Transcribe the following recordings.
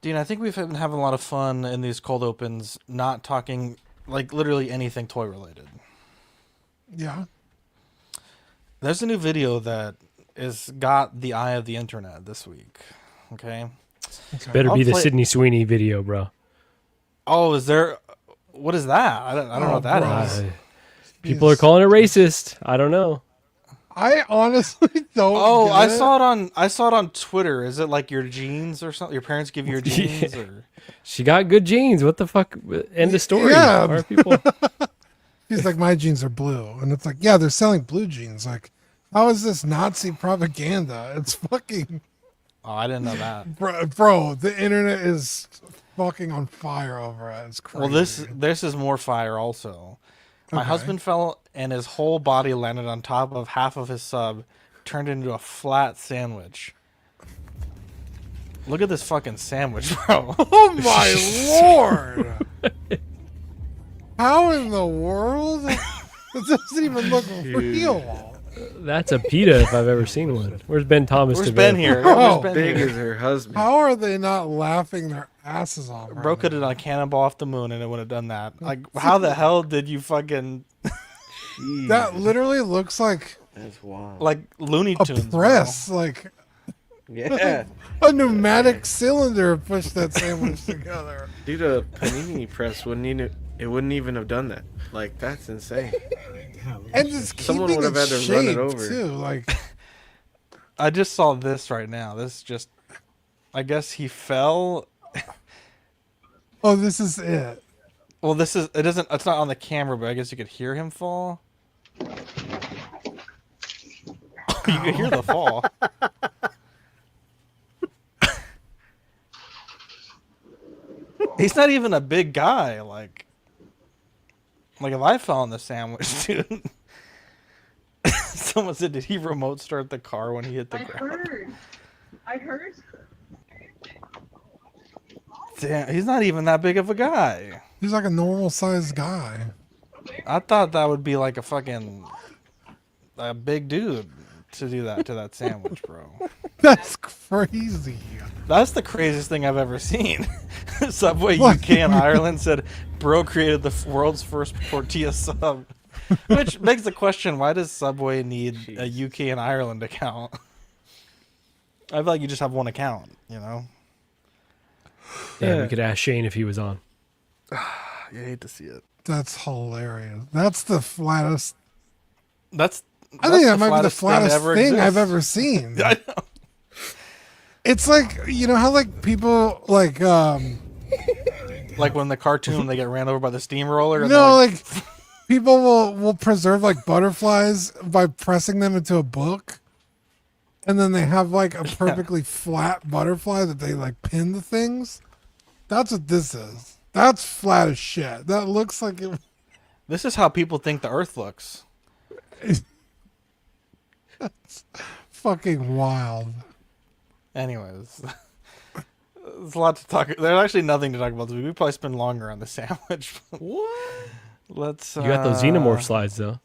Dean, I think we've been having a lot of fun in these cold opens, not talking like literally anything toy related. Yeah. There's a new video that is got the eye of the internet this week. Okay. Better I'll be the play- Sydney Sweeney video, bro. Oh, is there? What is that? I don't know what that bro. is. People are calling it racist. I don't know. I honestly don't. Oh, get I it. saw it on Twitter. Is it like your genes or something? Your parents give you your genes, Yeah. or She got good genes. What the fuck? End of story. Yeah. Why are people? He's like, my jeans are blue, and it's like, yeah, they're selling blue jeans. Like, how is this Nazi propaganda? It's fucking, oh, I didn't know that. bro. The internet is fucking on fire over it. It's crazy. Well, this is more fire also. My Okay. husband fell and his whole body landed on top of half of his sub, turned into a flat sandwich. Look at this fucking sandwich, bro. Oh my lord! How in the world? It doesn't even look real. That's a pita if I've ever seen one. Where's Ben Thomas? Where's to Ben vet? here? Bro, Where's Ben Big here? as her husband. How are they not laughing their asses off? Bro could have done a cannonball off the moon and it would have done that. Like, how the hell did you fucking Jeez, That literally looks like that's wild. like Looney a Tunes? press, like Yeah, a pneumatic cylinder pushed that sandwich together. dude, a panini press wouldn't even have done that. Like, that's insane. And just Someone keeping would have it had to run it shaped, over. too. Like, I just saw this right now. This just, I guess he fell. oh, this is it. Well, this is it. Doesn't. It's not on the camera, but I guess you could hear him fall. You could hear the fall. He's not even a big guy. Like if I fell on the sandwich, dude. Someone said, "Did he remote start the car when he hit the ground?" I heard. Damn, he's not even that big of a guy. He's like a normal sized guy. I thought that would be like a big dude to do that to that sandwich, bro. That's crazy. That's the craziest thing I've ever seen. Subway What? UK and Ireland said, "Bro created the world's first tortilla sub," which begs the question: why does Subway need a UK and Ireland account? I feel like you just have one account, you know. Yeah, we could ask Shane if he was on. You hate to see it. That's hilarious. That's the flattest. That's I think the that might be the flattest ever thing exists. I've ever seen. I know. It's like, you know how like people like Like when the cartoon they get ran over by the steamroller. And no, they're like people will preserve like butterflies by pressing them into a book. And then they have like a perfectly flat butterfly that they like pin the things. That's what this is. That's flat as shit. That looks like it. this is how people think the Earth looks. That's fucking wild. Anyways, there's a lot to talk. There's actually nothing to talk about. We probably spend longer on the sandwich. What? Let's. You got those Xenomorph slides though.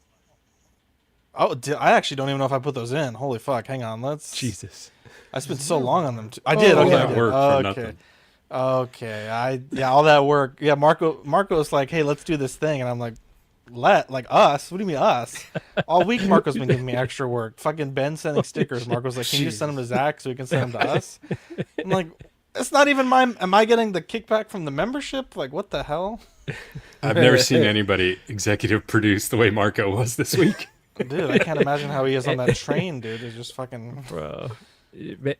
Oh, I actually don't even know if I put those in. Holy fuck! Hang on. Let's. Jesus. I spent so long on them. Too. I did. Oh, Okay. yeah. I That did. work for Okay. nothing. Okay. All that work. Yeah. Marco's like, hey, let's do this thing, and I'm like, us? What do you mean us? All week Marco's been giving me extra work. Fucking Ben sending stickers. Marco's like, can you just send them to Zach so we can send them to us? I'm like, it's not even mine. Am I getting the kickback from the membership? Like, what the hell? I've never seen anybody executive produce the way Marco was this week. Dude, I can't imagine how he is on that train, dude. It's just fucking. Bro.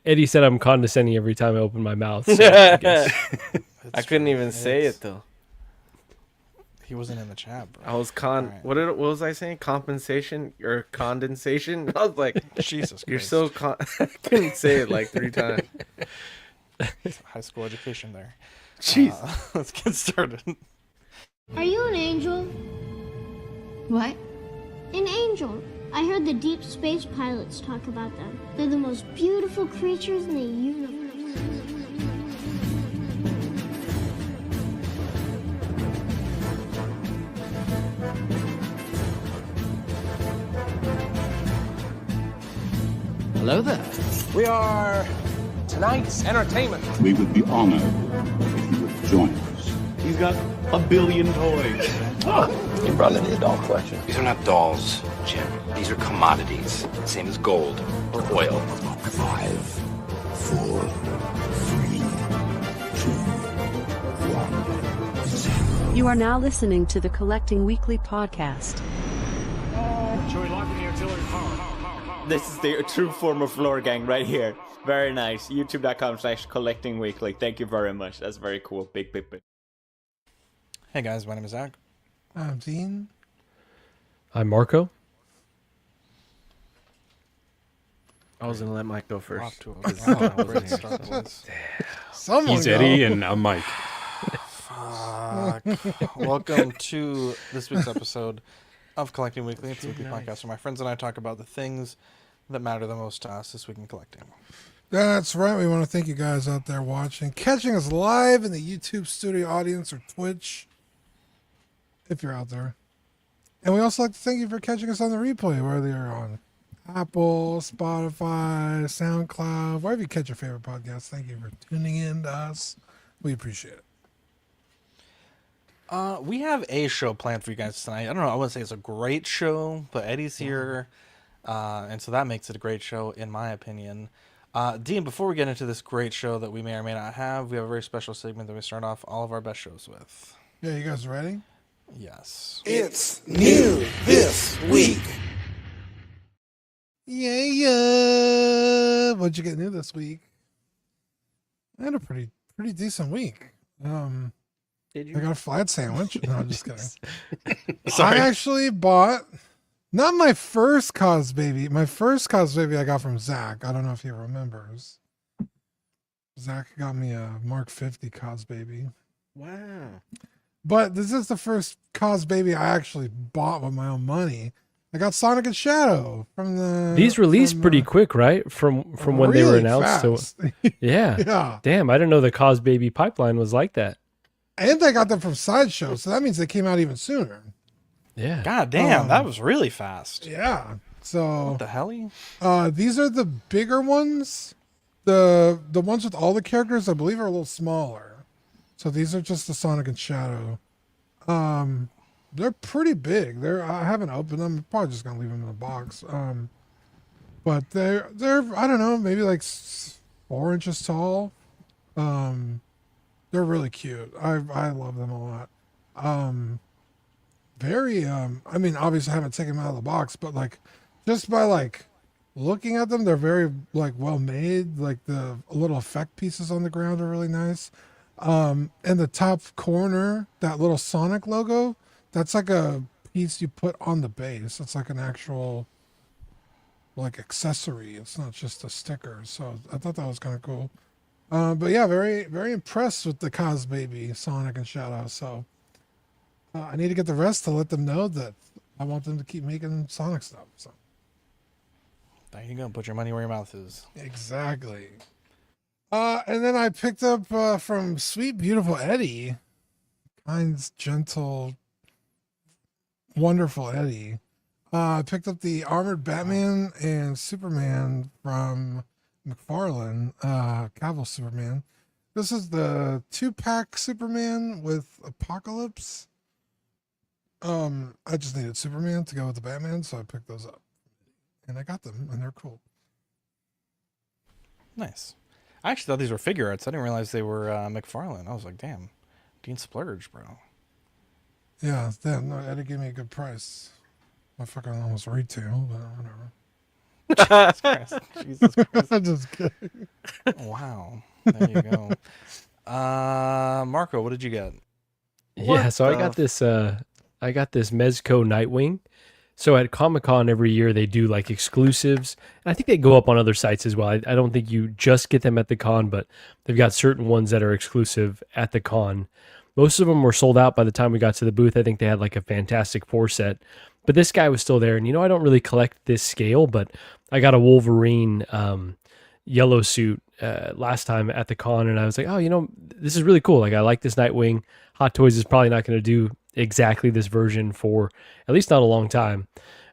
Eddie said I'm condescending every time I open my mouth. So I guess. I couldn't even say it though. He wasn't in the chat, bro. I was Alright. what was I saying? Compensation or condensation? I was like, Jesus Christ. you're so I couldn't say it like 3 times. High school education there. Jeez. Let's get started. Are you an angel? What? An angel. I heard the deep space pilots talk about them. They're the most beautiful creatures in the universe. Hello there. We are tonight's entertainment. We would be honored if you would join us. He's got a billion toys. You brought in the doll collection. These are not dolls, Jim. These are commodities. Same as gold or oil. 5, 4, 3, 2, 1, 0. You are now listening to the Collecting Weekly podcast. This is the true form of floor gang right here. Very nice. YouTube.com/collectingweekly. Thank you very much. That's very cool. Big. Hey guys, my name is Zach. I'm Dean. I'm Marco. I was gonna let Mike go first. Off to a great start, boys. Someone He's go. Eddie and I'm Mike. Fuck. Welcome to this week's episode of Collecting Weekly. It's a weekly podcast where my friends and I talk about the things that matter the most to us this week in collecting. That's right. We want to thank you guys out there watching, catching us live in the YouTube studio audience or Twitch, if you're out there. And we also like to thank you for catching us on the replay, whether you're on Apple, Spotify, SoundCloud, wherever you catch your favorite podcast. Thank you for tuning in to us. We appreciate it. We have a show planned for you guys tonight. I don't know. I wouldn't say it's a great show, but Eddie's here. And so that makes it a great show, in my opinion. Dean, before we get into this great show that we may or may not have, we have a very special segment that we start off all of our best shows with. Yeah, you guys ready? Yes. It's new this week. Yeah. What'd you get new this week? I had a pretty decent week. Did you? I got a flat sandwich. No, I'm just kidding. Sorry. I actually bought not my first cause baby. My first cause baby I got from Zach. I don't know if he remembers. Zach got me a Mark 50 cause baby. Wow. But this is the first cause baby I actually bought with my own money. I got Sonic and Shadow from the. These released pretty quick, right? From when they were really announced. fast. So, yeah. Yeah. Damn, I didn't know the Cause Baby pipeline was like that. And I got them from Sideshow, so that means they came out even sooner. Yeah. God damn, that was really fast. Yeah. So What the hell? these are the bigger ones. The ones with all the characters, I believe, are a little smaller. So these are just the Sonic and Shadow. They're pretty big. I haven't opened them. I'm probably just gonna leave them in the box. But they're I don't know, maybe like 4 inches tall. They're really cute. I love them a lot. Very I mean, obviously I haven't taken them out of the box, but like just by like looking at them, they're very like well made. Like the little effect pieces on the ground are really nice. In the top corner, that little Sonic logo, that's like a piece you put on the base. It's like an actual like accessory. It's not just a sticker. So I thought that was kind of cool. But yeah, very, very impressed with the Cos Baby Sonic and Shadow. So I need to get the rest to let them know that I want them to keep making Sonic stuff. So There you go. Put your money where your mouth is. exactly. And then I picked up from Sweet Beautiful Eddie, kind, gentle, wonderful Eddie. I picked up the Armored Batman and Superman from McFarlane, Cavill Superman. This is the 2-pack Superman with Apocalypse. I just needed Superman to go with the Batman, so I picked those up. And I got them, and they're cool. Nice. I actually thought these were figure arts. I didn't realize they were McFarlane. I was like, damn, Dean splurged, bro. Yeah, no, Eddie gave me a good price. I fucking almost retail, but whatever. Jesus Christ. Jesus Christ. I'm just kidding. Wow. There you go. Marco, what did you get? Yeah, so I got this Mezco Nightwing. So at Comic-Con every year they do like exclusives. And I think they go up on other sites as well. I don't think you just get them at the con, but they've got certain ones that are exclusive at the con. Most of them were sold out by the time we got to the booth. I think they had like a Fantastic Four set. But this guy was still there. And I don't really collect this scale, but I got a Wolverine yellow suit last time at the con. And I was like, oh, this is really cool. Like I like this Nightwing. Hot Toys is probably not going to do exactly this version for at least not a long time.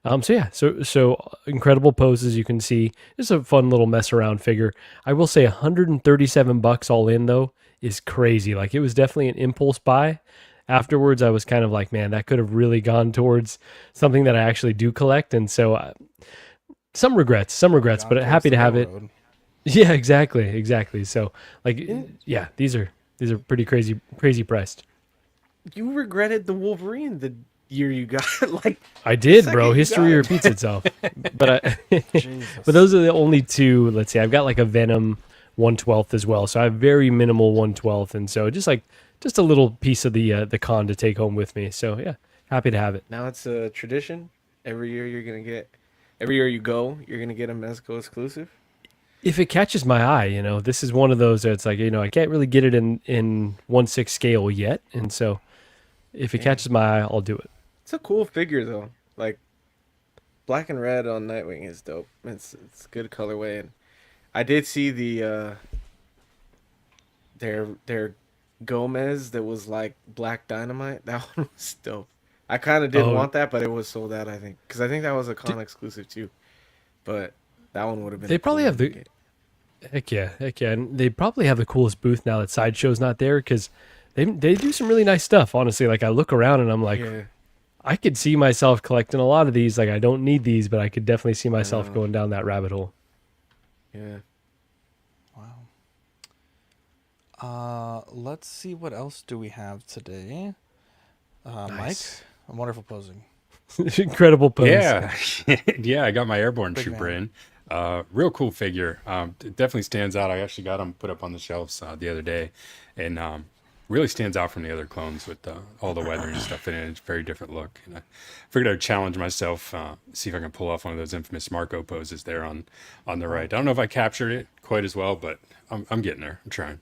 So incredible poses you can see. It's a fun little mess around figure. I will say $137 all in though is crazy. Like it was definitely an impulse buy. Afterwards, I was kind of like, man, that could have really gone towards something that I actually do collect, and so some regrets, but happy to have it. Yeah, exactly. So like, yeah, these are pretty crazy priced. You regretted the Wolverine the year you got like. I did, bro. History repeats itself. But but those are the only two. Let's see, I've got like a Venom 1/12 as well, so I have very minimal 1/12, and so just a little piece of the con to take home with me. So yeah, happy to have it. Now it's a tradition. Every year you go, you're gonna get a Mezco exclusive. If it catches my eye, this is one of those that's like, I can't really get it in 1/6 scale yet, and so if it catches my eye, I'll do it. It's a cool figure though. Like black and red on Nightwing is dope. It's good colorway, and I did see the their Gomez that was like Black Dynamite. That one was dope. I kind of didn't want that, but it was sold out, I think, because I think that was a con exclusive too. But that one would have been. They probably have the. Heck yeah, and they probably have the coolest booth now that Sideshow's not there, because they do some really nice stuff. Honestly, like I look around and I'm like, I could see myself collecting a lot of these. Like I don't need these, but I could definitely see myself going down that rabbit hole. Yeah. Wow. Let's see, what else do we have today? Nice. Mike, wonderful posing. Incredible pose. Yeah. Yeah, I got my Airborne Big Trooper man. in. Real cool figure. It definitely stands out. I actually got him put up on the shelves the other day, and really stands out from the other clones with all the weathering and stuff in it. It's a very different look. And I figured I'd challenge myself, see if I can pull off one of those infamous Marco poses there on the right. I don't know if I captured it quite as well, but I'm getting there. I'm trying.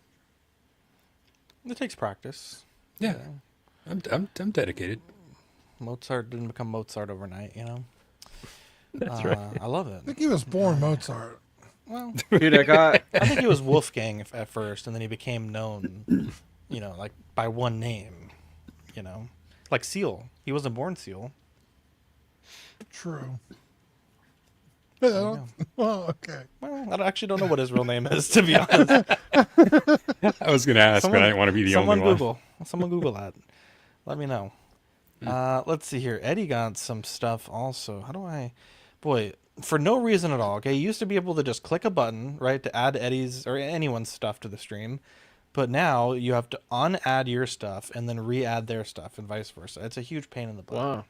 It takes practice. Yeah. I'm dedicated. Mozart didn't become Mozart overnight, That's right. I love it. I think he was born Mozart. Well, Dude, I think he was Wolfgang at first, and then he became known, like by one name, like Seal. He wasn't born Seal. True. Well, okay. Well, I actually don't know what his real name is, to be honest. I was going to ask, but I didn't want to be the only one. Someone Google that. Let me know. Let's see here. Eddie got some stuff also. Boy, for no reason at all. Okay, you used to be able to just click a button, right, to add Eddie's or anyone's stuff to the stream, but now you have to unadd your stuff and then re-add their stuff and vice versa. It's a huge pain in the butt. Wow.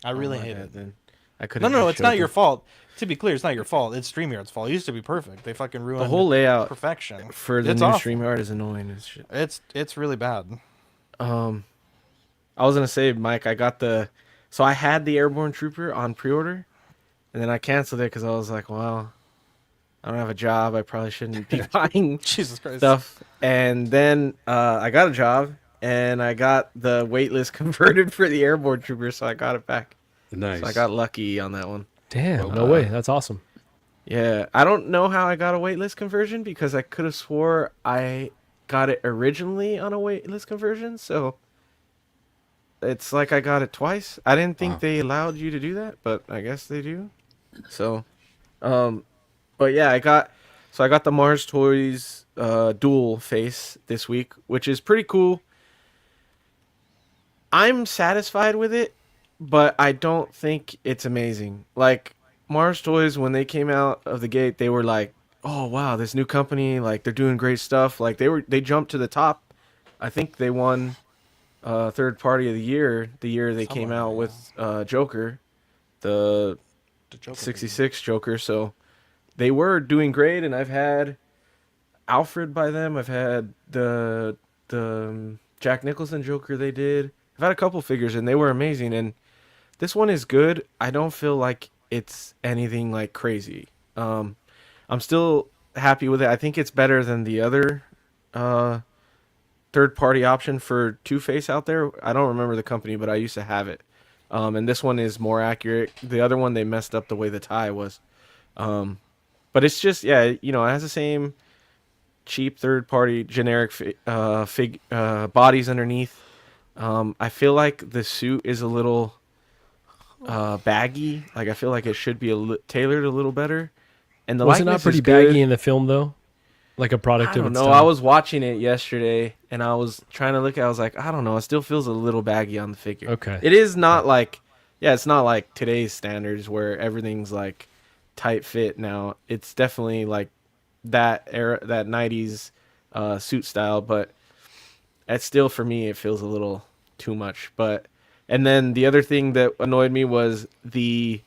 I really hate it. Then I could. No, it's not your fault. To be clear, it's not your fault. It's StreamYard's fault. It used to be perfect. They fucking ruined the whole layout. Perfection For the it's new awful. StreamYard is annoying as shit. It's really bad. I was gonna say, Mike, so I had the Airborne Trooper on pre-order, and then I canceled it because I was like, well, I don't have a job. I probably shouldn't be buying Jesus Christ stuff. And then I got a job, and I got the waitlist converted for the Airborne Trooper, so I got it back. Nice. So I got lucky on that one. Damn, no way. That's awesome. Yeah, I don't know how I got a waitlist conversion, because I could have swore I got it originally on a waitlist conversion, so it's like I got it twice. I didn't think they allowed you to do that, but I guess they do. So, but yeah, I got the Mars Toys dual face this week, which is pretty cool. I'm satisfied with it, but I don't think it's amazing. Like Mars Toys, when they came out of the gate, they were like, "Oh wow, this new company, like they're doing great stuff." Like they jumped to the top. I think they won third party of the year they came out with Joker, the Joker 66 Joker. So they were doing great, and I've had Alfred by them. I've had the Jack Nicholson Joker they did. I've had a couple figures, and they were amazing. And this one is good. I don't feel like it's anything like crazy. I'm still happy with it. I think it's better than the other third-party option for Two-Face out there. I don't remember the company, but I used to have it. And this one is more accurate. The other one, they messed up the way the tie was. But it's just, it has the same cheap third-party generic bodies underneath. I feel like the suit is a little baggy. Like I feel like it should be tailored a little better. And the Was it not likeness pretty is good. baggy in the film though? Like a product I of don't its know. time? I was watching it yesterday, and I was trying to look. I was like, I don't know. It still feels a little baggy on the figure. Okay. It is not like, yeah, it's not like today's standards where everything's like tight fit now. It's definitely like that era, that 90s suit style, but it's still, for me, it feels a little too much. But, and then the other thing that annoyed me was the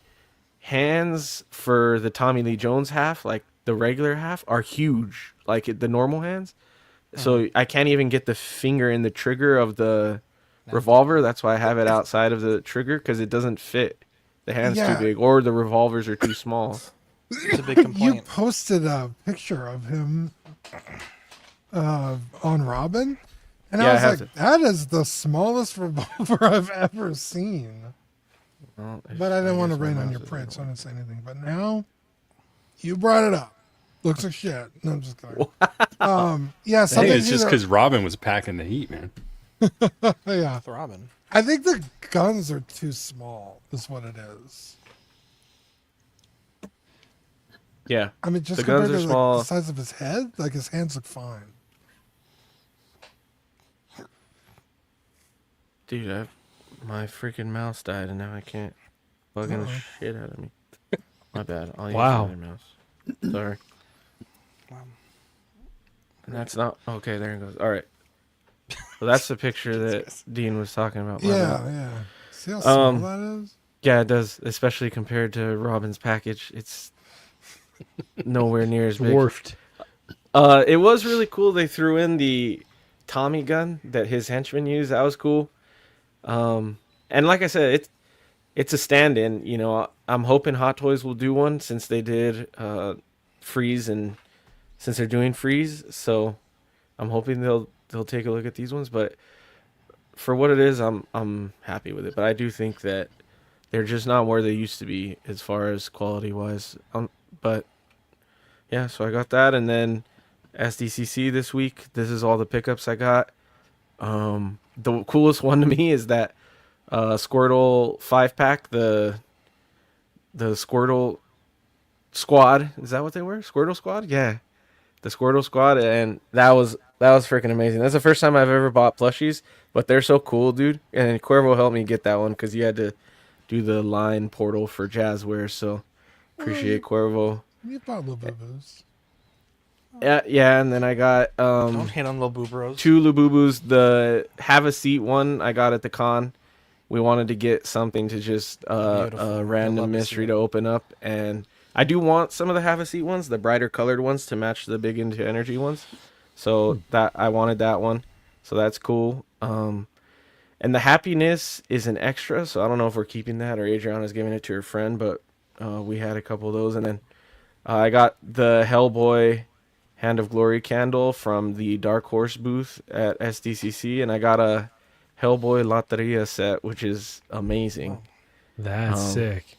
hands for the Tommy Lee Jones half, like the regular half, are huge, like the normal hands. So I can't even get the finger in the trigger of the revolver. That's why I have it outside of the trigger, because it doesn't fit. The hand's too big, or the revolvers are too small. It's a big complaint. You posted a picture of him on Robin, and Yeah, I I was have like, that is the smallest revolver I've ever seen. Well, But I didn't want to guess my rain on mouse your isn't parade, so I didn't say anything. But now, you brought it up. Looks like shit. No, I'm just kidding. Yeah, I think something. it's just because Robin was packing the heat, man. Yeah, It's Robin. I think the guns are too small. Is what it is. Yeah, I mean, just the compared guns are to small. like, the size of his head, like his hands look fine. Dude, my freaking mouse died, and now I can't plug in the shit out of me. My bad. I'll use Wow. another mouse. Sorry. And that's not okay. There it goes. All right. So that's the picture that Dean was talking about. My Yeah, bad. yeah. See how small that is? Yeah, it does, especially compared to Robin's package. It's nowhere near as big. Dwarfed. It was really cool. They threw in the Tommy gun that his henchmen use. That was cool. And like I said, it's a stand-in. You know, I'm hoping Hot Toys will do one, since they did Freeze, and since they're doing Freeze, so I'm hoping they'll take a look at these ones. But for what it is, I'm happy with it. But I do think that they're just not where they used to be as far as quality wise. But yeah, so I got that, and then SDCC this week. This is all the pickups I got. The coolest one to me is that Squirtle 5-pack, the Squirtle Squad. Is that what they were? Squirtle Squad? Yeah. The Squirtle Squad, and that was freaking amazing. That's the first time I've ever bought plushies, but they're so cool, dude. And Cuervo helped me get that one because you had to do the line portal for Jazzware, so appreciate Cuervo. You bought little boo-boos. Yeah, and then I got Don't hate on little boo bros. 2 Lububus. The Have a Seat one I got at the con. We wanted to get something to just a Beautiful. I love random to see mystery it. to open up, and I do want some of the Have a Seat ones, the brighter colored ones, to match the Big Into Energy ones. So that I wanted that one, so that's cool. And the Happiness is an extra, so I don't know if we're keeping that or Adriana's giving it to her friend, but we had a couple of those, and then I got the Hellboy Hand of Glory candle from the Dark Horse booth at SDCC, and I got a Hellboy Loteria set, which is amazing. That's sick.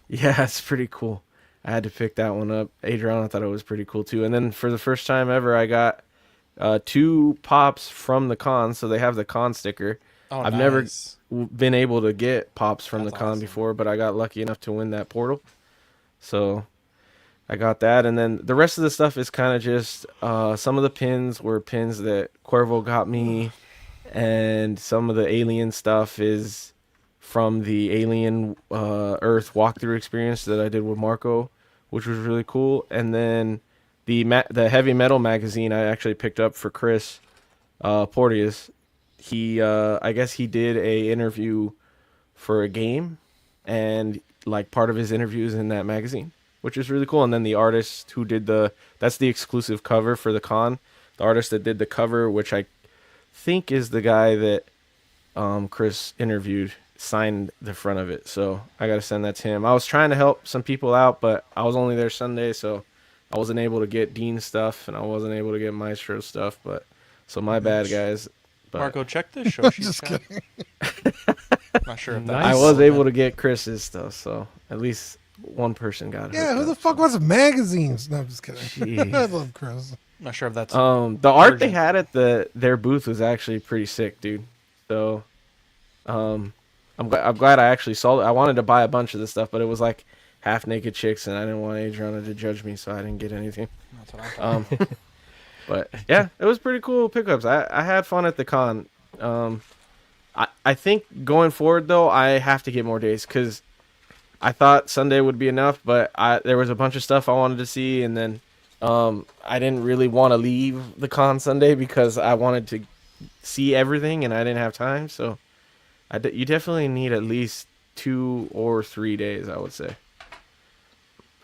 Yeah, it's pretty cool. I had to pick that one up. Adriana thought it was pretty cool too. And then for the first time ever, I got 2 pops from the con, so they have the con sticker. Oh, I've never nice. been able to get pops from That's the con awesome. before, but I got lucky enough to win that portal. So I got that, and then the rest of the stuff is kind of just some of the pins were pins that Cuervo got me, and some of the alien stuff is from the Alien Earth walkthrough experience that I did with Marco, which was really cool. And then the heavy metal magazine I actually picked up for Chris Porteous. He I guess he did a interview for a game, and like part of his interview is in that magazine, which is really cool. And then the artist who did that's the exclusive cover for the con. The artist that did the cover, which I think is the guy that Chris interviewed, signed the front of it. So I got to send that to him. I was trying to help some people out, but I was only there Sunday, so I wasn't able to get Dean's stuff, and I wasn't able to get Maestro's stuff. But so my bad, guys. But Marco, check this show sheet. Just chat. kidding. Not sure if Nice. that's I was able to get Chris's stuff, so at least one person got it. Yeah, who the fuck wants magazines? No, I'm just kidding. Jeez. I love Chris. Not sure if that's The art they urgent. had at their booth was actually pretty sick, dude. So I'm I'm glad I actually saw it. I wanted to buy a bunch of this stuff, but it was like half naked chicks, and I didn't want Adriana to judge me, so I didn't get anything. That's what I'm talking about. But yeah, it was pretty cool pickups. I had fun at the con. I think going forward though, I have to get more days because I thought Sunday would be enough, but there was a bunch of stuff I wanted to see, and then I didn't really want to leave the con Sunday because I wanted to see everything, and I didn't have time. So you definitely need at least 2 or 3 days, I would say.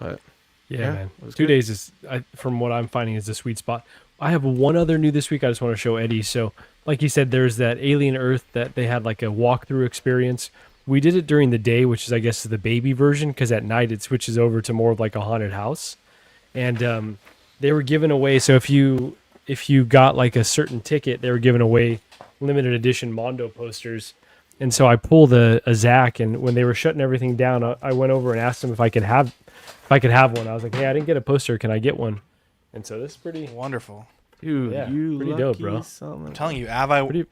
But yeah, man, 2 good. days is, from what I'm finding, is the sweet spot. I have one other new this week I just want to show Eddie. So, like you said, there's that Alien Earth that they had like a walkthrough experience. We did it during the day, which is, I guess, the baby version, because at night it switches over to more of like a haunted house. And they were giving away. So if you got like a certain ticket, they were giving away limited edition Mondo posters. And so I pulled a Zach, and when they were shutting everything down, I went over and asked them if I could have one. I was like, "Hey, I didn't get a poster. Can I get one?" And so this is pretty wonderful. Dude, yeah, you pretty dope, bro. I'm telling you,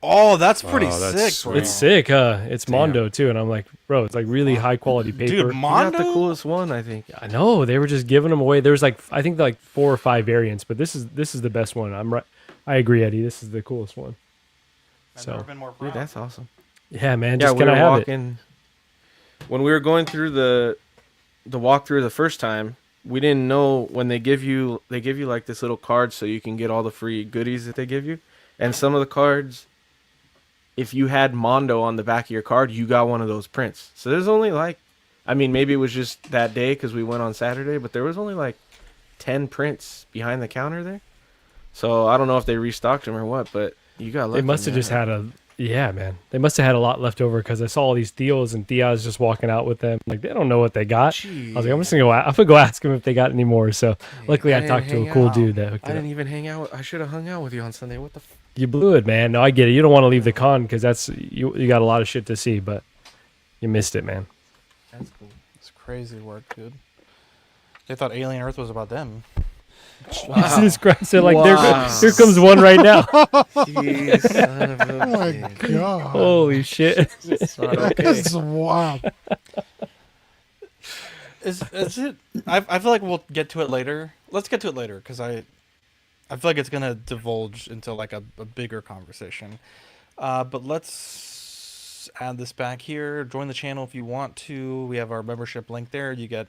oh, that's pretty sick. sweet. Bro. It's sick, huh? It's Mondo too, and I'm like, bro, it's like really high quality paper. Dude, Mondo, you got the coolest one, I think. I know they were just giving them away. There's like, I think like 4 or 5 variants, but this is the best one. I'm right. I agree, Eddie. This is the coolest one. I've never been more proud. Dude, that's awesome. Yeah, man. Yeah, Just we can were I have walking when we were going through the walkthrough the first time. We didn't know when they give you like this little card so you can get all the free goodies that they give you. And some of the cards, if you had Mondo on the back of your card, you got one of those prints. So there's only like, I mean, maybe it was just that day because we went on Saturday, but there was only like 10 prints behind the counter there. So I don't know if they restocked them or what, but you got lucky. They must have just had man. They must have had a lot left over because I saw all these Theos and Theas just walking out with them. Like, they don't know what they got. Jeez. I was like, I'm gonna go ask them if they got any more. So luckily I talked to a cool dude that hooked I it up. didn't even hang out. I should have hung out with you on Sunday. What the You blew it, man. No, I get it. You don't want to leave the con because that's you got a lot of shit to see, but you missed it, man. That's cool. It's crazy work, dude. They thought Alien Earth was about them. Wow. Jesus Christ! They're like, here comes one right now. Jeez, son of a Oh my bitch. god! Holy shit! It's not okay. That's wow. Is it? I feel like we'll get to it later. Let's get to it later because I feel like it's gonna divulge into like a bigger conversation. But let's add this back here. Join the channel if you want to. We have our membership link there. You get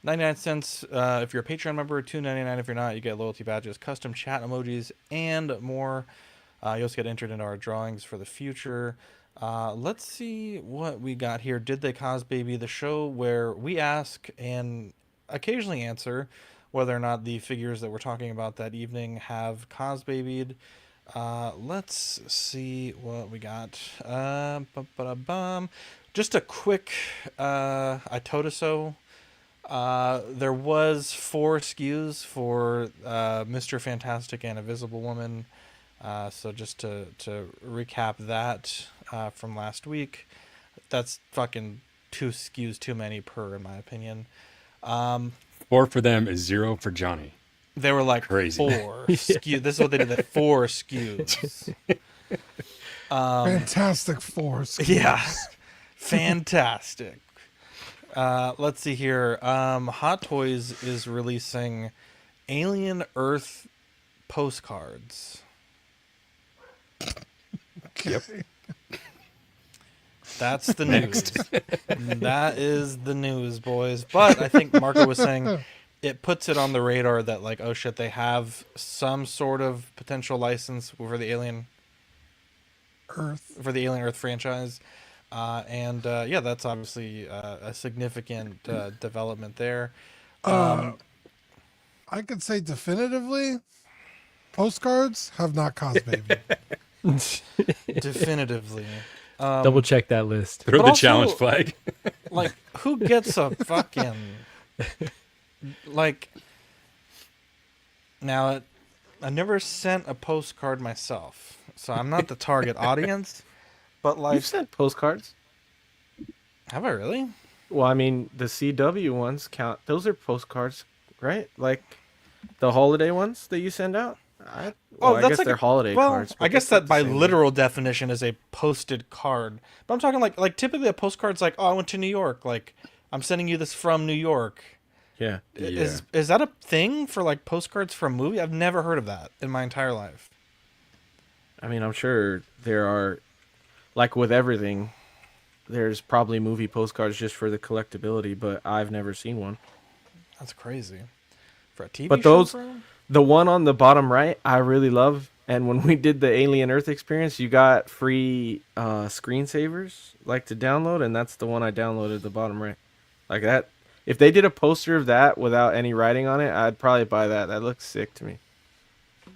99 cents if you're a Patreon member, $2.99 if you're not. You get loyalty badges, custom chat emojis, and more. You also get entered into our drawings for the future. Let's see what we got here. Did They Cause Baby? The show where we ask and occasionally answer whether or not the figures that we're talking about that evening have cause babied. Let's see what we got. Just a quick I told us so. There was 4 SKUs for Mr. Fantastic and Invisible Woman. So just to recap that from last week, that's fucking 2 SKUs too many per, in my opinion. 4 for them is 0 for Johnny. They were like Crazy. 4 SKUs. This is what they did. 4 SKUs. Fantastic Force. Yeah, fantastic. Let's see here. Hot Toys is releasing Alien Earth postcards. Yep. That's the news. That is the news, boys. But I think Marco was saying it puts it on the radar that, like, oh shit, they have some sort of potential license for the Alien Earth franchise. Yeah, that's obviously a significant development there. I could say definitively, postcards have not caused baby. Definitively. Double check that list. Throw But the also, challenge flag. Like, who gets a fucking... Like... Now, I never sent a postcard myself, so I'm not the target audience. But, like... You've sent postcards. Have I really? Well, I mean, the CW ones count. Those are postcards, right? Like the holiday ones that you send out. I guess they're holiday cards. I guess that by literal definition is a posted card. But I'm talking like typically a postcard's like, oh, I went to New York. Like, I'm sending you this from New York. Yeah. Is that a thing for like postcards for a movie? I've never heard of that in my entire life. I mean, I'm sure there are, like with everything, there's probably movie postcards just for the collectability, but I've never seen one. That's crazy. For a TV but show, those, the one on the bottom right, I really love. And when we did the Alien Earth experience, you got free screensavers like to download, and that's the one I downloaded, the bottom right. Like that. If they did a poster of that without any writing on it, I'd probably buy that. That looks sick to me.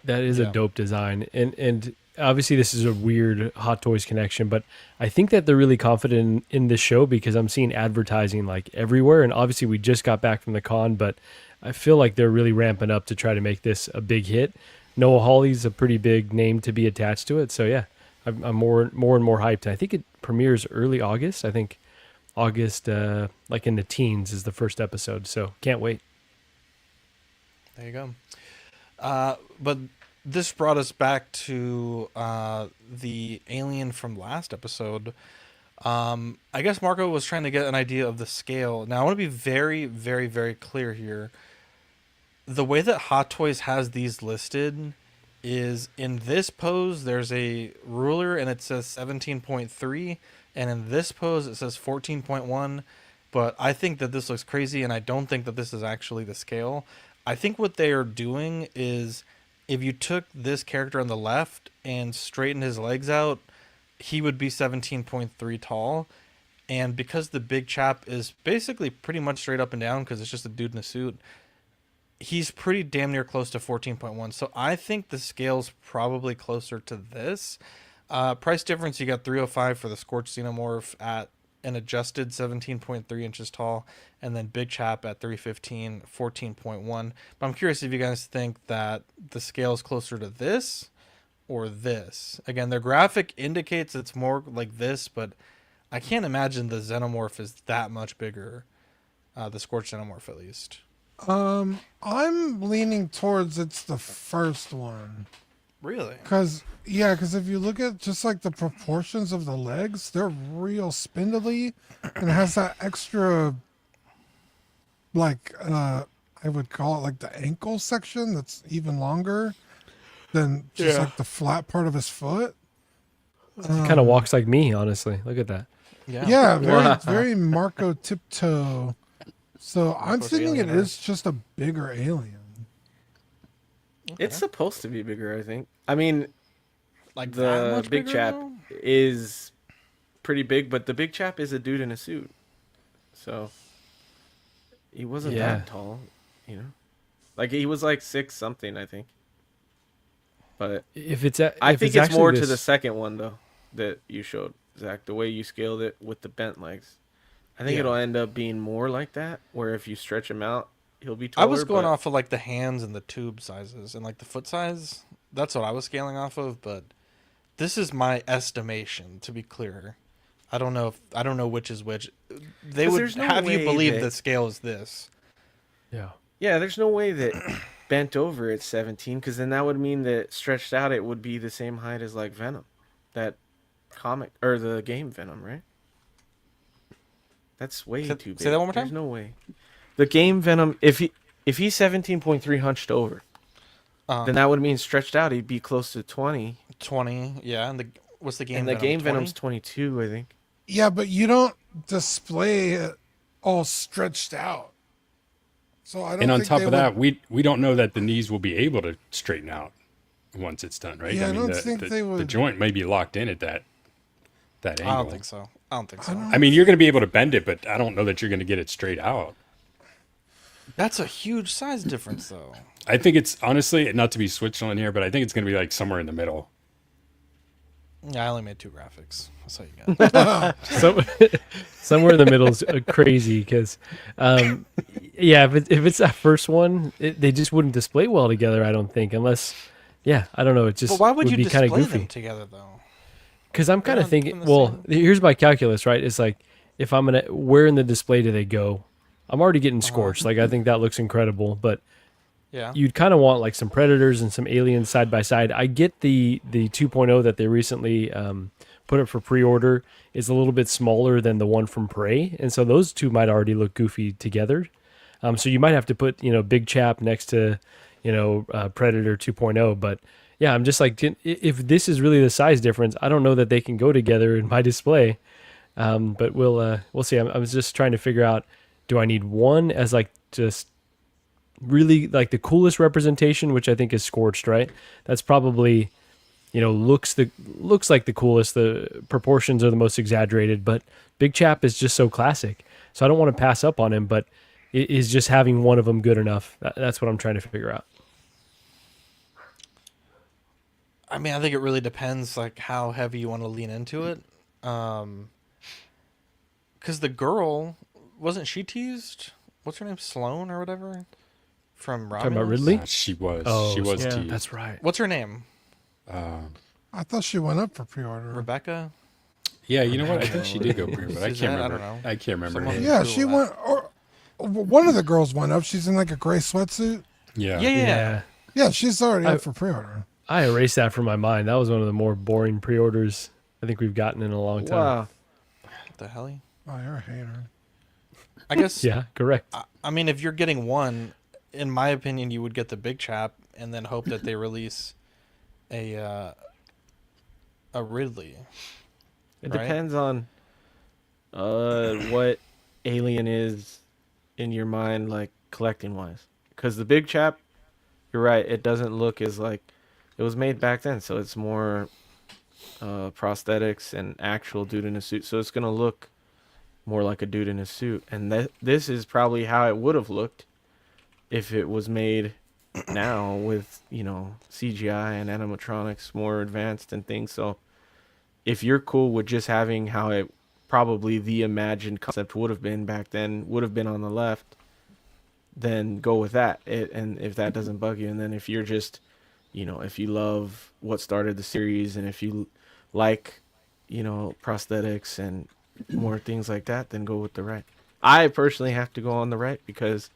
That is a dope design. And obviously this is a weird Hot Toys connection, but I think that they're really confident in this show because I'm seeing advertising like everywhere. And obviously we just got back from the con, but I feel like they're really ramping up to try to make this a big hit. Noah Hawley's a pretty big name to be attached to it. So yeah, I'm more and more hyped. And I think it premieres early August. I think August, like in the teens is the first episode. So can't wait. There you go. But this brought us back to the alien from last episode. I guess Marco was trying to get an idea of the scale. Now, I want to be very, very, very clear here. The way that Hot Toys has these listed is in this pose, there's a ruler and it says 17.3. And in this pose, it says 14.1. But I think that this looks crazy, and I don't think that this is actually the scale. I think what they are doing is if you took this character on the left and straightened his legs out, he would be 17.3 tall. And because the big chap is basically pretty much straight up and down because it's just a dude in a suit, he's pretty damn near close to 14.1. So I think the scale's probably closer to this. Price difference, you got $305 for the Scorched Xenomorph at an adjusted 17.3 inches tall, and then Big Chap at $315, 14.1. But I'm curious if you guys think that the scale is closer to this or this. Again, their graphic indicates it's more like this, but I can't imagine the Xenomorph is that much bigger. The Scorched Xenomorph, at least. I'm leaning towards it's the first one. Really? Because if you look at just like the proportions of the legs, they're real spindly, and it has that extra, like, I would call it like the ankle section that's even longer than just like the flat part of his foot. He kind of walks like me, honestly. Look at that. Yeah, very Marco Tiptoe. So I'm thinking it is just a bigger alien. Okay. It's supposed to be bigger, I think. I mean, like the big chap is pretty big, but the big chap is a dude in a suit, so he wasn't that tall, you know. Like he was like 6 something, I think. But I think it's more to the second one though that you showed, Zach. The way you scaled it with the bent legs, I think it'll end up being more like that, where if you stretch him out, he'll be taller. I was going off of like the hands and the tube sizes and like the foot size. That's what I was scaling off of, but this is my estimation, to be clear. I don't know which is which. They would have you believe the scale is this. Yeah. Yeah, there's no way that bent over it's 17, because then that would mean that stretched out it would be the same height as like Venom. That comic or the game Venom, right? That's way too big. Say that one more time? There's no way. The game Venom, if he's 17.3 hunched over, then that would mean stretched out he'd be close to 20. 20, yeah. And what's the game? And the game Venom's 22, I think. Yeah, but you don't display it all stretched out. So I don't. And on top of that, we don't know that the knees will be able to straighten out once it's done, right? Yeah, I don't think they would. The joint may be locked in at that angle. I don't think so. I mean, you're going to be able to bend it, but I don't know that you're going to get it straight out. That's a huge size difference, though. I think it's honestly, not to be Switzerland here, but I think it's going to be like somewhere in the middle. Yeah, I only made 2 graphics. That's all you got. Somewhere in the middle is crazy because, if it's that first one, they just wouldn't display well together. I don't think, unless, I don't know. It just but why would you be kind display of goofy them together though? Because I'm kind of thinking. Well, here's my calculus. Right, it's like if I'm gonna, where in the display do they go? I'm already getting scorched. Like I think that looks incredible, but you'd kind of want like some Predators and some Aliens side by side. I get the 2.0 that they recently put up for pre-order is a little bit smaller than the one from Prey, and so those two might already look goofy together. So you might have to put Big Chap next to Predator 2.0. But yeah, I'm just like, if this is really the size difference, I don't know that they can go together in my display. But we'll see. I was just trying to figure out, do I need one as like just really like the coolest representation, which I think is Scorched, right? That's probably, looks like the coolest. The proportions are the most exaggerated, but Big Chap is just so classic. So I don't want to pass up on him, but is just having one of them good enough? That's what I'm trying to figure out. I mean, I think it really depends like how heavy you want to lean into it. Because the girl, wasn't she teased? What's her name? Sloane or whatever? From Romulus? Talking about Ridley? She was. Oh, she was yeah, teased. that's right. What's her name? I thought she went up for pre-order. Rebecca? Yeah, you know what? I think she did go pre, but I can't remember. I don't know. I can't remember. her name. Yeah, she went. Or one of the girls went up. She's in like a gray sweatsuit. Yeah. Yeah, she's already up for pre-order. I erased that from my mind. That was one of the more boring pre-orders I think we've gotten in a long time. Wow. What the hell? Oh, you're a hater. I guess. Yeah, correct. I mean, if you're getting one, in my opinion, you would get the Big Chap and then hope that they release a Ridley. It right? depends on what alien is in your mind, like collecting wise. Because the Big Chap, you're right, it doesn't look as like it was made back then, so it's more prosthetics and actual dude in a suit. So it's gonna look more like a dude in a suit, and this is probably how it would have looked if it was made now with CGI and animatronics more advanced and things. So if you're cool with just having how it probably the imagined concept would have been back then, would have been on the left, then go with that. And if that doesn't bug you, and then if you're just, if you love what started the series, and if you like, prosthetics and more things like that, then go with the right. I personally have to go on the right because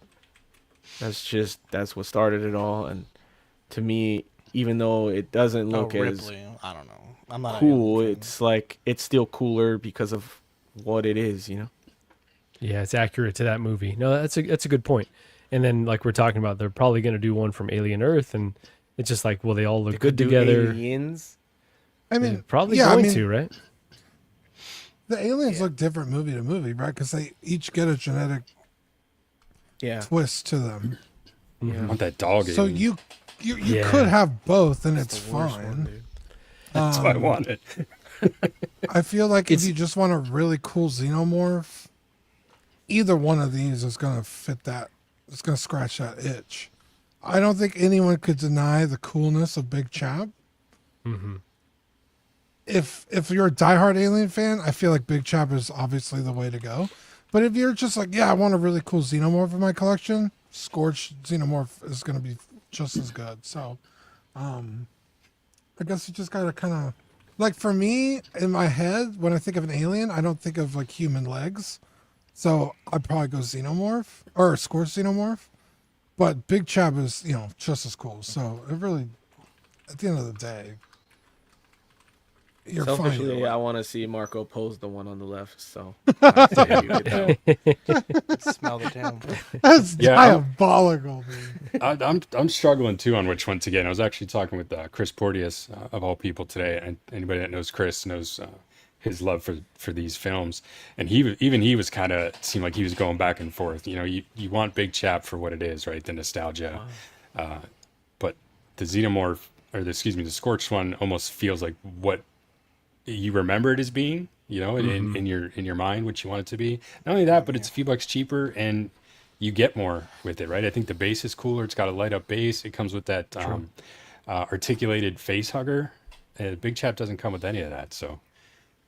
that's what started it all. And to me, even though it doesn't look as I don't know. I'm not cool, it's like it's still cooler because of what it is, Yeah, it's accurate to that movie. No, that's a good point. And then like we're talking about, they're probably going to do one from Alien Earth, and it's just like, well, they all look good together. Aliens. I mean, they're probably going to, right? The aliens look different movie to movie, right? Because they each get a genetic twist to them. I want that dog. So alien. you could have both, and it's fine. That's what I wanted. I feel like if you just want a really cool Xenomorph, either one of these is going to fit that. It's going to scratch that itch. I don't think anyone could deny the coolness of Big Chap. Mm-hmm. If you're a diehard Alien fan, I feel like Big Chap is obviously the way to go. But if you're just like, I want a really cool Xenomorph in my collection, Scorched Xenomorph is going to be just as good. So, I guess you just got to kind of, like for me, in my head, when I think of an alien, I don't think of like human legs. So I'd probably go Xenomorph or Scorched Xenomorph. But Big Chap is, just as cool. So it really, at the end of the day, you're Selfishly, fine. I want to see Marco pose the one on the left. So smell the damn. That's diabolical, dude. I'm struggling too on which one to get. I was actually talking with Chris Porteous of all people today, and anybody that knows Chris knows his love for these films. And he was kind of seemed like he was going back and forth. You want Big Chap for what it is, right? The nostalgia, but the Xenomorph the Scorched one almost feels like what you remember it as being, in your mind, what you want it to be. Not only that, but it's a few bucks cheaper and you get more with it, right? I think the base is cooler. It's got a light up base. It comes with that articulated face hugger. Big Chap doesn't come with any of that, so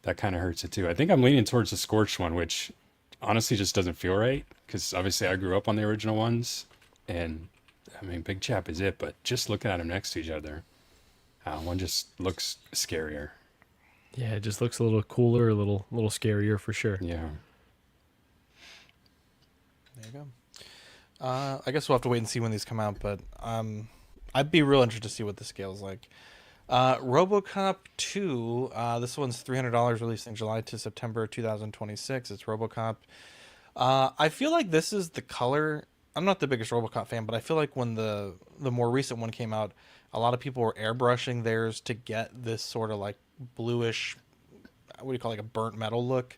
that kind of hurts it too. I think I'm leaning towards the Scorched one, which honestly just doesn't feel right because obviously I grew up on the original ones, and I mean Big Chap is it, but just looking at them next to each other, one just looks scarier. Yeah, it just looks a little cooler, a little scarier for sure. Yeah. There you I guess we'll have to wait and see when these come out, but I'd be real interested to see what the scale's like. RoboCop 2, this one's $300, released in July to September 2026. It's RoboCop. I feel like this is the color. I'm not the biggest RoboCop fan, but I feel like when the more recent one came out, a lot of people were airbrushing theirs to get this sort of like bluish, what do you call, like a burnt metal look.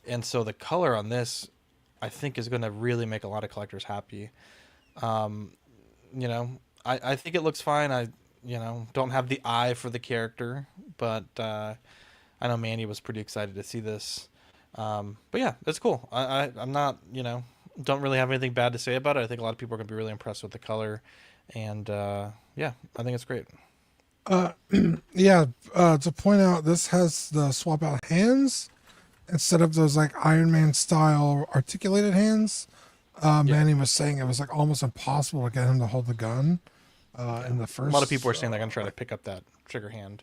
And so the color on this, I think, is going to really make a lot of collectors happy. You know, I think it looks fine. I don't have the eye for the character, but I know Manny was pretty excited to see this. But yeah, it's cool. I'm not, don't really have anything bad to say about it. I think a lot of people are going to be really impressed with the color. And yeah, I think it's great. Yeah, to point out, this has the swap out hands instead of those like Iron Man style articulated hands. Manny was saying it was like almost impossible to get him to hold the gun in the first. A lot of people are saying they're going to try to pick up that trigger hand.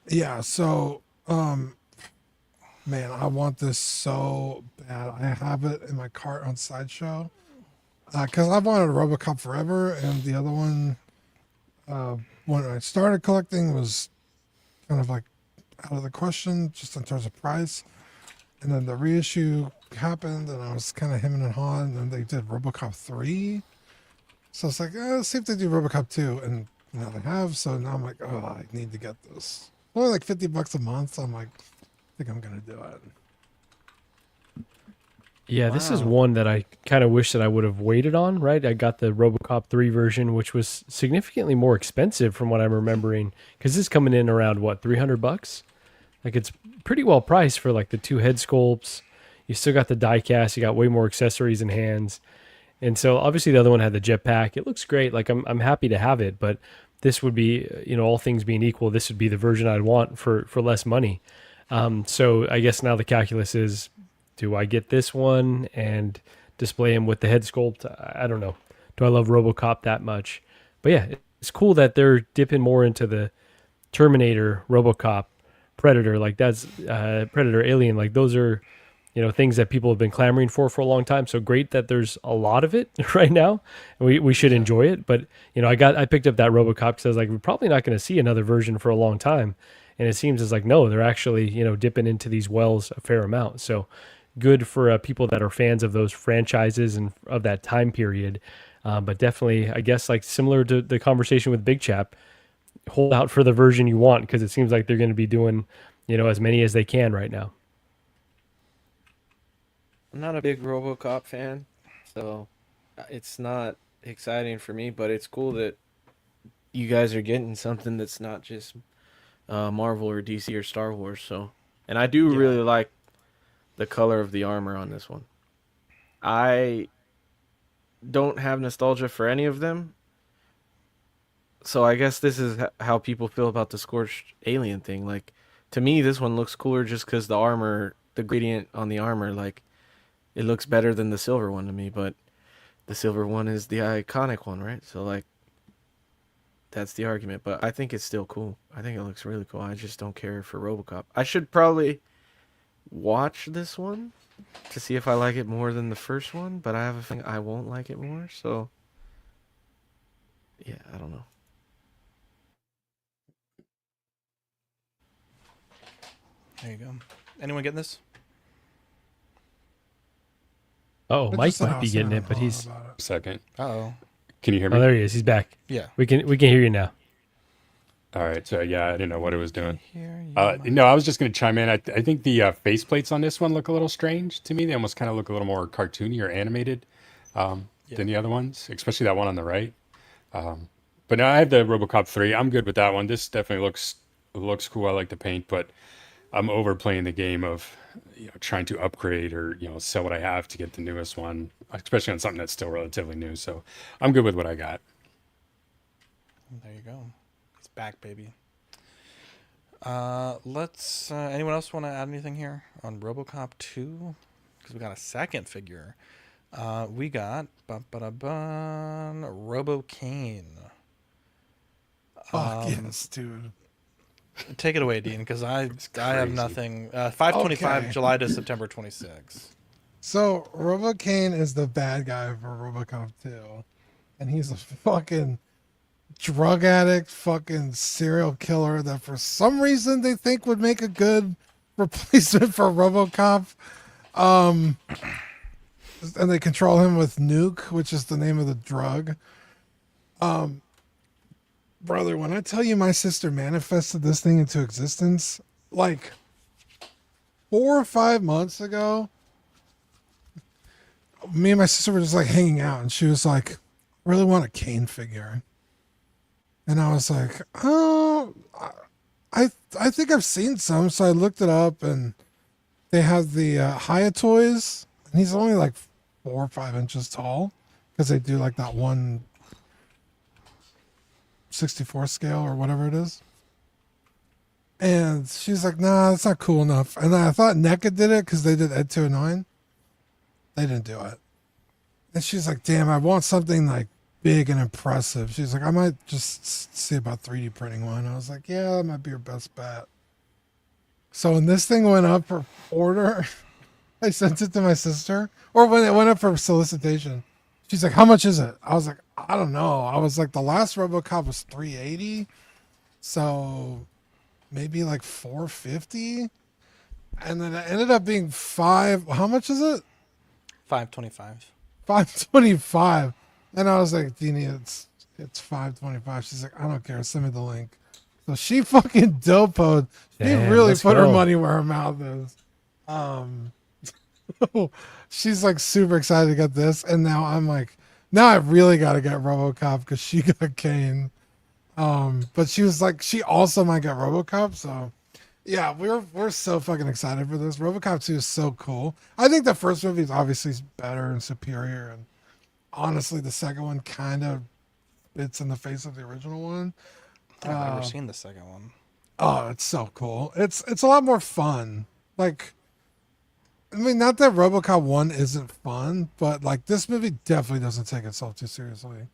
Yeah, so man, I want this so bad. I have it in my cart on Sideshow because I've wanted a RoboCop forever, and the other one when I started collecting was kind of like out of the question just in terms of price. And then the reissue happened, and I was kind of hemming and hawing, and then they did RoboCop 3. So it's like, let's see if they do RoboCop 2. And now they have, so now I'm like, oh, I need to get this. Only like $50 a month, so I'm like, I think I'm going to do it. Yeah, this is one that I kind of wish that I would have waited on, right? I got the RoboCop 3 version, which was significantly more expensive from what I'm remembering, because this is coming in around, what, $300? Like, it's pretty well priced for like the 2 head sculpts. You still got the die cast. You got way more accessories and hands. And so obviously the other one had the jetpack. It looks great. Like I'm happy to have it, but this would be, all things being equal, this would be the version I'd want for less money. So I guess now the calculus is, do I get this one and display him with the head sculpt? I don't know. Do I love RoboCop that much? But yeah, it's cool that they're dipping more into the Terminator, RoboCop, Predator, like that's Predator, Alien, like those are things that people have been clamoring for a long time. So great that there's a lot of it right now, and we should enjoy it. But I picked up that RoboCop because I was like, we're probably not going to see another version for a long time, and it seems as like no, they're actually dipping into these wells a fair amount. So good for people that are fans of those franchises and of that time period. But definitely, I guess, like similar to the conversation with Big Chap, hold out for the version you want, because it seems like they're going to be doing as many as they can right now. I'm not a big RoboCop fan, so it's not exciting for me, but it's cool that you guys are getting something that's not just Marvel or DC or Star Wars. So, and I do really like the color of the armor on this one. I don't have nostalgia for any of them, so I guess this is how people feel about the Scorched Alien thing. Like, to me, this one looks cooler just because the armor, the gradient on the armor, like, it looks better than the silver one to me, but the silver one is the iconic one, right? So, like, that's the argument. But I think it's still cool. I think it looks really cool. I just don't care for RoboCop. I should probably watch this one to see if I like it more than the first one, but I have a feeling I won't like it more, so yeah, I don't know. There you go. Anyone getting this? Oh, Mike might be getting it, but he's second. Uh-oh. Can you hear me? Oh, there he is. He's back. Yeah. We can hear you now. All right. So yeah, I didn't know what it was doing. No, I was just going to chime in. I think the faceplates on this one look a little strange to me. They almost kind of look a little more cartoony or animated than the other ones, especially that one on the right. But no, I have the RoboCop 3. I'm good with that one. This definitely looks cool. I like the paint, but I'm overplaying the game of trying to upgrade or sell what I have to get the newest one, especially on something that's still relatively new. So I'm good with what I got. There you go. It's back, baby. Let's. Anyone else want to add anything here on RoboCop 2? Because we got a second figure. We got Robocain. Fuck yes, dude. Take it away, Dean, because I have nothing. 5/25, Okay. July to September 26. So Robocain is the bad guy for RoboCop 2, and he's a fucking drug addict, fucking serial killer that for some reason they think would make a good replacement for RoboCop. And they control him with Nuke, which is the name of the drug. Brother, when I tell you my sister manifested this thing into existence, like 4 or 5 months ago, me and my sister were just like hanging out, and she was like, I really want a Kane figure. And I was like, oh, I think I've seen some. So I looked it up, and they have the Hot Toys, and he's only like 4 or 5 inches tall because they do like that 1/64 scale or whatever it is. And she's like, nah, that's not cool enough. And I thought NECA did it because they did Ed 209. They didn't do it. And she's like, damn, I want something like big and impressive. She's like, I might just see about 3D printing one. I was like, yeah, that might be your best bet. So when this thing went up for order, I sent it to my sister. Or when it went up for solicitation, she's like, how much is it? I was like, I don't know. I was like, the last RoboCop was $380. So maybe like $450. And then it ended up being how much is it? $525. $525. And I was like, Jeannie, it's $525. She's like, I don't care. Send me the link. So she fucking dopoed. She really put her money where her mouth is. She's like super excited to get this. And now I'm like, now I really got to get RoboCop because she got Kane. But she was like, she also might get RoboCop. So yeah, we're so fucking excited for this. RoboCop 2 is so cool. I think the first movie is obviously better and superior, and honestly, the second one kind of fits in the face of the original one. I've never seen the second one. Oh, it's so cool. It's a lot more fun. Like, I mean, not that RoboCop 1 isn't fun, but like this movie definitely doesn't take itself too seriously.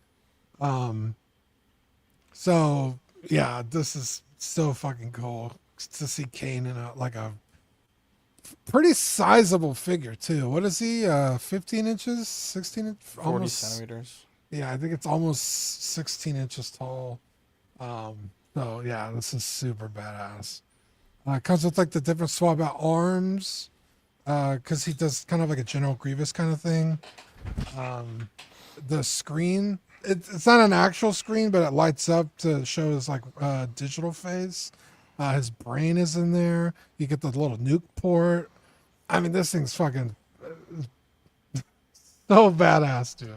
So yeah, this is so fucking cool to see Kane in a pretty sizable figure too. What is he? 15 inches, 16 inches, 40 centimeters. Yeah, I think it's almost 16 inches tall. So yeah, this is super badass. Comes with like the different swap out arms, because he does kind of like a General Grievous kind of thing. The screen, it's not an actual screen, but it lights up to show his like digital face. His brain is in there. You get the little nuke port. I mean, this thing's fucking so badass, dude.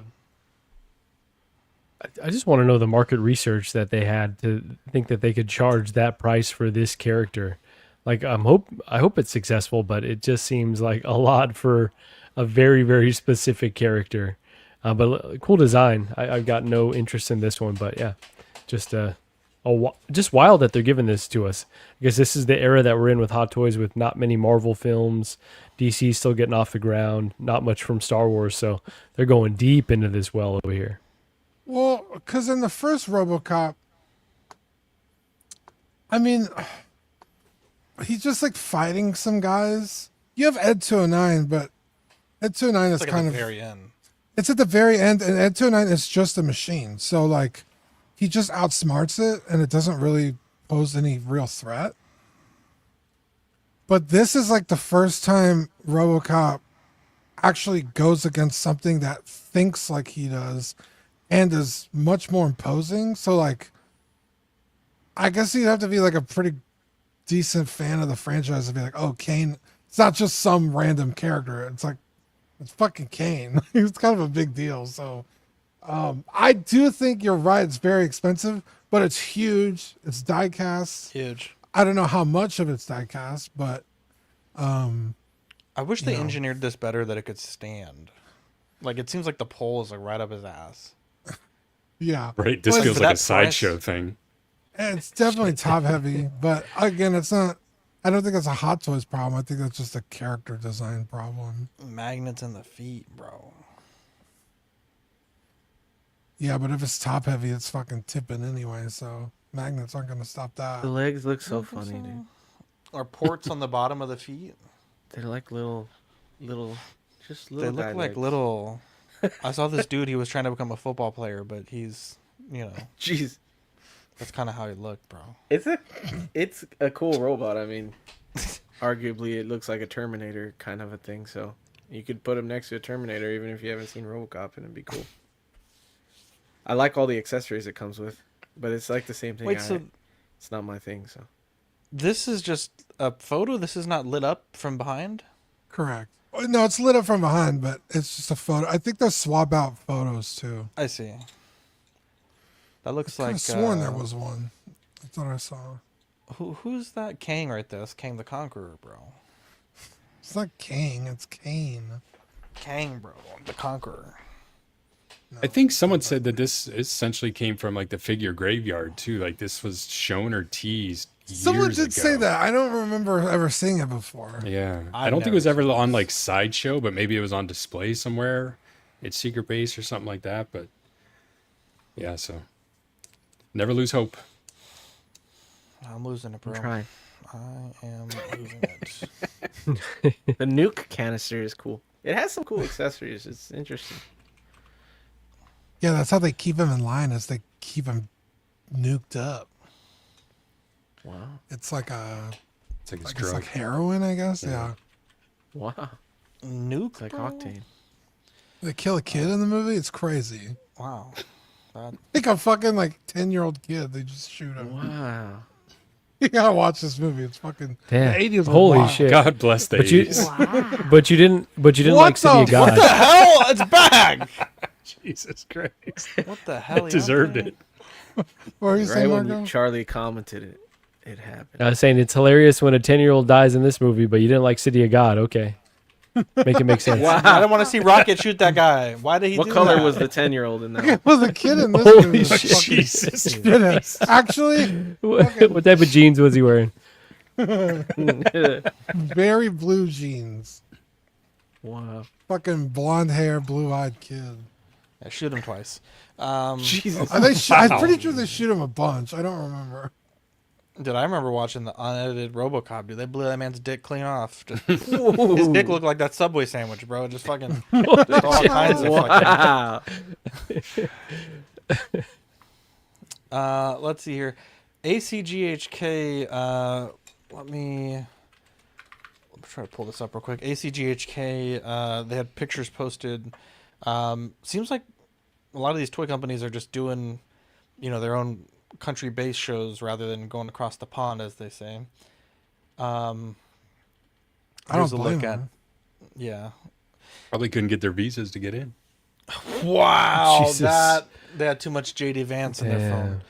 I just want to know the market research that they had to think that they could charge that price for this character. Like, I hope it's successful, but it just seems like a lot for a very, very specific character. But cool design. I've got no interest in this one, but yeah, just wild that they're giving this to us, because this is the era that we're in with Hot Toys, with not many Marvel films, DC still getting off the ground, not much from Star Wars, so they're going deep into this well over here. Well, because in the first RoboCop, I mean, he's just like fighting some guys. You have Ed 209, but Ed 209 is like kind at the of very end. It's at the very end, and Ed 209 is just a machine. So like, he just outsmarts it, and it doesn't really pose any real threat. But this is like the first time RoboCop actually goes against something that thinks like he does and is much more imposing. So like, I guess you'd have to be like a pretty decent fan of the franchise to be like, oh, Kane, it's not just some random character. It's like, it's fucking Kane. It's kind of a big deal. So I do think you're right. It's very expensive, but it's huge. It's die cast. Huge. I don't know how much of it's die cast, but I wish they engineered this better that it could stand. Like, it seems like the pole is like right up his ass. Yeah. Right. This feels like a sideshow thing. It's definitely top heavy, but again, it's not. I don't think it's a Hot Toys problem. I think that's just a character design problem. Magnets in the feet, bro. Yeah, but if it's top heavy, it's fucking tipping anyway, so magnets aren't going to stop that. The legs look so funny, dude. Or ports on the bottom of the feet. They're like little Just They little look guy like legs. little. I saw this dude. He was trying to become a football player, but he's, Jeez. That's kind of how he looked, bro. It's a cool robot. I mean, arguably it looks like a Terminator kind of a thing. So you could put him next to a Terminator, even if you haven't seen RoboCop, and it'd be cool. I like all the accessories it comes with, but it's like the same thing. Wait, so it's not my thing. So this is just a photo. This is not lit up from behind. Correct. No, it's lit up from behind, but it's just a photo. I think there's swap out photos too. I see. That looks I like. could have sworn there was one. I thought I saw. Who's that Kang right there? That's Kang the Conqueror, bro. It's not Kang. It's Kane. Kang, bro, the Conqueror. No, I think someone said that this essentially came from like the figure graveyard too. Like this was shown or teased. Someone years did ago. say that. I don't remember ever seeing it before. Yeah, I I've don't think it was never ever on like Sideshow, but maybe it was on display somewhere at Secret Base or something like that. But yeah, so never lose hope. I'm losing it, bro. I'm trying. I am losing it. The nuke canister is cool. It has some cool accessories. It's interesting. Yeah, that's how they keep him in line. Is they keep him nuked up. Wow. It's like a. It's like a It's drug. like heroin, I guess. Yeah. Wow. Nuke, It's like bro? Octane. They kill a kid in the movie. It's crazy. Wow. That... Like a fucking 10-year-old kid. They just shoot him. Wow. You gotta watch this movie. It's fucking. Damn. The 80s. Holy shit. God bless the But you, 80s. but you didn't What like City of the- God. What the hell? It's back. Jesus Christ. What the hell? It deserved it. What were you Right saying, when Marco? Charlie commented it, it happened. I was saying it's hilarious when a 10-year-old dies in this movie, but you didn't like City of God. Okay. Make it make sense. I don't want to see Rocket shoot that guy. Why did he What do color that? was the 10-year-old in that? It was a kid in this Holy movie. shit. Fucking Jesus shithead. Actually, What type of jeans was he wearing? very blue jeans. Wow. Fucking blonde hair, blue-eyed kid. Yeah, shoot him twice. Jesus. Are they I'm pretty sure they shoot him a bunch. I don't remember. Dude, I remember watching the unedited RoboCop. Dude, they blew that man's dick clean off. Just, his dick looked like that Subway sandwich, bro. Just fucking just all kinds of fucking. Wow. Let's see here. ACGHK. Let me try to pull this up real quick. ACGHK. They had pictures posted. Seems like a lot of these toy companies are just doing, their own country-based shows rather than going across the pond, as they say. I don't Here's a blame look at. them. Yeah. Probably couldn't get their visas to get in. Wow, Jesus. that they had too much JD Vance in their phone.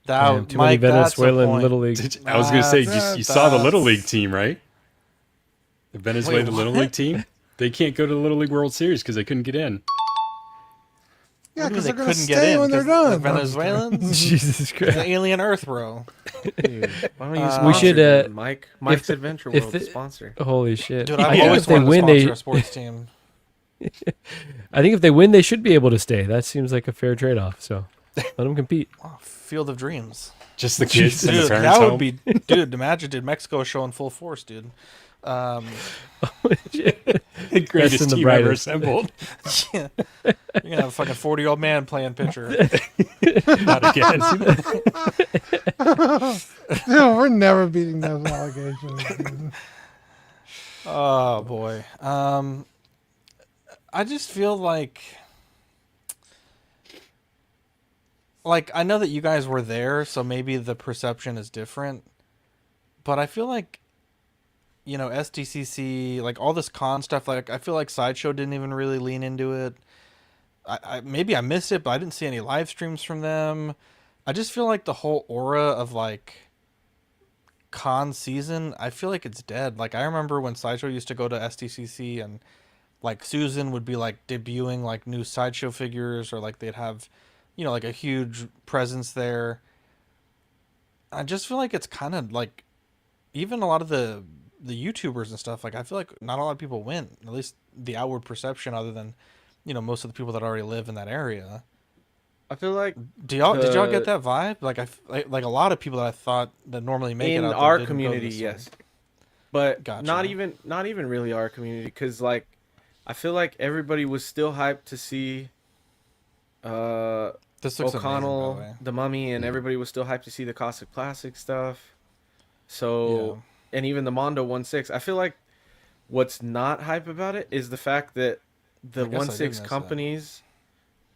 Damn, That too Mike, many that's the Venezuelan point. Little League. I was going to say, That's- you saw the Little that's- League team, right? The Venezuelan Wait, Little what? League team. They can't go to the Little League World Series because they couldn't get in. Yeah, What do you because mean they're gonna couldn't get stay in when they're 'cause done. they're Venezuelans. Jesus Christ. The alien Earth, bro. Dude, why don't you We sponsor should, them, Mike? Mike's if- Adventure if World the- sponsor. Holy shit. Dude, I I've think always if they wanted to win, sponsor they. a sports team. I think if they win, they should be able to stay. That seems like a fair trade-off. So let them compete. Oh, Field of Dreams. Just the kids and the Dude, parents that would home. be. Dude, imagine, dude, Mexico is showing full force, dude. the Best greatest and the team ever brightest. assembled. Yeah. You're gonna have a fucking 40-year-old man playing pitcher. Not again. No, we're never beating those allegations. dude. Oh boy. I just feel like I know that you guys were there, so maybe the perception is different. But I feel like SDCC, like all this con stuff, like I feel like Sideshow didn't even really lean into it. I maybe I missed it, but I didn't see any live streams from them. I just feel like the whole aura of like con season, I feel like it's dead. Like I remember when Sideshow used to go to SDCC and like Susan would be like debuting like new Sideshow figures, or like they'd have, like a huge presence there. I just feel like it's kind of like even a lot of the YouTubers and stuff, like I feel like not a lot of people went, at least the outward perception, other than most of the people that already live in that area. I feel like Did y'all get that vibe? Like like a lot of people that I thought that normally make it in out there our didn't go to community, this yes, one. but Gotcha. not even really our community, because like I feel like everybody was still hyped to see This looks O'Connell, amazing, by the way. the Mummy, and everybody was still hyped to see the Cosmic Plastic stuff. So, and even the Mondo 1/6. I feel like what's not hype about it is the fact that the 1/6 companies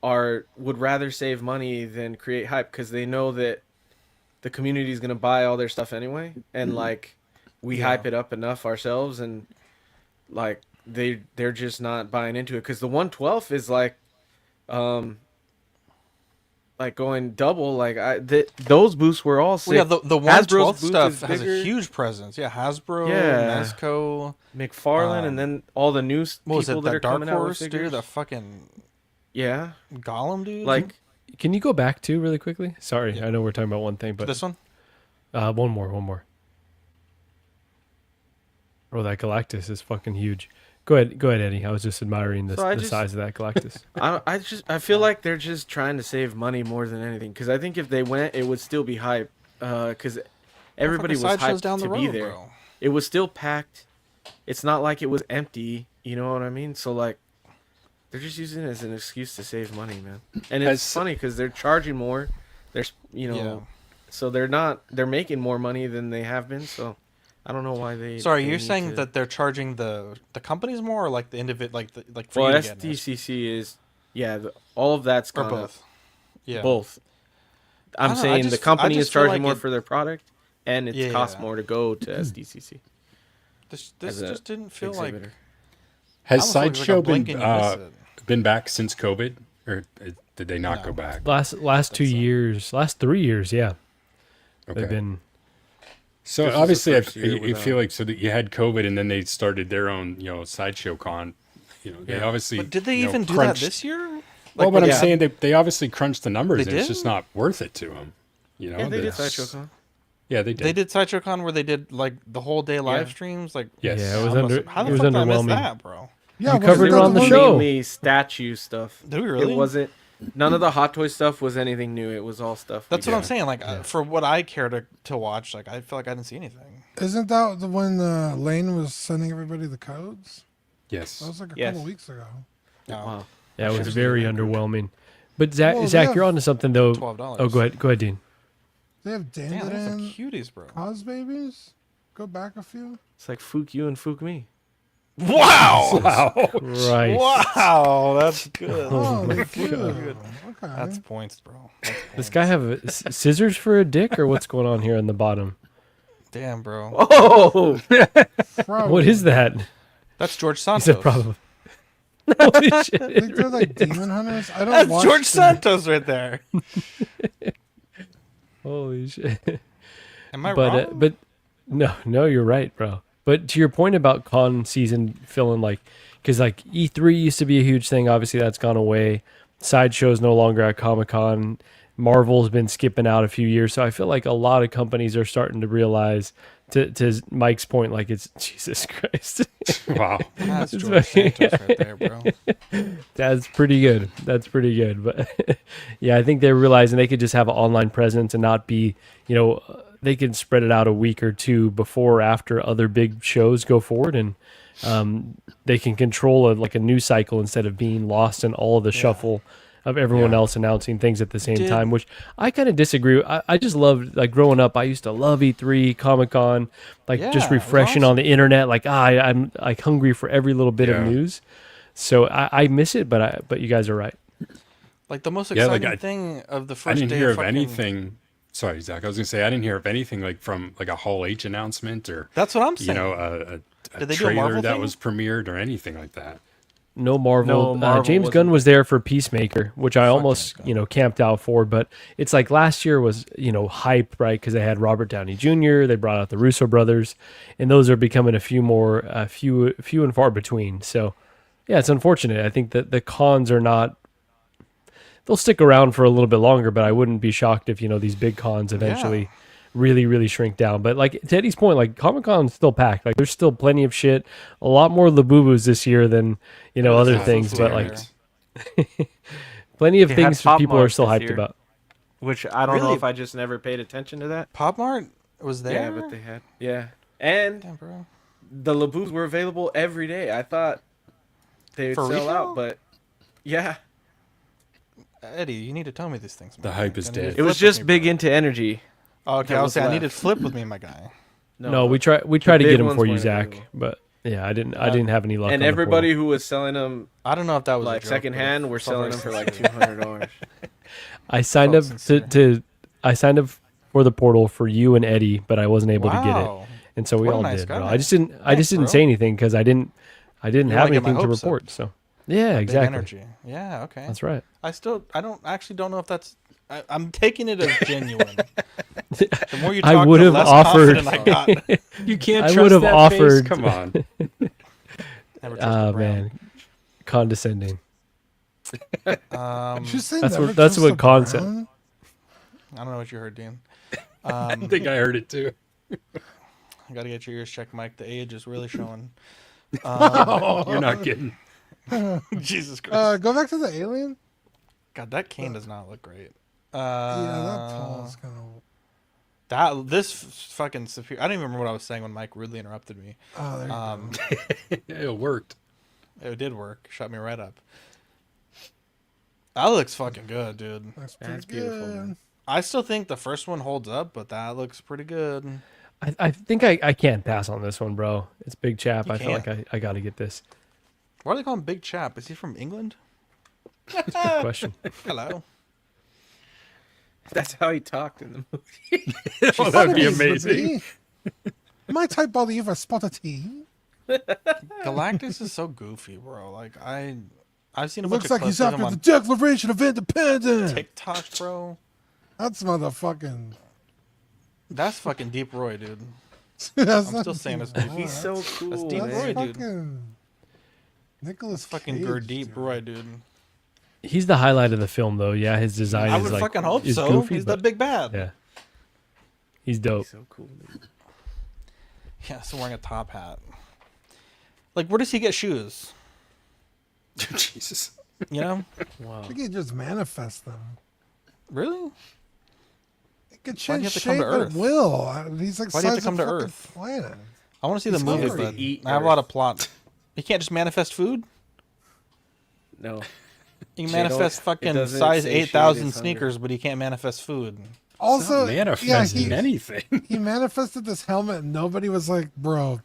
would rather save money than create hype because they know that the community is going to buy all their stuff anyway, and like we hype it up enough ourselves, and like they're just not buying into it because the 1/12 is like going double. Like those booths were all sick. Well, yeah, the 1/12 booth stuff is has a bigger. huge presence. Yeah, Hasbro, Yeah. Mezco, McFarlane, and then all the new what was people it? that That are Dark coming out with Horse figures. dude, the fucking Yeah, Gollum dude. like Can you go back to really quickly? Sorry, I know we're talking about one thing, but this one. One more. Oh, that Galactus is fucking huge. Go ahead, Eddie. I was just admiring the size of that Galactus. I feel like they're just trying to save money more than anything. Because I think if they went, it would still be hype. Because everybody was Sideshow's hyped down the to be road, there. bro. It was still packed. It's not like it was empty. You know what I mean? So like, they're just using it as an excuse to save money, man. And it's funny because they're charging more. There's so they're making more money than they have been. So I don't know why they. Sorry, they you're need saying to- that they're charging the companies more, or like the individual, like for Well, you to get it? SDCC is all of that's Or gone both. up. Yeah. Both. I I'm don't know, saying the I company is just feel charging like more it- for their product, and it costs more to go to SDCC. This as a just didn't feel exhibitor. like. Has almost looks like a Sideshow blink and you miss it. been back since COVID, or did they not go back? Last 2 years, last 3 years, yeah. Okay. They've been. So This was the obviously, first year you without- feel like so that you had COVID, and then they started their own, Sideshow Con. They obviously. But did they even do crunched, that this year? Well, Like, but I'm yeah. saying they obviously crunched the numbers, They and it's did? just not worth it to them. Yeah, they did Sideshow Con. Yeah, they did. They did Sideshow Con where they did like the whole day live streams. Like, Yes. Yeah, it was how the it was fuck did I miss underwhelming. that, bro? Yeah, You was covered it it the on the one- show. Mainly statue stuff. Did we really? It wasn't. None of the Hot Toy stuff was anything new. It was all stuff. That's what I'm saying. Like for what I care to watch, like I feel like I didn't see anything. Isn't that the when Lane was sending everybody the codes? Yes. That was like a Yes. couple weeks ago. Wow. Yeah, it was very underwhelming. But Zach, Well, they Zach, have you're onto something though. $12. Oh, go ahead, Dean. They have Damn, those are Dandadan cuties, bro. cos babies. Go back a few. It's like Fook you and Fook me. Wow! Right. Wow, that's good. Oh, my they're cute. God. Okay. That's points, bro. That's This points. guy have scissors for a dick, or what's going on here on the bottom? Damn, bro. Oh, Probably. What is that? That's George He Santos. said probably. Holy I shit! think they're like demon hunters. I don't That's watch George the- Santos right there. Holy shit! Am I But wrong? but no, you're right, bro. But to your point about con season feeling like, because like E3 used to be a huge thing. Obviously, that's gone away. Sideshow's no longer at Comic-Con. Marvel's been skipping out a few years, so I feel like a lot of companies are starting to realize, to Mike's point, like it's Jesus Christ. Wow. That's It's George fucking- Santos right there, bro. That's pretty good. That's pretty good. But yeah, I think they're realizing they could just have an online presence and not be, they can spread it out a week or two before or after other big shows go forward, and they can control a news cycle instead of being lost in all the shuffle of everyone else announcing things at the same time, which I kind of disagree with. I just loved, like, growing up, I used to love E3, Comic-Con, like just Yeah, it was refreshing awesome. on the internet. Like, I'm like hungry for every little bit of news. So I miss it, but you guys are right. Like the most Yeah, exciting like, thing of the I first didn't day hear of fucking- anything. Sorry, Zach. I was gonna say I didn't hear of anything like from like a Hall H announcement or That's what I'm saying. a Did they do a trailer Marvel that thing? was premiered or anything like that. No Marvel. Marvel James wasn't Gunn was there for Peacemaker, which I almost, camped out for. But it's like last year was, hype, right? Because they had Robert Downey Jr., they brought out the Russo brothers, and those are becoming a few more, few and far between. So, yeah, it's unfortunate. I think that the cons are not, they'll stick around for a little bit longer, but I wouldn't be shocked if, these big cons eventually really, really shrink down. But like to Eddie's point, like Comic-Con's still packed. Like there's still plenty of shit, a lot more Labubu's this year than, other Yeah, things. But hilarious. like plenty of They had things Pop people are Mart still this hyped year. about. which I don't know Really? if I just never paid attention to that. Pop Mart was there. Yeah, but they had and Damn, bro. the Laboos were available every day. I thought they'd For sell real? out. But yeah, Eddie, you need to tell me these things. The man. hype is I need you dead. to it was flip with just me, big bro. into energy. Okay, that I was was saying I left. needed flip with me, my guy. No, we try the to big get him ones for you, weren't Zach. available. But yeah, I didn't have any luck. And on the everybody portal. who was selling them I don't know if that was a like joke, secondhand but were it's all selling very them for like sincere. $200. I signed up sincere. I signed up for the portal for you and Eddie, but I wasn't able to get it, Wow. and so we What a all nice did. Bro. guy. I just didn't Thanks, bro. say anything because I didn't have wanna get my anything to hopes up. report. So yeah, Big exactly. energy. Yeah. Okay. That's right. I don't know if that's. I'm taking it as genuine. The more you talk, I would the have less offered. confident I got. You can't I trust would have that offered. face. Come on. Never trust a brand. Man, condescending. Did you say That's never what- that's trust what a Con said. brown? I don't know what you heard, Dean. I think I heard it too. I gotta get your ears checked, Mike. The age is really showing. You're not kidding. Jesus Christ. Go back to the alien. God, that cane does not look great. Yeah, that tall is kind of. Fucking superior. I don't even remember what I was saying when Mike rudely interrupted me. Oh, there you go. It worked. It did work. Shut me right up. That looks fucking good, dude. That's pretty That's beautiful, good. man. I still think the first one holds up, but that looks pretty good. I think I can't pass on this one, bro. It's Big Chap. You I feel like can't. I got to get this. Why do they call him Big Chap? Is he from England? That's a good question. Hello. That's how he talked in the movie. Oh, that'd be Spotted amazing. tea. My type body for spotted tea. Galactus is so goofy, bro. Like I've seen a It bunch looks of like clips he's of him after on the Declaration of Independence. TikTok, bro. That's motherfucking. That's fucking Deep Roy, dude. That's I'm not still saying even- it's goofy. He's so cool, That's Deep That's Roy, man. dude. fucking. Nicholas Fucking Cage, Deep dude. Roy, dude. He's the highlight of the film, though. Yeah, his design I is would like fucking hope is so. goofy, He's but the big bad. yeah, he's dope. He's so cool, dude. Yeah, so wearing a top hat. Like, where does he get shoes? Jesus. You know? Wow. I think he just manifests them. Really? He can Why'd change he have to shape come to at Earth? will. He's like Why'd he have to size come of to fucking Earth? planet. I want to see the He's movie, hungry. but Eat I have a lot Earth. of plot. You can't just manifest food. No. You can They manifest don't- it fucking doesn't size satiate 8,000 his hunger. sneakers, but you can't manifest food. Also, It's not manifesting anything. He manifested this helmet, and nobody was like, "Bro,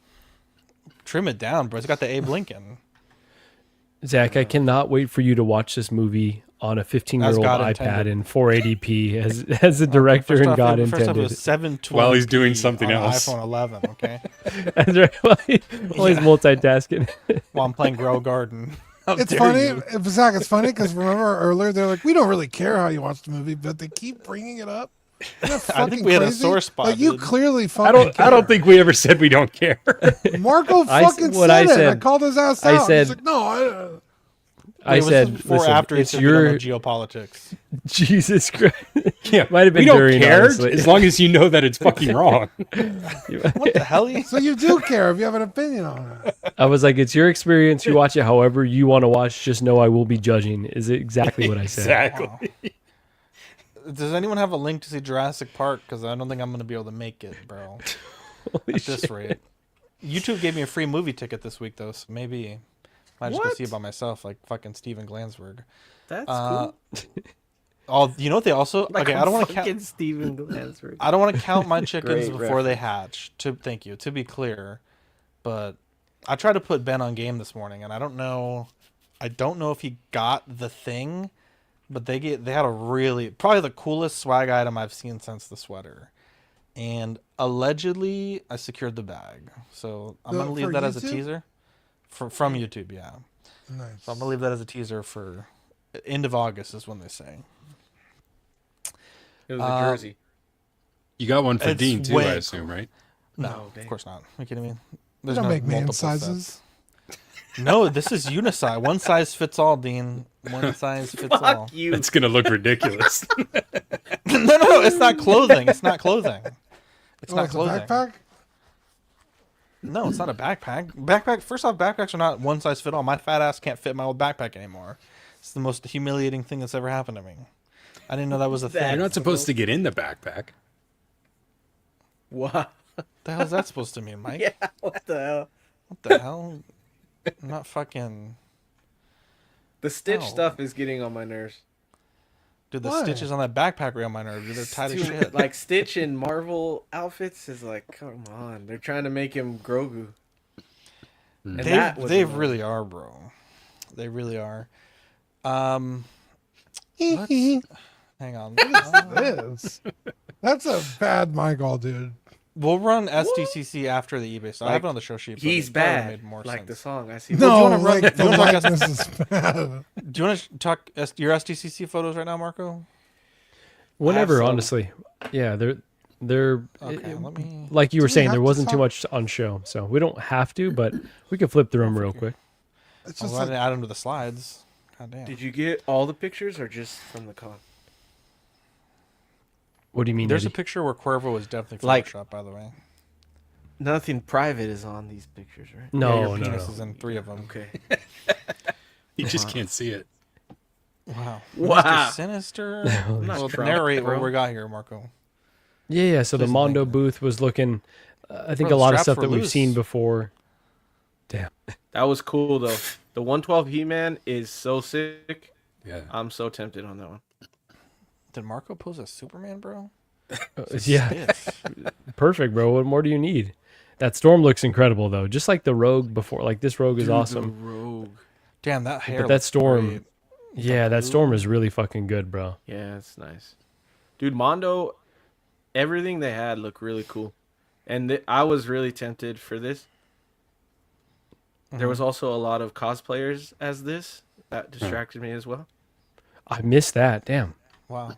Trim it down, bro. It's got the Abe Lincoln. Zach, I cannot wait for you to watch this movie on a 15-year-old God iPad intended. in 480p as the director First and off, God first off, it intended. was 720 While he's doing something on an else. iPhone 11, okay? That's right. While he's multitasking. While I'm playing Grow Garden. How it's dare funny, you. Zach. It's funny because remember earlier they're like, we don't really care how you watch the movie, but they keep bringing it up. Isn't that I think fucking we had a crazy? sore spot, Like you dude. clearly fucking. I don't think we ever said we don't care. Marco I s- fucking what said I it. I said- called his ass I out. said- He's like, no, I It was said, before or listen, after he it's said we don't know your geopolitics. Jesus Christ. Yeah, Might have been we don't during, care honestly. as long as you know that it's fucking wrong. What the hell? so you do care if you have an opinion on it. I was like, it's your experience. You watch it however you want to watch. Just know I will be judging. Is exactly what I said. Exactly. Does anyone have a link to see Jurassic Park? Because I don't think I'm going to be able to make it, bro. Holy At this shit. rate. YouTube gave me a free movie ticket this week, though, so maybe I just go What? see it by myself, like fucking Steven Glansberg. That's Uh, cool. Oh, you know what they also? Like okay, I don't want to fucking count. Steven Glansberg. I don't want to count my chickens Great before they reference. hatch. Thank you. To be clear, but I tried to put Ben on game this morning, and I don't know if he got the thing, but they had a really probably the coolest swag item I've seen since the sweater, and allegedly I secured the bag. So I'm gonna leave for that as a YouTube? teaser from YouTube. Yeah, Nice. so I'm gonna leave that as a teaser for end of August is when they say. It was a jersey. You got one for It's Dean too, way I assume, right? No, Oh, dang. of course not. Are you kidding me? They don't make man multiple sizes. sets. No, this is unisize. One size fits all, Dean. One size fits all. Fuck you. It's gonna look ridiculous. No, it's not clothing. It's not clothing. It's Oh, not it's a clothing. backpack. No, it's not a backpack. First off, backpacks are not one size fit all. My fat ass can't fit my old backpack anymore. It's the most humiliating thing that's ever happened to me. I didn't know that was a thing. You're not supposed to get in the backpack. What? What the hell is that supposed to mean, Mike? Yeah, what the hell? What the hell? I'm not fucking. The Stitch No. stuff is getting on my nerves. Dude, the Why? stitches on that backpack are on my nerves. They're tight as Dude, shit. like Stitch in Marvel outfits is like, come on. They're trying to make him Grogu. And that was They annoying. really are, bro. They really are. Hang on. This. That's a bad Michael, dude. We'll run SDCC after the eBay. So I have it on the show sheet. but He's it probably bad. Made more Like sense. the song. I see. Well, No, do you wanna run- like do the you wanna talk likeness is bad. Do you want to talk your SDCC photos right now, Marco? Whenever, some. honestly. Yeah, they're Okay, let me. like you were Do we saying, have there to wasn't too talk- much on show, so we don't have to, but we can flip through them real quick. It's I'm just glad like, to add them to the slides. God damn. Did you get all the pictures or just from the con? What do you mean? There's a Eddie? picture where Cuervo was definitely Like- photoshopped, by the way. Nothing private is on these pictures, right? No, Yeah, your no, penis no. is in 3 of them. Okay. You just can't see it. Wow. Wow. Mr. Sinister. I'm not Well, drunk, narrate bro. what we got here, Marco. Yeah. So the Please Mondo thank booth was looking. I think Bro, a the lot of straps stuff were that we've loose. seen before. Damn. That was cool though. The 112 He-Man is so sick. Yeah. I'm so tempted on that one. Did Marco pose as Superman, bro? Yeah. Stitch. Perfect, bro. What more do you need? That storm looks incredible though. Just like the Rogue before. Like this Rogue is Dude, awesome. The Rogue. Damn, that hair. But that looks storm. great. Yeah, that storm is really fucking good, bro. Yeah, it's nice. Dude, Mondo, everything they had looked really cool. And I was really tempted for this. There was also a lot of cosplayers as this. That distracted me as well. I missed that. Damn. Wow.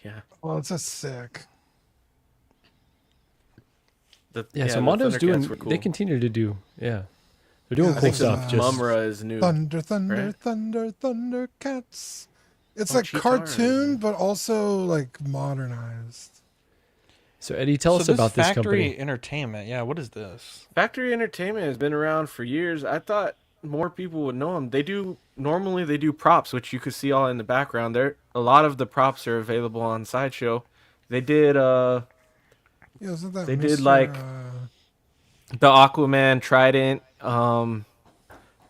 Yeah. well, it's just sick. Yeah, so the Mondo's Thundercats doing. were cool. They continue to do. Yeah, they're doing Yeah, I cool think stuff. so. Just Mumra is new. Thunder, thunder, right? thunder, Thundercats. It's Oh, like Cheetara cartoon, is- but also like modernized. so Eddie, tell us about this Factory company. Entertainment. Yeah, what is this? Factory Entertainment has been around for years. I thought more people would know them. Normally they do props, which you could see all in the background. There, a lot of the props are available on Sideshow. They did Yeah, isn't that They did, Mr., like- the Aquaman trident.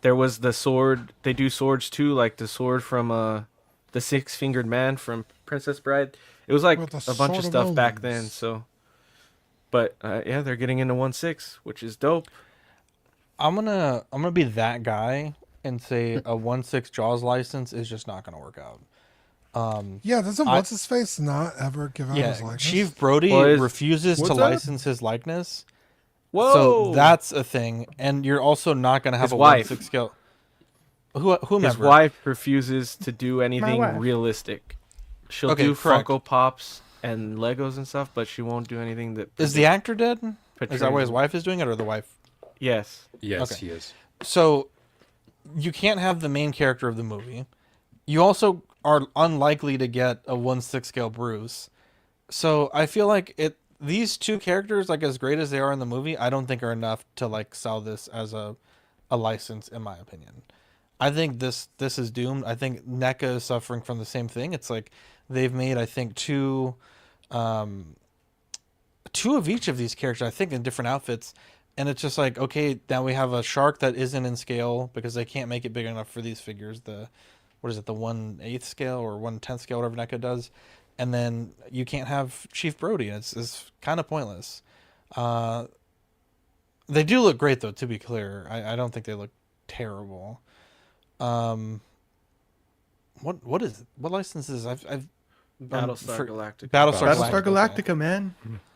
There was the sword. They do swords too, like the sword from the Six-Fingered Man from Princess Bride. It was like With the a bunch Sword of of stuff back then. Omens. So, but yeah, they're getting into 1/6, which is dope. I'm gonna be that guy and say a 1/6 Jaws license is just not gonna work out. Yeah, doesn't I- what's his face not ever give out his Yeah, likeness? Chief Brody Well, refuses to what's that? license his likeness. Whoa! So that's a thing, and you're also not gonna have His a wife. 1/6 scale. Whomever. His wife refuses to do anything wife. realistic. She'll Okay, do correct. Funko Pops and Legos and stuff, but she won't do anything that. Is the actor dead? Is that portrays why his him. wife is doing it, or the wife? Yes. Yes, Okay. he is. So you can't have the main character of the movie. You also are unlikely to get a 1/6 scale Bruce. So I feel like these two characters, like as great as they are in the movie, I don't think are enough to like sell this as a license, in my opinion. I think this is doomed. I think NECA is suffering from the same thing. It's like they've made, I think, two of each of these characters, I think, in different outfits. And it's just like, okay, now we have a shark that isn't in scale because they can't make it big enough for these figures. The 1/8 scale or 1/10 scale, whatever NECA does. And then you can't have Chief Brody. It's kind of pointless. They do look great, though, to be clear. I don't think they look terrible. What licenses? I've Battlestar Galactica. Battlestar Galactica, man.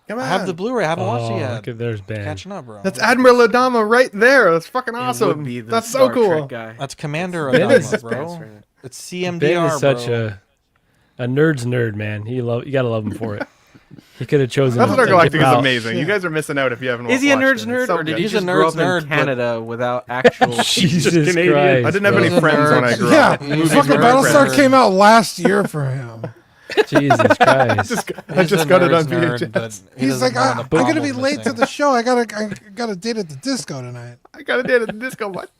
Come on. I have the Blu-ray. I haven't watched it Oh, yet. look at there's Ben. Catching up, bro. That's Admiral Adama right there. That's fucking It awesome. would be the That's Star so cool. Trek guy. That's Commander Ben Adama, is- bro. It's CMDR, Ben is such bro. a nerd's nerd, man. You gotta love him for it. He could have chosen. Battlestar a Galactica is route. amazing. You guys are missing out if you haven't Is he a watched nerd's it. nerd, It's so or did good. he He's a just grow nerd's up in nerd, but- Canada without actual? Jesus Canadian. Christ! I didn't have bro. any He's a friends when I nerd. grew Yeah, up. He's fucking a nerd Battlestar nerd. came out last year for him. Jesus Christ! I He's just a got it on nerd's nerd, VHS. but he He's doesn't like, know the I'm gonna be problem late to missing. the show. I got a date at the disco tonight. I got a date at the disco. What?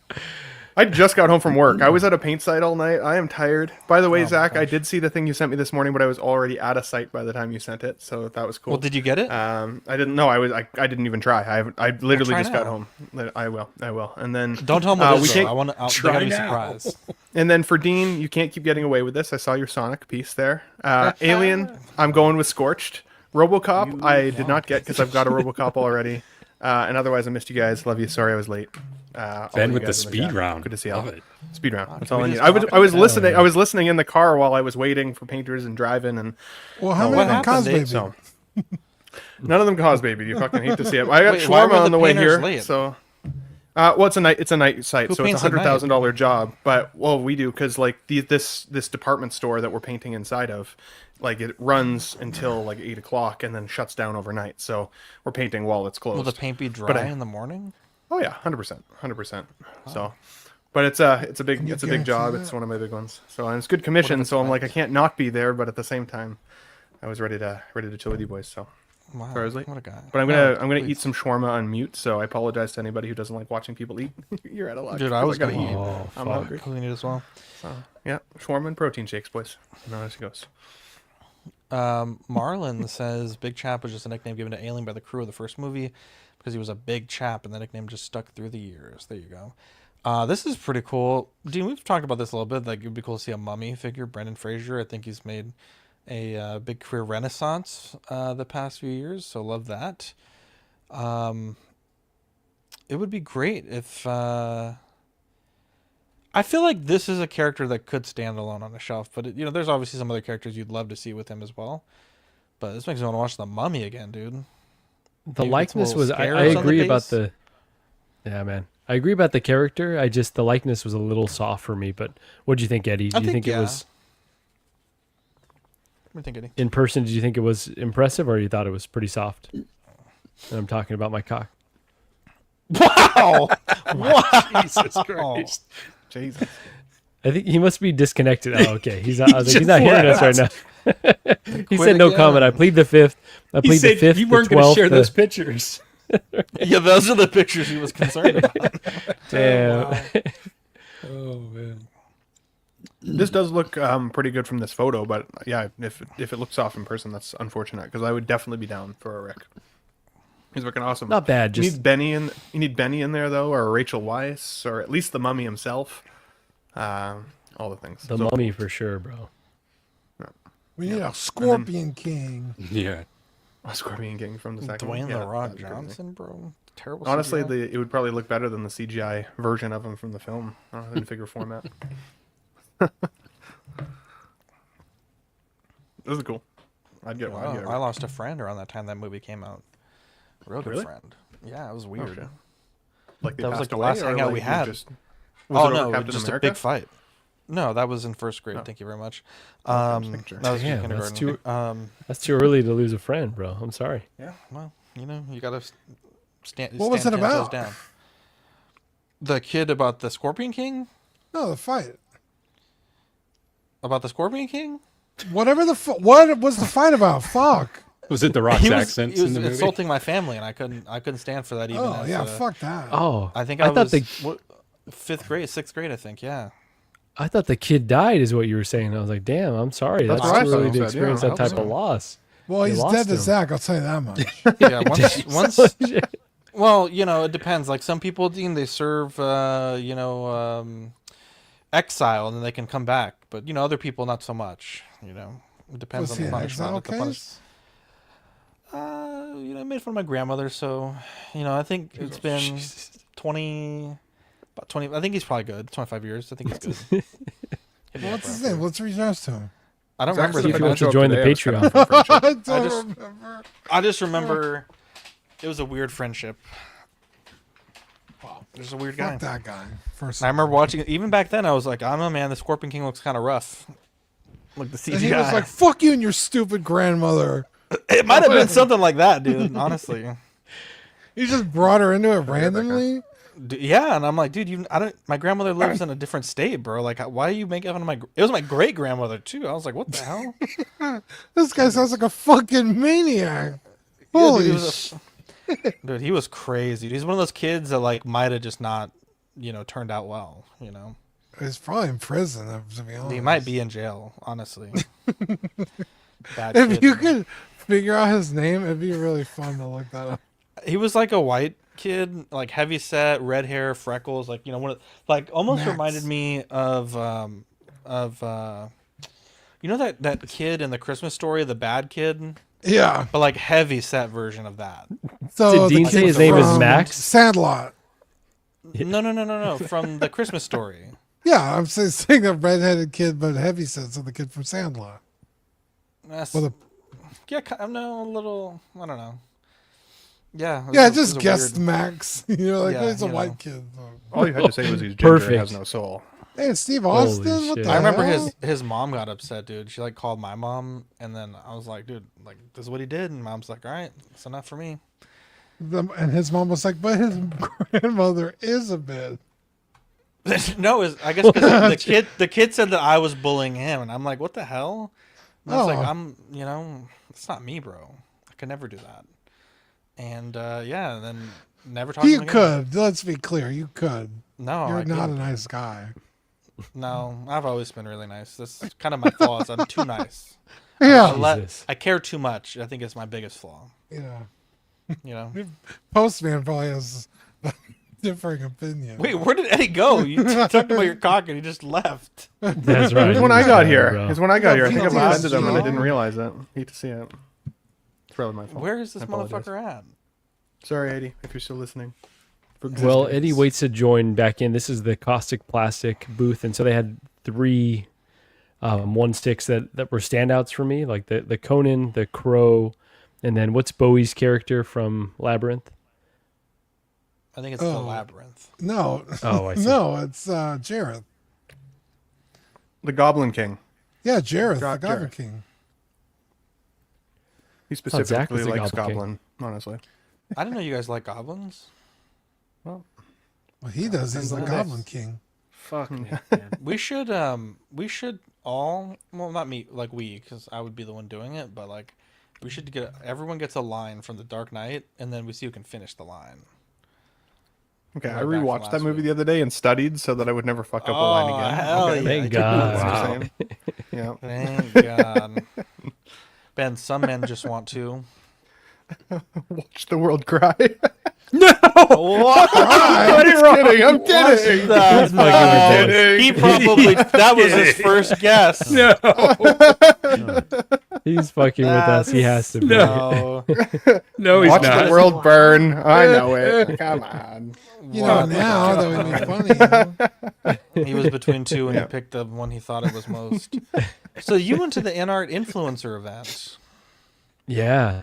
I just got home from work. I was at a paint site all night. I am tired. By the way, Oh, Zach, I gosh. did see the thing you sent me this morning, but I was already at a site by the time you sent it, so that was cool. Well, did you get it? I didn't know. I didn't even try. I literally try just got now. home. I will. And then Don't tell him what we it is, though. can't I want to. They try gotta be now. surprised. And then for Dean, you can't keep getting away with this. I saw your Sonic piece there. Alien, I'm going with Scorched. RoboCop, I did not get because I've got a RoboCop already. And otherwise, I missed you guys. Love you. Sorry I was late. Ben with the speed round. Good to see you. Love it. Speed round. That's all I need. I was listening. I was listening in the car while I was waiting for painters and driving. And well, how many of them cause baby? So, none of them cause baby. You fucking hate to see it. I got shawarma on the way here. Late? So, well, it's a night site, so it's $100,000 job. But we do because like this department store that we're painting inside of. Like it runs until like 8 o'clock and then shuts down overnight. So we're painting while it's closed. Will the paint be dry in the morning? Oh yeah, 100%. Wow. So, but it's a big job. It's one of my big ones. So and it's good commission. So I'm like I can't not be there, but at the same time, I was ready to chill with you boys. So wow, I was late. What a guy. But I'm gonna eat some shawarma on mute. So I apologize to anybody who doesn't like watching people eat. You're out of luck. Dude, I was gonna eat. I'm hungry. I need as well. So yeah, shawarma and protein shakes, boys. You know how it goes. Marlon says Big Chap was just a nickname given to Alien by the crew of the first movie because he was a big chap, and the nickname just stuck through the years. There you go. This is pretty cool. Dean, we've talked about this a little bit. Like, it'd be cool to see a mummy figure. Brendan Fraser, I think he's made a big career renaissance the past few years, so love that. It would be great if... I feel like this is a character that could stand alone on a shelf, but there's obviously some other characters you'd love to see with him as well. But this makes me want to watch The Mummy again, dude. The likeness was. I agree about the. Yeah, man. I agree about the character. The likeness was a little soft for me. But what do you think, Eddie? Do you think it was? What do you think, Eddie? In person, did you think it was impressive, or you thought it was pretty soft? And I'm talking about my cock. Wow! Wow! Jesus Christ! Jesus. I think he must be disconnected. Oh, okay. He's not. He's not hearing us right now. He said no comment. I plead the fifth. I plead the fifth. You weren't going to share those pictures. Yeah, those are the pictures he was concerned about. Damn. Wow. Oh man. This does look pretty good from this photo, but yeah, if it looks off in person, that's unfortunate because I would definitely be down for a Rick. He's looking awesome. Not bad. You need Benny in there though, or Rachel Weisz, or at least the Mummy himself. All the things. The Mummy for sure, bro. We need a Scorpion King. Yeah. A Scorpion King from the second Dwayne one. The Rock Johnson, bro. Terrible. Honestly, CGI. it would probably look better than the CGI version of him from the film in figure format. This is cool. I'd get one. I lost a friend around that time that movie came out. Real good friend. Yeah, it was weird. Oh, like that was like the last hangout we had. Just a big fight. No, that was in first grade. Thank you very much. That was kindergarten. That's too early to lose a friend, bro. I'm sorry. Yeah, well, you gotta stand. What was it about? Down. The kid about the Scorpion King? No, the fight. About the Scorpion King? Whatever what was the fight about? Fuck. Was it the Rock's accents in the movie? Insulting my family, and I couldn't stand for that. Even fuck that. Oh, I think I was fifth grade, sixth grade. I think, yeah. I thought the kid died, is what you were saying. I was like, damn, I'm sorry. That's too early to experience that type of loss. Well, he's dead to Zach. I'll tell you that much. Yeah, once. Well, it depends. Like some people, Dean, they serve, exile, and then they can come back. But other people, not so much. It depends on the punishment. I made fun of my grandmother, so I think it's been 20. I think he's probably good. 25 years. I think he's good. What's his name? Let's reach out to him. I don't remember. If you want to join the Patreon. I just remember it was a weird friendship. Wow, there's a weird guy. Fuck that guy. I remember watching it. Even back then, I was like, I don't know, man. The Scorpion King looks kind of rough. Like the CGI. And he was like, "Fuck you and your stupid grandmother." It might have been something like that, dude. Honestly, you just brought her into it randomly. Yeah, and I'm like, dude, my grandmother lives in a different state, bro. Like, why are you making fun of my? It was my great grandmother too. I was like, what the hell? This guy sounds like a fucking maniac. Holy shit. Dude, he was crazy. He's one of those kids that might have just not, turned out well. He's probably in prison, to be honest. He might be in jail, honestly. If you could figure out his name, it'd be really fun to look that up. He was like a white kid, like heavy set, red hair, freckles, like like almost Max. reminded me of that kid in the Christmas Story, the bad kid. Yeah, but like heavy set version of that. So did Dean say his name is Max? Sandlot. No, from the Christmas Story. Yeah, I'm saying a redheaded kid, but heavy set, so the kid from Sandlot. Yeah, I'm a little. I don't know. Yeah. Just guessed weird... Max. He's a white kid. So. All you had to say was he's ginger and has no soul. Hey, Steve Austin. What the I remember hell? his mom got upset, dude. She like called my mom, and then I was like, dude, like this is what he did, and mom's like, all right, it's enough for me. And his mom was like, but his grandmother is a bit. No, I guess because the kid said that I was bullying him, and I'm like, what the hell? And I was like, it's not me, bro. I could never do that. And then never talk to him again. You could. Let's be clear. You could. No, you're not a nice guy. No, I've always been really nice. This is kind of my flaws. I'm too nice. Yeah. I care too much. I think it's my biggest flaw. Yeah. Postman probably has differing opinion. Wait, where did Eddie go? You talked about your cock and he just left. That's right. It was when I got here. I think I offended him and I didn't realize it. Hate to see it. It's probably my fault. Where is this motherfucker at? Sorry, Eddie, if you're still listening. Well, Eddie waits to join back in. This is the Caustic Plastic booth, and so they had 3 one sticks that were standouts for me, like the Conan, the Crow, and then what's Bowie's character from Labyrinth? I think it's the Labyrinth. No. Oh, I see. No, it's Jareth. The Goblin King. Yeah, Jareth, the Goblin King. He specifically Zach likes Goblin Goblin, honestly. I didn't know you guys like goblins. Well, he does. He's the Goblin King. Fuck me. We should all, well, not me, like we, because I would be the one doing it, but like we should everyone gets a line from the Dark Knight, and then we see who can finish the line. Okay, I rewatched that movie the other day and studied so that I would never fuck up a line again. Hell okay. Thank God. Wow. Yeah. Thank God. Ben, some men just want to watch the world cry. No! What? I'm kidding. That's kidding. He probably, that was his first guess. No. He's fucking with us. He has to be. No, no, he's watch not. The world burn. I know it. Come on. Now that would be funny. He was between two and he picked the one he thought it was most. So you went to the InArt influencer event. Yeah.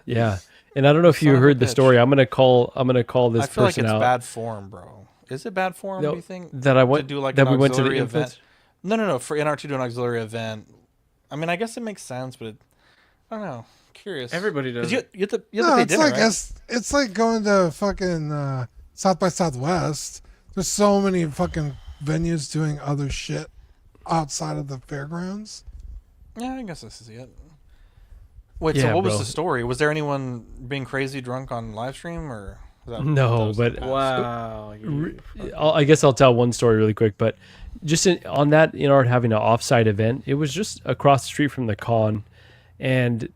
And I don't know if you heard the story. I'm gonna call this I feel person like it's out. bad form, bro. Is it bad form? Do you think that I went to do like that an we went to the event? No. For InArt to do an auxiliary event. I mean, I guess it makes sense, but I don't know. Curious. Everybody does. You have to pay it's dinner, like right? it's like going to fucking South by Southwest. There's so many fucking venues doing other shit outside of the fairgrounds. Yeah, I guess this is it. Wait, so what was the story? Was there anyone being crazy drunk on live stream, or no? But wow, I guess I'll tell one story really quick. But just on that InArt having an offsite event, it was just across the street from the con, and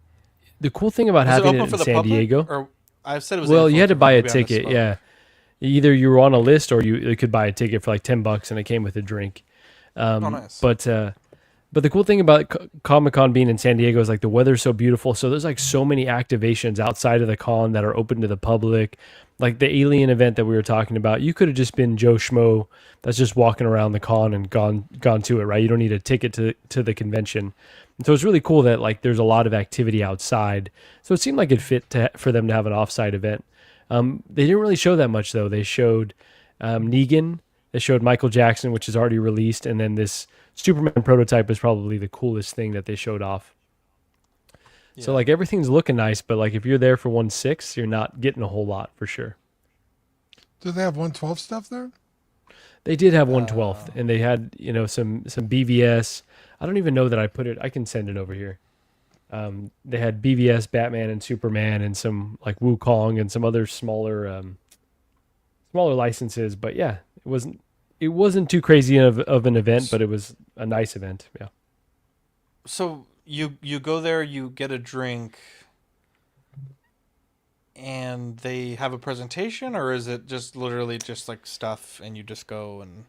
the cool thing about having it in San Diego. Or I said it was. Well, you had to buy a ticket. Yeah, either you were on a list or you could buy a ticket for like $10 and it came with a drink. Nice. But the cool thing about Comic-Con being in San Diego is like the weather's so beautiful. So there's like so many activations outside of the con that are open to the public. Like the alien event that we were talking about, you could have just been Joe Schmo that's just walking around the con and gone to it, right? You don't need a ticket to the convention. And so it's really cool that like there's a lot of activity outside. So it seemed like it fit for them to have an offsite event. They didn't really show that much though. They showed Negan. They showed Michael Jackson, which is already released, and then this Superman prototype is probably the coolest thing that they showed off. Yeah. So like everything's looking nice, but like if you're there for 1/6, you're not getting a whole lot for sure. Do they have 112 stuff there? They did have 112th, and they had some BVS. I don't even know that I put it. I can send it over here. They had BVS, Batman, and Superman, and some like Wukong and some other smaller licenses. But yeah, it wasn't too crazy of an event, but it was a nice event. Yeah. So you go there, you get a drink, and they have a presentation, or is it just literally just like stuff and you just go and?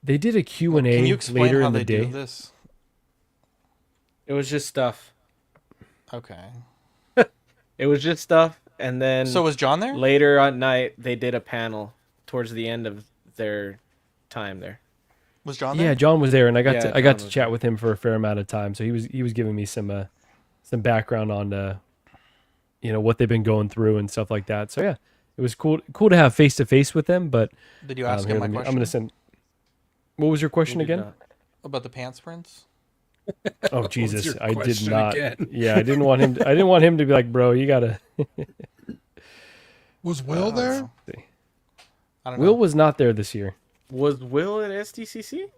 They did a Q&A Can you explain later how in the they day. do this? It was just stuff. Okay. It was just stuff, and then So was John there? later at night they did a panel towards the end of their time there. Was John there? Yeah, John was there, and I got Yeah, to John chat was there. with him for a fair amount of time. So he was giving me some background on what they've been going through and stuff like that. So yeah, it was cool to have face to face with them. But Did you ask here, him my I'm question? gonna send. What was your question We did again? not. About the pants prints? Oh Jesus, your I did question not. again? Yeah, I didn't want him. I didn't want him to be like, bro, you gotta. Was Will there? I don't know. Will was not there this year. Was Will at SDCC?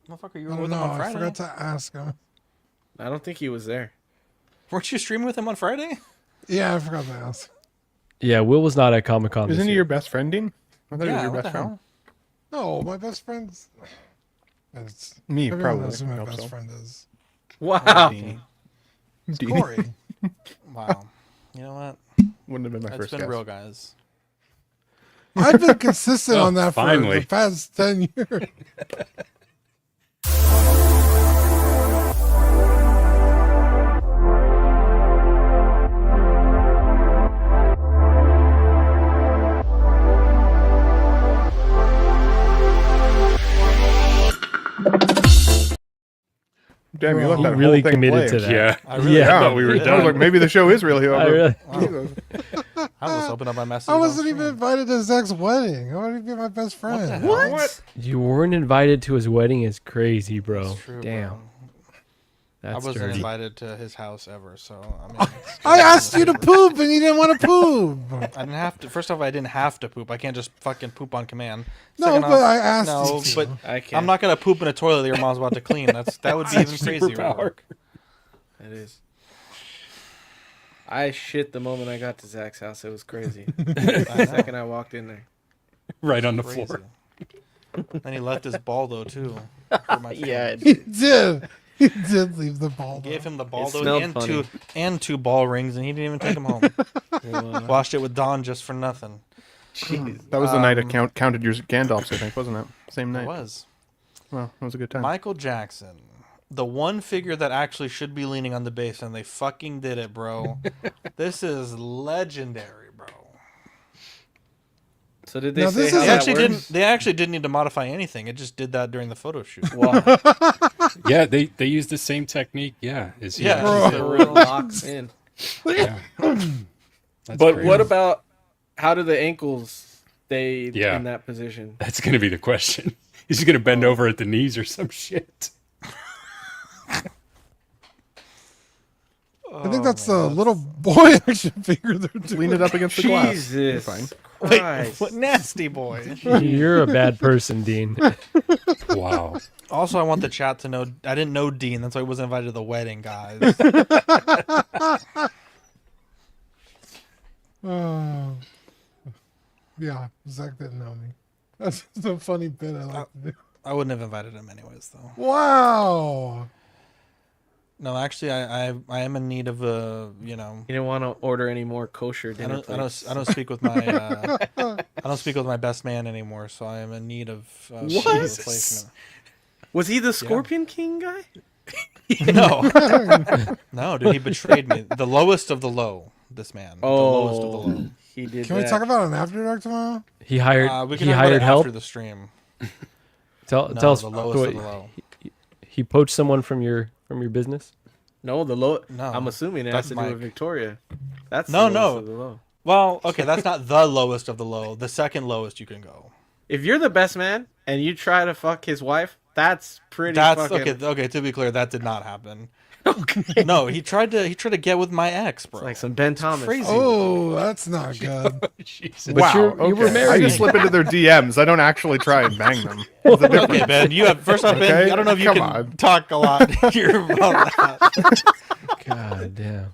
Motherfucker, you I were don't with him know. on I Friday. forgot to ask him. I don't think he was there. Weren't you streaming with him on Friday? Yeah, I forgot to ask. Yeah, Will was not at Comic Con. Isn't he your best friend, Dean? I thought he was Yeah, your what best the friend. No, my best friend's. Me, everyone probably. knows who my I hope best so. friend is. Wow. Dean. It's Dean. Corey. Wow. You know what? Wouldn't have been my It's first been guess. real, guys. I've been consistent on that for finally. the past 10 years. Damn, you let He that really whole thing committed play. to that. Yeah. I really Yeah. Yeah, thought we were I was done. like, maybe the show is really over. I really- I almost opened up my message. I wasn't even invited to Zach's wedding. How would he be my best friend? What? You weren't invited to his wedding is crazy, bro. That's true, Damn. bro. I That's wasn't dirty. invited to his house ever, so I mean. it's I just- asked you to poop and you didn't want to poop. I didn't have to. First off, I didn't have to poop. I can't just fucking poop on command. No, Second but off, I asked no, you to. but I can't. I'm not gonna poop in a toilet that your mom's about to clean. That would be even crazier. Superpower. It is. I shit the moment I got to Zach's house. It was crazy. The second I walked in there. Right on the Crazy. floor. Then he left his Baldo too. for my Yeah. family. He did. He did leave the ball. Gave him the It Baldo smelled and funny. two ball rings, and he didn't even take them home. Washed it with Dawn just for nothing. Jeez. That was the night I counted your Gandalfs, I think, wasn't it? Same It night. was. Well, that was a good time. Michael Jackson, the one figure that actually should be leaning on the base, and they fucking did it, bro. This is legendary, bro. So did they Now, say this how is- They that actually works? didn't. They actually didn't need to modify anything. It just did that during the photo shoot. Wow. Yeah, they used the same technique. Yeah. Yeah, Bro. the It locks in. Yeah. That's But crazy. what about how do the ankles stay Yeah. in that position? That's gonna be the question. He's gonna bend over at the knees or some shit. I think that's the little boy action figure they're doing. Lean it up against the glass. You're Jesus. fine. Wait, Christ. what nasty boy. You're a bad person, Dean. Wow. Also, I want the chat to know I didn't know Dean. That's why he wasn't invited to the wedding, guys. Oh. Yeah, Zach didn't know me. That's the funny bit I like to do. I wouldn't have invited him anyways, though. Wow. No, actually, I am in need of a You didn't want to order any more kosher I dinner don't speak with my I don't speak with my best man anymore, so I am in need of What? a replacement. Was he the Scorpion King guy? No, no, dude, he betrayed me. The lowest of the low. This man. The lowest of the low. He did. Can we talk about an After Dark tomorrow? He hired. We can He talk about hired it help. after the stream. Tell No, us the lowest what- of the low. He poached someone from your business. No, the low. No, I'm assuming it that's has to do with Mike. Victoria. That's No, the no. lowest of the low. Well, okay, that's not the lowest of the low. The second lowest you can go. If you're the best man and you try to fuck his wife, that's pretty. That's fucking... okay. Okay, to be clear, that did not happen. Okay. No, he tried to get with my ex, bro. It's like some Ben Thomas. Crazy. Oh, that's not good. Jesus. But you were I married. just slip into their DMs. I don't actually try and bang them. There's a difference. Okay, Ben. You have first off, Ben. Okay, I don't know if you come can on. talk a lot here about that. God damn.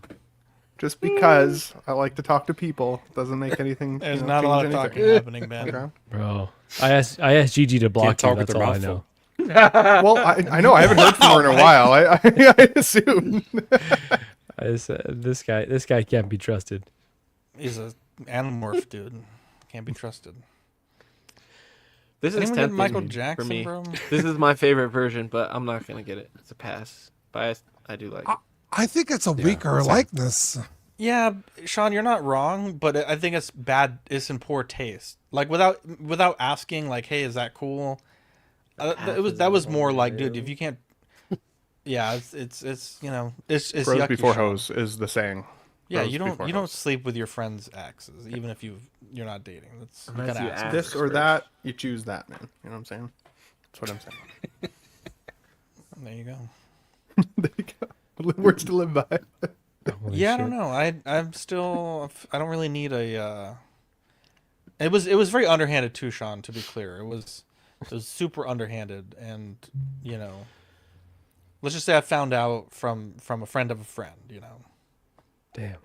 Just because I like to talk to people doesn't make anything. There's not a lot of change talking anything. happening, Ben. Okay. Bro, I asked Gigi to block talk you. with That's their all I mouth know. Well, I know I haven't heard from her in a while. I assume. This guy can't be trusted. He's a Xenomorph dude. Can't be trusted. This is Anyone get tempting Michael for Jackson, me. bro? This is my favorite version, but I'm not gonna get it. It's a pass. But I do like it. I think it's a weaker likeness. Yeah, Sean, you're not wrong, but I think it's bad. It's in poor taste. Like without asking, like, hey, is that cool? That was more like, dude, if you can't. Yeah, it's you know it's Bros yucky, before Sean. hoes is the saying. Yeah, Bros you before don't hoes. sleep with your friends' exes, even if you're not dating. That's you Unless gotta you ask. ask. This or that, you choose that, man. You know what I'm saying? That's what I'm saying. There you go. There you go. Words to live by. Yeah, I don't know. I'm still. I don't really need a. It was very underhanded too, Sean. To be clear, it was super underhanded, and you know, let's just say I found out from a friend of a friend. You know. Damn.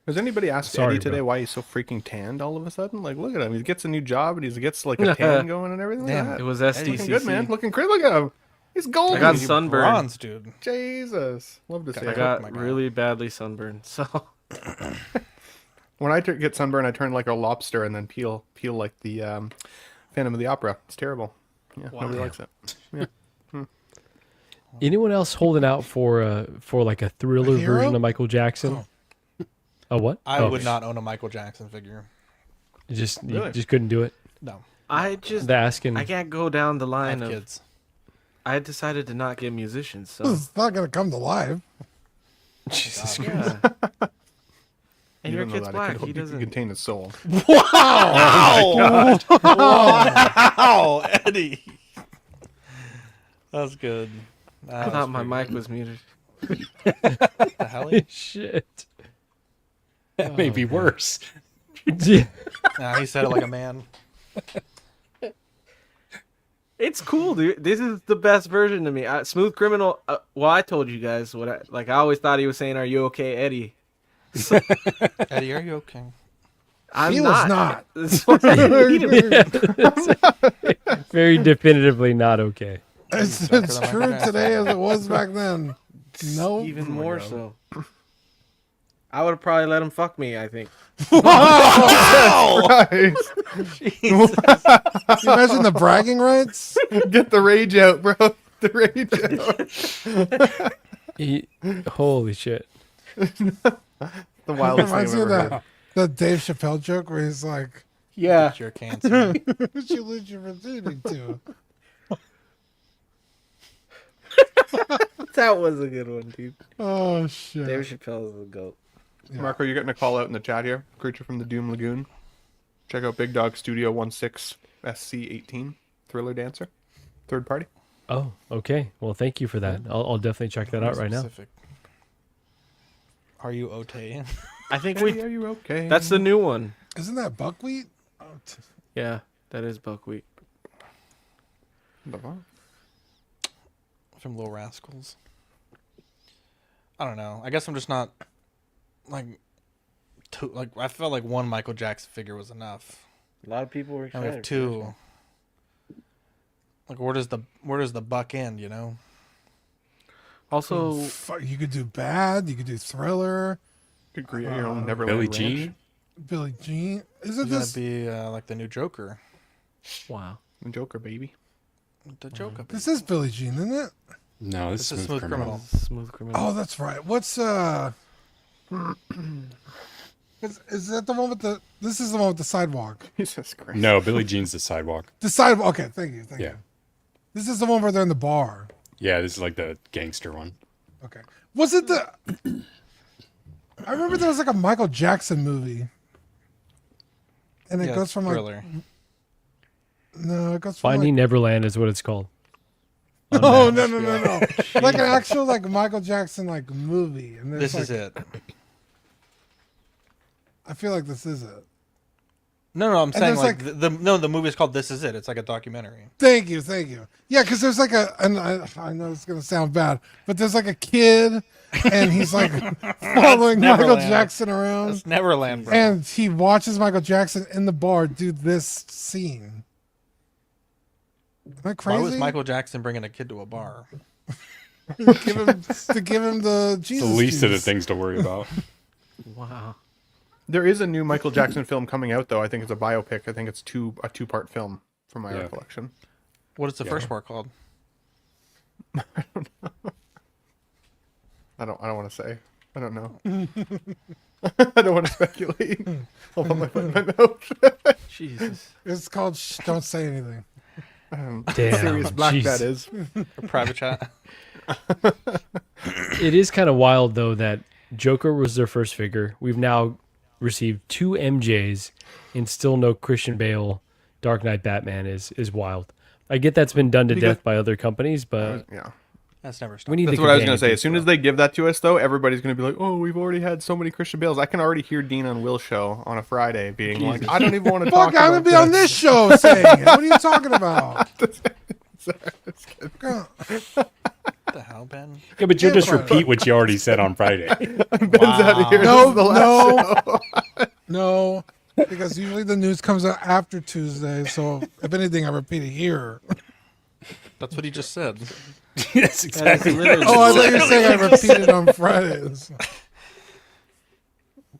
Has anybody asked Sorry, Eddie today bro. why he's so freaking tanned all of a sudden? Like, look at him. He gets a new job and he gets like a tan going and everything. Damn, like that. It was Looking SDCC. good, man. Looking great. Look at him. He's golden. I got Dude, you sunburned. bronze, dude. Jesus. Love to see I it. got my God. really badly sunburned. So When I get sunburned, I turn like a lobster and then peel like the Phantom of the Opera. It's terrible. Yeah, nobody likes it. Yeah. Anyone else holding out for like a thriller hero? version of Michael Jackson? A what? I Oh, would not own a Michael Jackson figure. You Really? just couldn't do it. No, I just The asking. I can't go down the I line have of. kids. I decided to not get musicians. So It's not gonna come to life. Jesus Christ. yeah. And You your don't know kid's that. black. It could He doesn't. contain his soul. Wow! Wow, Eddie. That's good. I thought my mic was muted. The hell? Shit. That may be worse. Yeah. Nah, he said it like a man. It's cool, dude. This is the best version of me. Smooth Criminal. Well, I told you guys what I always thought he was saying. Are you okay, Eddie? Eddie, are you okay? I'm He not. was not. That's what I needed. Very definitively not okay. It's Darker than true Michael today as it was back then. No, Even more so. I would have probably let him fuck me, I think. Christ. You imagine the bragging rights. Get the rage out, bro. The rage out. Holy shit. The wildest thing I've Reminds me of ever heard. that Dave Chappelle joke where he's like, Yeah. Get your cancer. "Who'd you lose your virginity to?" That was a good one, dude. Oh shit! Dave Chappelle is a goat. Marco, you're getting a call out in the chat here. Creature from the Doom Lagoon. Check out Big Dog Studio 16 SC18 Thriller Dancer. Third party. Oh, okay. Well, thank you for that. I'll definitely check that out right now. Specific. Are you okay? I think Eddie, are you okay? That's the new one. Isn't that buckwheat? Oh, Yeah, that is buckwheat. From Little Rascals. I don't know. I guess I'm just not like I felt like one Michael Jackson figure was enough. A lot of people were I excited. have two. Like where does the buck end, you know? Also, you could do bad. You could do thriller. Could create your own Neverland Billie Ranch. Jean? Billie Jean. Isn't It's this? gonna be like the new Joker. wow. The Joker, baby. The Joker. This is Billie Jean, isn't it? No, this is Smooth Criminal. Smooth Criminal. Oh, that's right. What's Is that the one with the? This is the one with the sidewalk. Jesus Christ. No, Billie Jean's the sidewalk. The sidewalk. Okay, thank you. Thank Yeah. you. This is the one where they're in the bar. Yeah, this is like the gangster one. Okay. Was it the? I remember there was like a Michael Jackson movie, and it Yeah, goes from like Thriller. no, it goes from Finding like, Neverland is what it's called. no, like an actual like Michael Jackson like movie. And there's, This is like- it. I feel like this is it. No, I'm saying there's, like like- the movie is called This Is It. It's like a documentary. Thank you. Yeah, because there's like and I know it's gonna sound bad, but there's like a kid, and he's like following Michael Neverland. Jackson around, That's Neverland, bro. and he watches Michael Jackson in the bar do this scene. Am I Why crazy? was Michael Jackson bringing a kid to a bar? to give him the It's Jesus the least of the juice. things to worry about. Wow. There is a new Michael Jackson film coming out, though. I think it's a biopic. I think it's a two-part film, from my recollection. What is the first part called? I don't know. I don't want to say. I don't know. I don't want to speculate. I'll put my foot in my mouth. Jesus. It's called Shh, Don't Say Anything. Damn, Serious black, jeez. that is. A private chat. It is kind of wild, though, that Joker was their first figure. We've now received 2 MJs and still no Christian Bale Dark Knight Batman is wild. I get that's been done to death by other companies, but yeah. That's never stopped. we need That's the what I was going to say. companion As soon piece, as they give that to us, though, everybody's going to be like, oh, we've already had so many Christian Bales. I can already hear Dean on Will's show on a Friday being like, I don't even want to talk Fuck, I'm about gonna be on this show saying it. What are you talking about? What the hell, Ben? Yeah, but you'll just repeat what you already said on Friday. Ben's out of here. No, This is the last show. no, because usually the news comes out after Tuesday. So if anything, I repeat it here. That's what he just said. That's exactly That is literally- Oh, I thought you were saying I repeated on Fridays.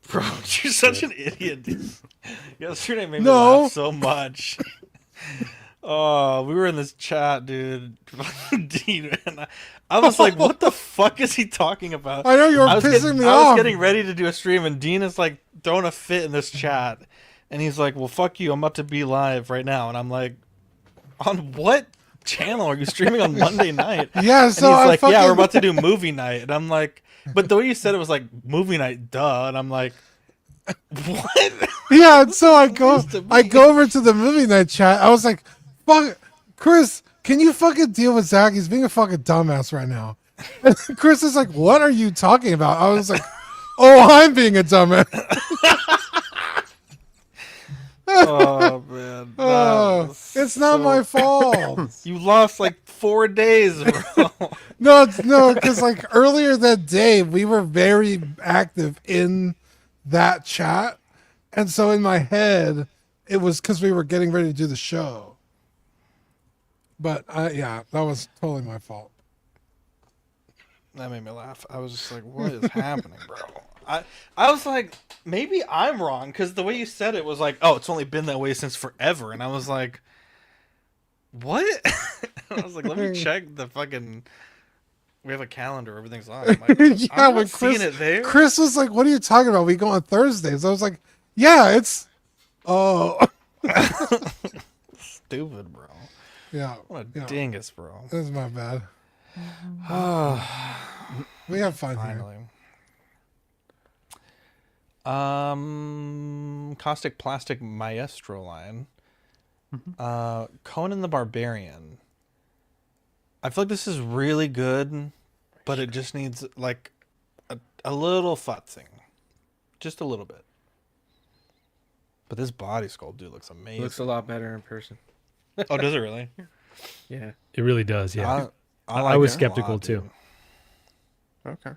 Bro, you're such an idiot. Dude. Yesterday made me No. laugh so much. Oh, we were in this chat, dude. Dean, and I was like, what the fuck is he talking about? I know, you were I was pissing me I off. was getting ready to do a stream, and Dean is like throwing a fit in this chat. And he's like, well, fuck you. I'm about to be live right now. And I'm like, on what channel are you streaming on Monday night? Yeah, so and he's I like, yeah, we're fucking- about to do movie night. And I'm like, but the way you said it was like movie night, duh. And I'm like, what? Yeah, and so I go over to the movie night chat. I was like, fuck, Chris, can you fucking deal with Zach? He's being a fucking dumbass right now. And Chris is like, what are you talking about? I was like, oh, I'm being a dumbass. Oh man, Oh, it's not my fault. You lost like 4 days, bro. No, because like earlier that day we were very active in that chat, and so in my head it was because we were getting ready to do the show. But yeah, that was totally my fault. That made me laugh. I was just like, what is happening, bro? I was like, maybe I'm wrong, because the way you said it was like, oh, it's only been that way since forever. And I was like, what? I was like, let me check the fucking... We have a calendar. Everything's on. I'm like, Yeah, I'm when not seeing it there. Chris was like, what are you talking about? We go on Thursdays. I was like, yeah, it's... Oh. Stupid, bro. Yeah. What a dingus, bro. This is my bad. We have fun Finally. Caustic Plastic Maestro line. Conan the Barbarian. I feel like this is really good, but it just needs like a little futzing. Just a little bit. But this body sculpt, dude, looks amazing. Looks a lot better in person. Oh, does it really? Yeah. It really does, yeah. I was it a skeptical lot, too. dude. Okay.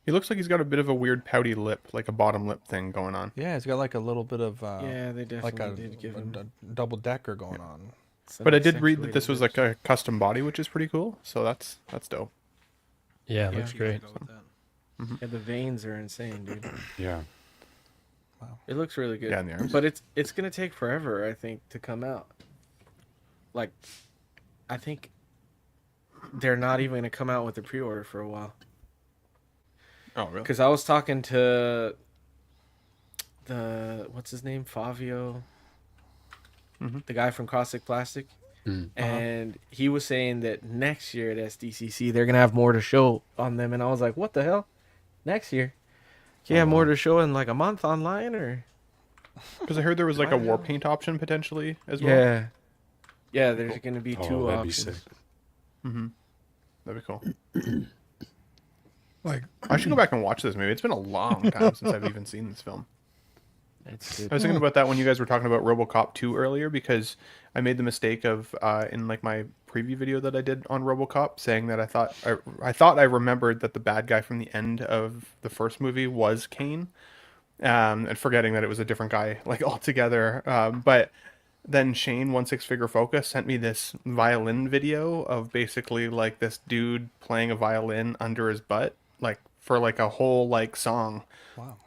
He looks like he's got a bit of a weird pouty lip, like a bottom lip thing going on. Yeah, he's got like a little bit of Yeah, they definitely did give him a double decker going on. But I did read that this was like a custom body, which is pretty cool. So that's dope. Yeah, it looks great. Yeah, the veins are insane, dude. Yeah. Wow. It looks really good. Yeah, in the arms. But it's gonna take forever, I think, to come out. Like, I think they're not even gonna come out with the pre-order for a while. Oh, really? Because I was talking to what's his name, Favio, the guy from Caustic Plastic, and he was saying that next year at SDCC they're gonna have more to show on them, and I was like, what the hell? Next year? Can you have more to show in like a month online, or? Because I heard there was like a war paint option potentially as well. Yeah. Yeah, there's gonna be two that'd be options. sick. That'd be cool. Like, I should go back and watch this movie. It's been a long time since I've even seen this film. It's good. I was thinking about that when you guys were talking about RoboCop 2 earlier, because I made the mistake of in like my preview video that I did on RoboCop saying that I thought I remembered that the bad guy from the end of the first movie was Kane, and forgetting that it was a different guy like altogether. But then Shane 16 Figure Focus sent me this violin video of basically like this dude playing a violin under his butt, like for like a whole like song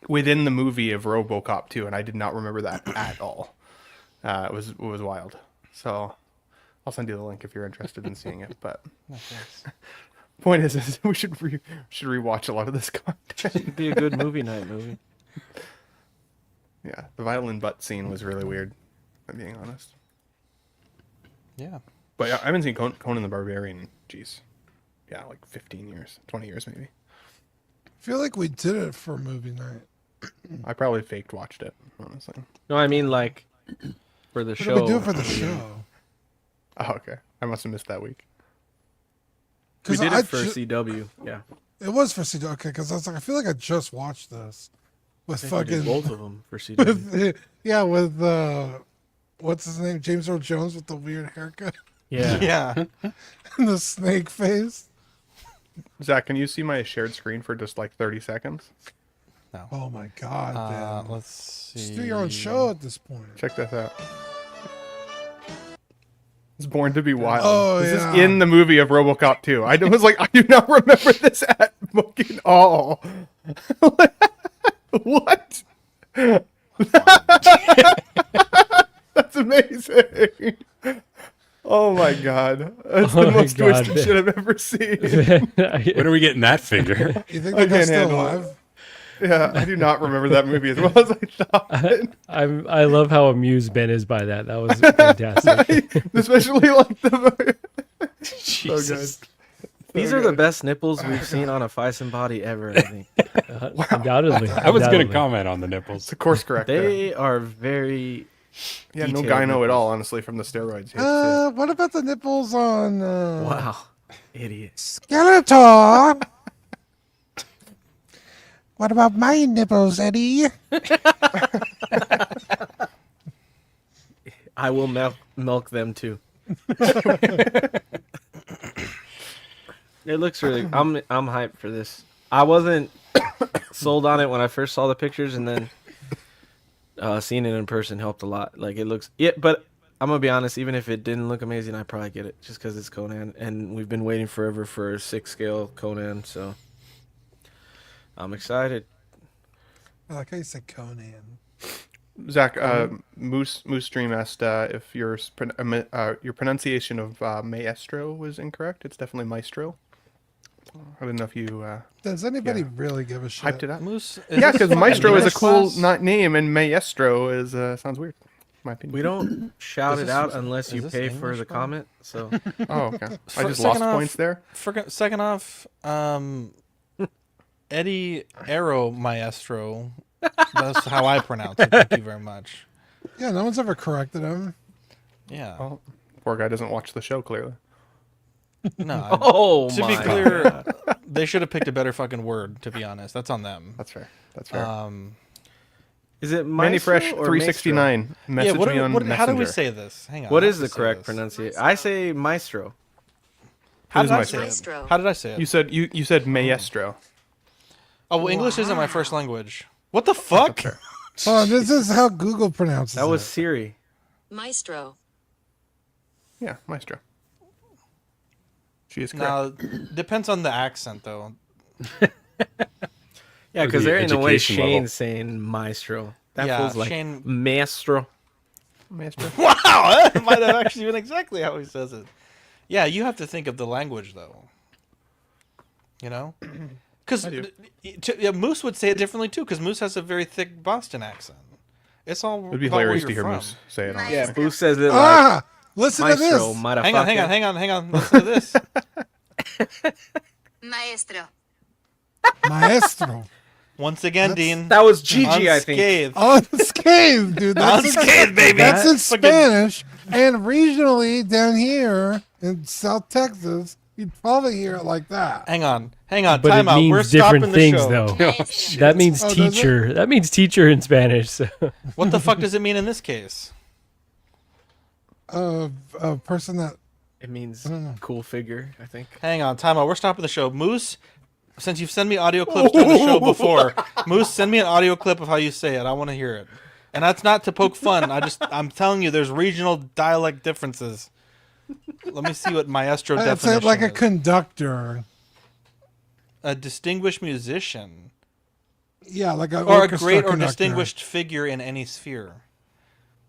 within the movie of RoboCop 2, and I did not remember that at all. It was wild. So I'll send you the link if you're interested in seeing it. But point is we should rewatch a lot of this content. It'd be a good movie night movie. Yeah, the violin butt scene was really weird, if I'm being honest. Yeah. But yeah, I haven't seen Conan the Barbarian, geez. Yeah, like 15 years, 20 years maybe. I feel like we did it for movie night. I probably faked watched it, honestly. No, I mean like for the show. What did we do for the show? Oh, okay. I must have missed that week. We did it for CW, yeah. It was for CW, okay, because I was like, I feel like I just watched this. With fucking... both of them for CW. with what's his name? James Earl Jones with the weird haircut. Yeah. Yeah. And the snake face. Zach, can you see my shared screen for just like 30 seconds? No. Oh my god, man. Let's see. Just do your own show at this point. Check this out. It's Born to be Wild. Oh, this yeah. is in the movie of RoboCop 2. I was like, I do not remember this at fucking all. What? That's amazing. Oh my god. That's the most twisted shit I've ever seen. When are we getting that figure? You think they're still alive? Yeah, I do not remember that movie as well as I thought. I love how amused Ben is by that. That was fantastic. Especially like the Jesus. So good. These are the best nipples we've seen on a Fison body ever, I think. Undoubtedly. I was going to comment on the nipples. It's a course corrector. They are very no detailed gyno nipples. at all, honestly, from the steroids. What about the nipples on Wow. Idiot. Skeletor? What about my nipples, Eddie? I will milk them too. It looks really. I'm hyped for this. I wasn't sold on it when I first saw the pictures, and then seeing it in person helped a lot. Like it looks. Yeah, but I'm gonna be honest. Even if it didn't look amazing, I'd probably get it just because it's Conan, and we've been waiting forever for a 6-scale Conan. So I'm excited. I like how you said Conan. Zach, Moose Stream asked if your pronunciation of maestro was incorrect. It's definitely maestro. I don't know if you. Does anybody really give a shit? Hyped it up. Moose, Yeah, because maestro is a cool class? name, and maestro is sounds weird. In my opinion. We don't shout Is it this- out unless you is this pay for English, the bro? comment. So Oh, okay. I just Second lost off- points there. Second off, Eddie Arrow Maestro. That's how I pronounce it. Thank you very much. Yeah, no one's ever corrected him. Yeah. Well, poor guy doesn't watch the show clearly. No. Oh, to be my clear, they should have picked a better fucking word. To be honest, that's on them. That's fair. That's fair. is it Manny Maestro Fresh or 369. Message me on Messenger. how do we say this? Hang on. What how is do we the say correct this? pronunciation? I say Maestro. How It did is I say Maestro. it? How did I say it? You said maestro. Oh, well, English isn't my first language. What the fuck? Oh, this is how Google pronounces That was it. Siri. Maestro. Yeah, maestro. She is correct. Now, depends on the accent, though. Yeah, Or because the there ain't no way education level. Shane's saying Maestro. That Yeah, feels like Shane- Maestro. Maestro. Wow, that might have actually been exactly how he says it. Yeah, you have to think of the language, though. You know? Because Moose would say it differently, too, because Moose has a very thick Boston accent. It's all It'd be about where hilarious you're to hear from. Moose say it. On Yeah, Booth says it like Ah! Listen to Maestro, this. motherfucker. Hang on. Listen to this. Maestro. Maestro. Once again, Dean. That was Gigi, I think. Unscathed. Unscathed, dude. Unscathed, baby. That's in Fucking- Spanish. And regionally, down here in South Texas, you'd probably hear it like that. Hang on. But Time it out. means We're different stopping things, the show. though. That means Oh, does it? teacher. That means teacher in Spanish. So. What the fuck does it mean in this case? A person that... It means cool figure, I think. Hang on. Time out. We're stopping the show. Moose, since you've sent me audio clips during the show before, Moose, send me an audio clip of how you say it. I want to hear it. And that's not to poke fun. I'm telling you, there's regional dialect differences. Let me see what maestro I'd definition say like a is. conductor. a distinguished musician. Yeah, like a or a great or conductor. distinguished figure in any sphere.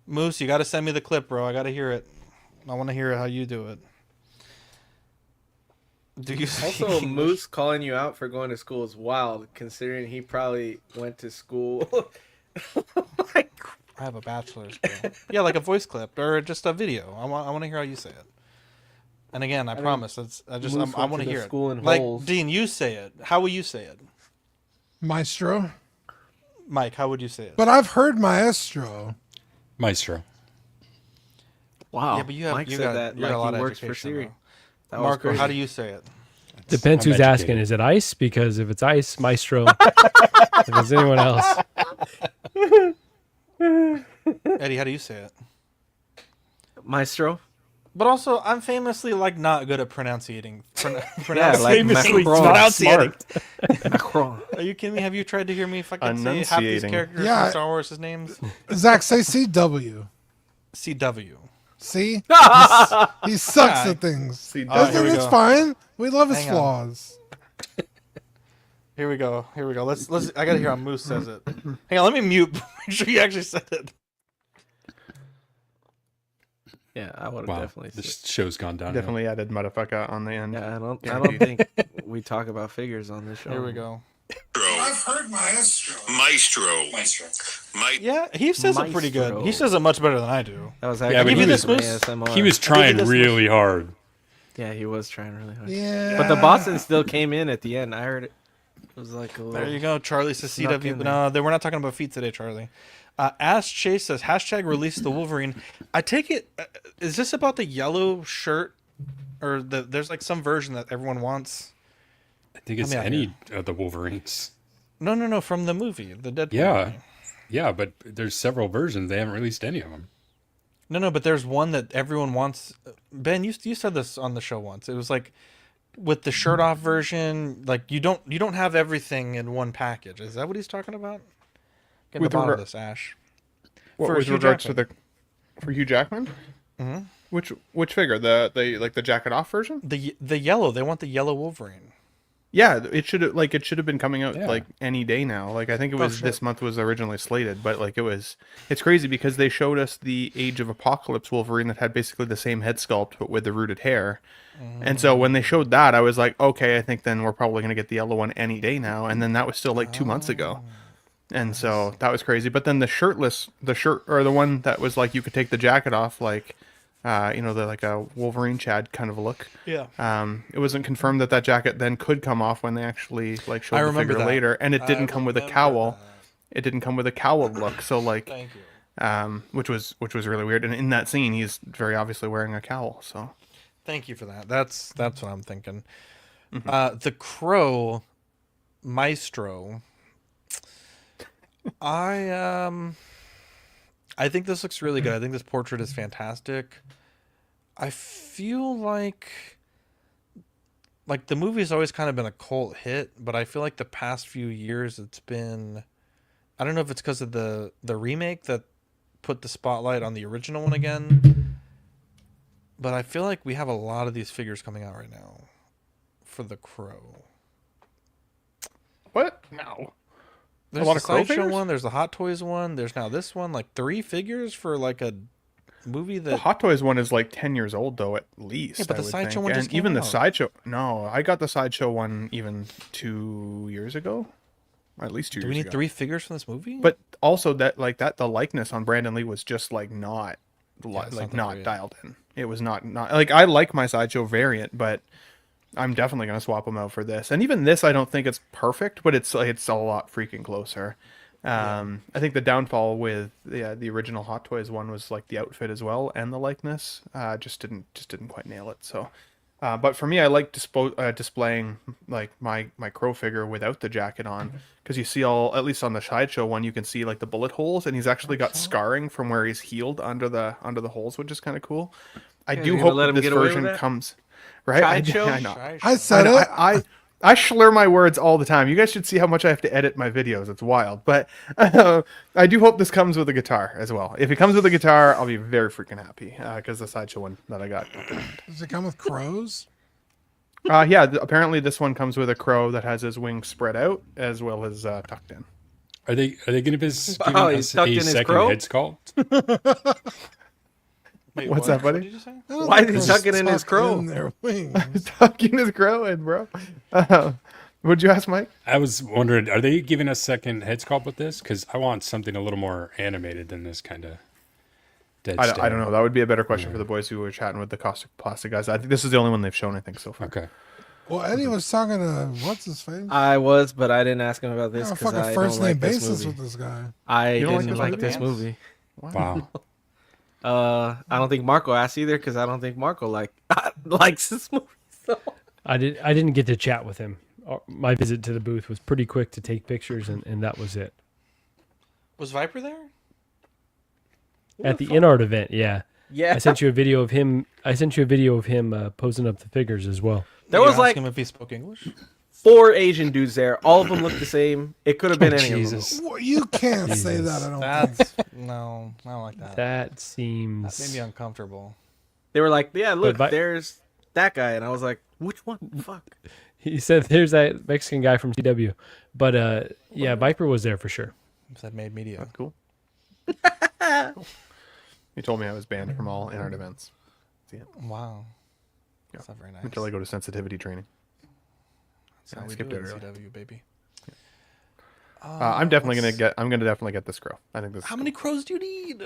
Moose, you got to send me the clip, bro. I got to hear it. I want to hear how you do it. Do you Also, Moose calling you out for going to school is wild, considering he probably went to school. I have a bachelor's. Bro. Yeah, like a voice clip or just a video. I want to hear how you say it. And again, I promise. I want to hear it. Like holes. Dean, you say it. How will you say it? Maestro. Mike, how would you say it? But I've heard maestro. Maestro. Wow. Yeah, but you have Mike you said got, that you like got a lot he of works for education, Siri. though. Marco, how do you say it? Depends I'm who's educated. asking. Is it ice? Because if it's ice, Maestro. If it's anyone else. Eddie, how do you say it? Maestro. But also, I'm famously like not good at pronunciating. Yeah, like famously Macron. pronunciating. Macron. Are you kidding me? Have you tried to hear me fucking say half these Enunciating. characters Yeah. from Star Wars' names? Zach, say CW. CW. See? He sucks at things. Here Doesn't we it's go. fine. We love his Hang on. flaws. Here we go. Let's. I gotta hear how Moose says it. Hang on, let me mute. Make sure you actually said it. Yeah, I would have Wow, definitely. this show's gone down. Definitely added motherfucker on the end. Yeah, I don't Guaranteed. think we talk about figures on this show. Here we go. I've heard maestro. Maestro. Yeah, he says it pretty good. He says it much better than I do. That was Yeah, actually but give you he this, was, Moose. he was trying really hard. Yeah, he was trying really hard. Yeah. But the Boston still came in at the end. I heard it. It was like a little. There you go. Charlie says snuck in CW. there. No, we're not talking about feet today, Charlie. Ask Chase says hashtag release the Wolverine. I take it. Is this about the yellow shirt, or there's like some version that everyone wants? I think it's any of the Wolverines. No, from the movie, the Deadpool. Yeah, movie. yeah, but there's several versions. They haven't released any of them. No, but there's one that everyone wants. Ben, you said this on the show once. It was like with the shirt off version. Like you don't have everything in one package. Is that what he's talking about? Get the With bottom of regard- this, Ash. What, For with Hugh regards Jackman. to for Hugh Jackman? Mm-hmm. Which figure? The like the jacket off version? The yellow. They want the yellow Wolverine. Yeah, it should have been coming out Yeah. like any day now. Like I think it Oh, was shit. this month was originally slated, but like it's crazy because they showed us the Age of Apocalypse Wolverine that had basically the same head sculpt but with the rooted hair. And so when they showed that, I was like, okay, I think then we're probably gonna get the yellow one any day now. And then that was still like 2 months ago. And so that was crazy. But then the shirt or the one that was like you could take the jacket off, like the like a Wolverine Chad kind of look. Yeah. It wasn't confirmed that jacket then could come off when they actually like showed I the remember figure that. later, and it didn't I come with a remember cowl. It didn't come with a cowl look. So like, Thank you. which was really weird. And in that scene, he's very obviously wearing a cowl. So Thank you for that. That's what I'm thinking. The Crow Maestro. I think this looks really good. I think this portrait is fantastic. I feel like the movie's always kind of been a cult hit, but I feel like the past few years it's been, I don't know if it's because of the remake that put the spotlight on the original one again, but I feel like we have a lot of these figures coming out right now for the Crow. what? No. There's A lot the of Crow Sideshow figures? one, there's the Hot Toys one, there's now this one, like 3 figures for like a movie The that Hot Toys one is like 10 years old though, at least. Yeah, but I the would Sideshow think. one and just came even the out. Sideshow. No, I got the Sideshow one even 2 years ago, or at least 2 Do years we need ago. 3 figures from this movie? But also the likeness on Brandon Lee was just like not it's like not that not great. dialed in. It was not like I like my Sideshow variant, but I'm definitely gonna swap them out for this. And even this, I don't think it's perfect, but it's a lot freaking closer. I think the downfall with the original Hot Toys one was like the outfit as well and the likeness just didn't quite nail it. So, but for me, I like displaying like my Crow figure without the jacket on, because you see at least on the Sideshow one, you can see like the bullet holes, and he's actually got scarring from where he's healed under the holes, which is kind of cool. I Yeah, do you're hope gonna let that him this get away with version that? comes right. Sideshow? I know. I said it. I slur my words all the time. You guys should see how much I have to edit my videos. It's wild. But I do hope this comes with a guitar as well. If it comes with a guitar, I'll be very freaking happy, because the Sideshow one that I got. Does it come with crows? Apparently this one comes with a crow that has his wings spread out as well as tucked in. Are they going to be giving he's us tucked a in his second crow? head sculpt? Wait, What's that, buddy? What did you say? Why is he tucking in his crow? In their wings. Tucking his crow in, bro. What'd you ask, Mike? I was wondering, are they giving us second head sculpt with this? Because I want something a little more animated than this kind of dead I stare. don't know. That would be a better question for the boys who were chatting with the Caustic Plastic guys. I think this is the only one they've shown, I think, so far. Okay. Well, Eddie was talking to what's his face? I was, but I didn't ask him about this On a because fucking I first don't name like this basis movie. with this guy. I You don't didn't like like this this movie? movie. Wow. I don't think Marco asked either because I don't think Marco likes this movie. So. I didn't get to chat with him. My visit to the booth was pretty quick to take pictures, and that was it. Was Viper there? At the InArt event, yeah. Yeah. I sent you a video of him. Posing up the figures as well. There You was ask like him if he spoke English. 4 Asian dudes there. All of them looked the same. It could have been any Jesus. of them. Well, you can't say that. I don't think. No, I don't like that. That seems. That made me uncomfortable. They were like, "Yeah, look, But there's that guy," and I was like, "Which one? Fuck." He said, "There's that Mexican guy from CW," but yeah, Viper was there for sure. That made media. That's cool. He told me I was banned from all InArt events. See it? Wow. Yeah. That's not very nice. Until I go to sensitivity training. That's how I we skipped do it it in early. CW, baby. I'm definitely gonna get this crow. I think this. How many crows do you need?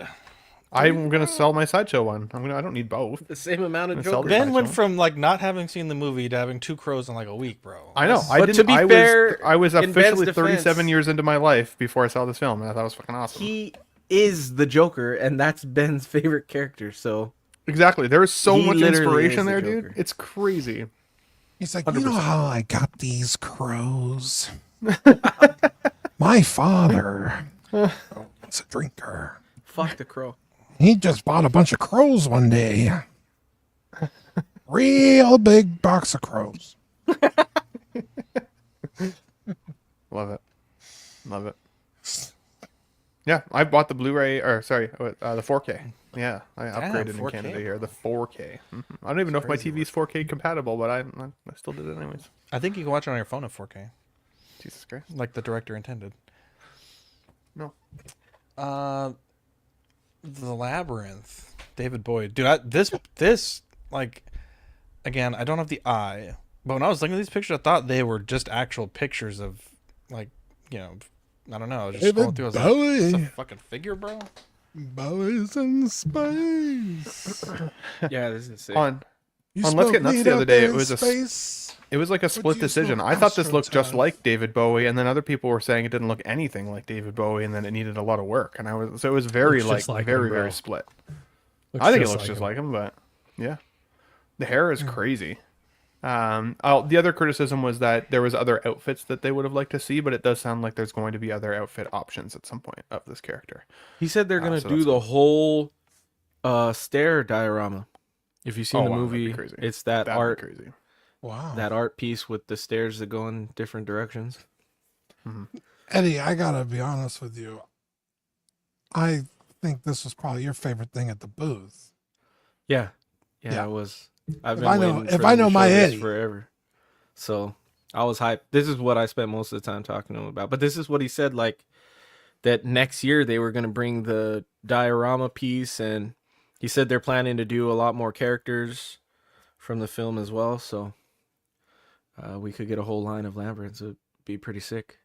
I'm gonna sell my sideshow one. I don't need both. The same amount of I'm gonna sell Joker. the Ben sideshow went one. from like not having seen the movie to having 2 crows in like a week, bro. I know. But to be fair, I was in Ben's officially defense- 37 years into my life before I saw this film, and I thought it was fucking awesome. He is the Joker, and that's Ben's favorite character. So Exactly. There is so He much literally inspiration is the there, dude. Joker. It's crazy. He's like, you know 100%. how I got these crows? My father was a drinker. fuck the crow. He just bought a bunch of crows one day. Real big box of crows. Love it. Love it. Yeah, I bought the Blu-ray, or sorry, the 4K. Yeah, I upgraded in 4K, Canada here. The 4K. I don't even know if my TV is 4K compatible, but I still did it anyways. I think you can watch it on your phone at 4K, Jesus Christ. like the director intended. No. The Labyrinth, David Boyd, dude. This like, again, I don't have the eye, but when I was looking at these pictures, I thought they were just actual pictures of, like, you know, I don't know. I was just David scrolling through. I was like, Bowie. "Is this a fucking figure, bro?" Boys in space. Yeah, this is sick. On You Let's Get smoke Nuts weed the other out day, there it in was space? it was like a split you decision. smoke I thought this looked just astroturf? like David Bowie, and then other people were saying it didn't look anything like David Bowie, and then it needed a lot of work. And it was very Looks just like very him, bro. very split. Looks I think it just looks like just him. like him, but yeah, the hair is crazy. The other criticism was that there was other outfits that they would have liked to see, but it does sound like there's going to be other outfit options at some point of this character. He said they're gonna so do that's the cool. whole stair diorama. If you've seen the wow, that'd be movie, crazy. it's that That'd be art crazy. Wow. that art piece with the stairs that go in different directions. Eddie, I gotta be honest with you. I think this was probably your favorite thing at the booth. Yeah, Yeah. it was. I've If been I know- waiting if for I them to know my show this Eddie. forever. So I was hyped. This is what I spent most of the time talking to him about. But this is what he said, like that next year they were gonna bring the diorama piece, and he said they're planning to do a lot more characters from the film as well. So we could get a whole line of Labyrinths. It'd be pretty sick.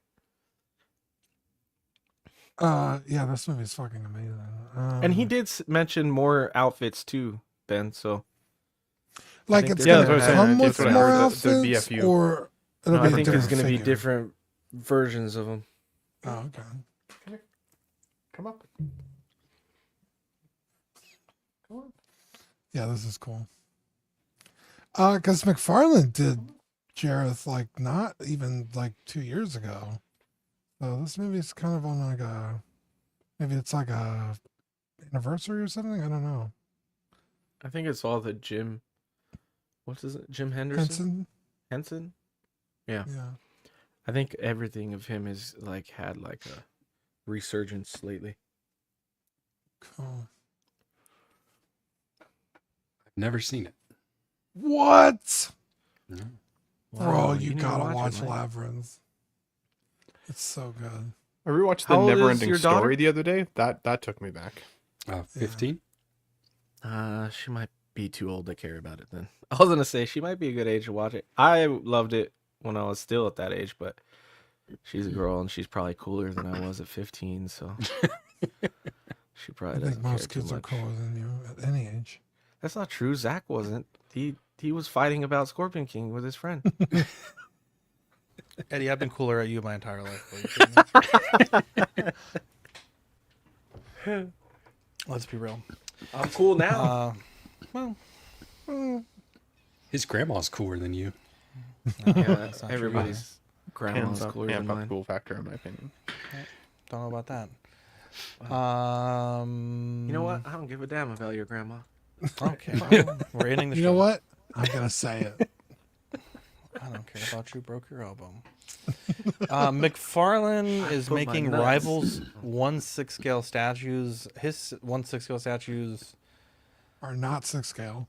Yeah, this movie's fucking amazing. And he did mention more outfits too, Ben. So like think it's they're gonna that's what I come said. with That's what I more heard, that outfits, there'd be a few. or it'll no, be I a think there's different going to be figure? different versions of them. Oh, okay. Come up. Come on. Yeah, this is cool. Because McFarlane did Jareth like not even like 2 years ago. So this movie's kind of on like maybe it's like a anniversary or something. I don't know. I think it's all the Jim. What's his Jim Henderson? Henson? Yeah. Yeah. I think everything of him has like had like a resurgence lately. Cool. Never seen it. What? No. Bro, you need to gotta watch watch it, man. Labyrinth. It's so good. I rewatched How the old is Never Ending your daughter? Story the other day. That took me back. 15. She might be too old to care about it then. I was gonna say she might be a good age to watch it. I loved it when I was still at that age, but she's a girl and she's probably cooler than I was at 15, so she probably I doesn't think most care too kids are much. cooler than you at any age. That's not true. Zach wasn't. He was fighting about Scorpion King with his friend. Eddie, I've been cooler at you my entire life. Let's be real. I'm cool now. Well, His grandma's cooler than you. no, Yeah, that's not true. everybody's grandma's Hands up, cooler than amp up mine. cool factor, in my opinion. Don't know about that. You know what? I don't give a damn about your grandma. Okay, well, we're ending the You show. know what? I'm gonna say it. I don't care about you. Broke your elbow. McFarlane is put my making nuts. Rivals 1/6 scale statues. His 1/6 scale statues. Are not 6 scale.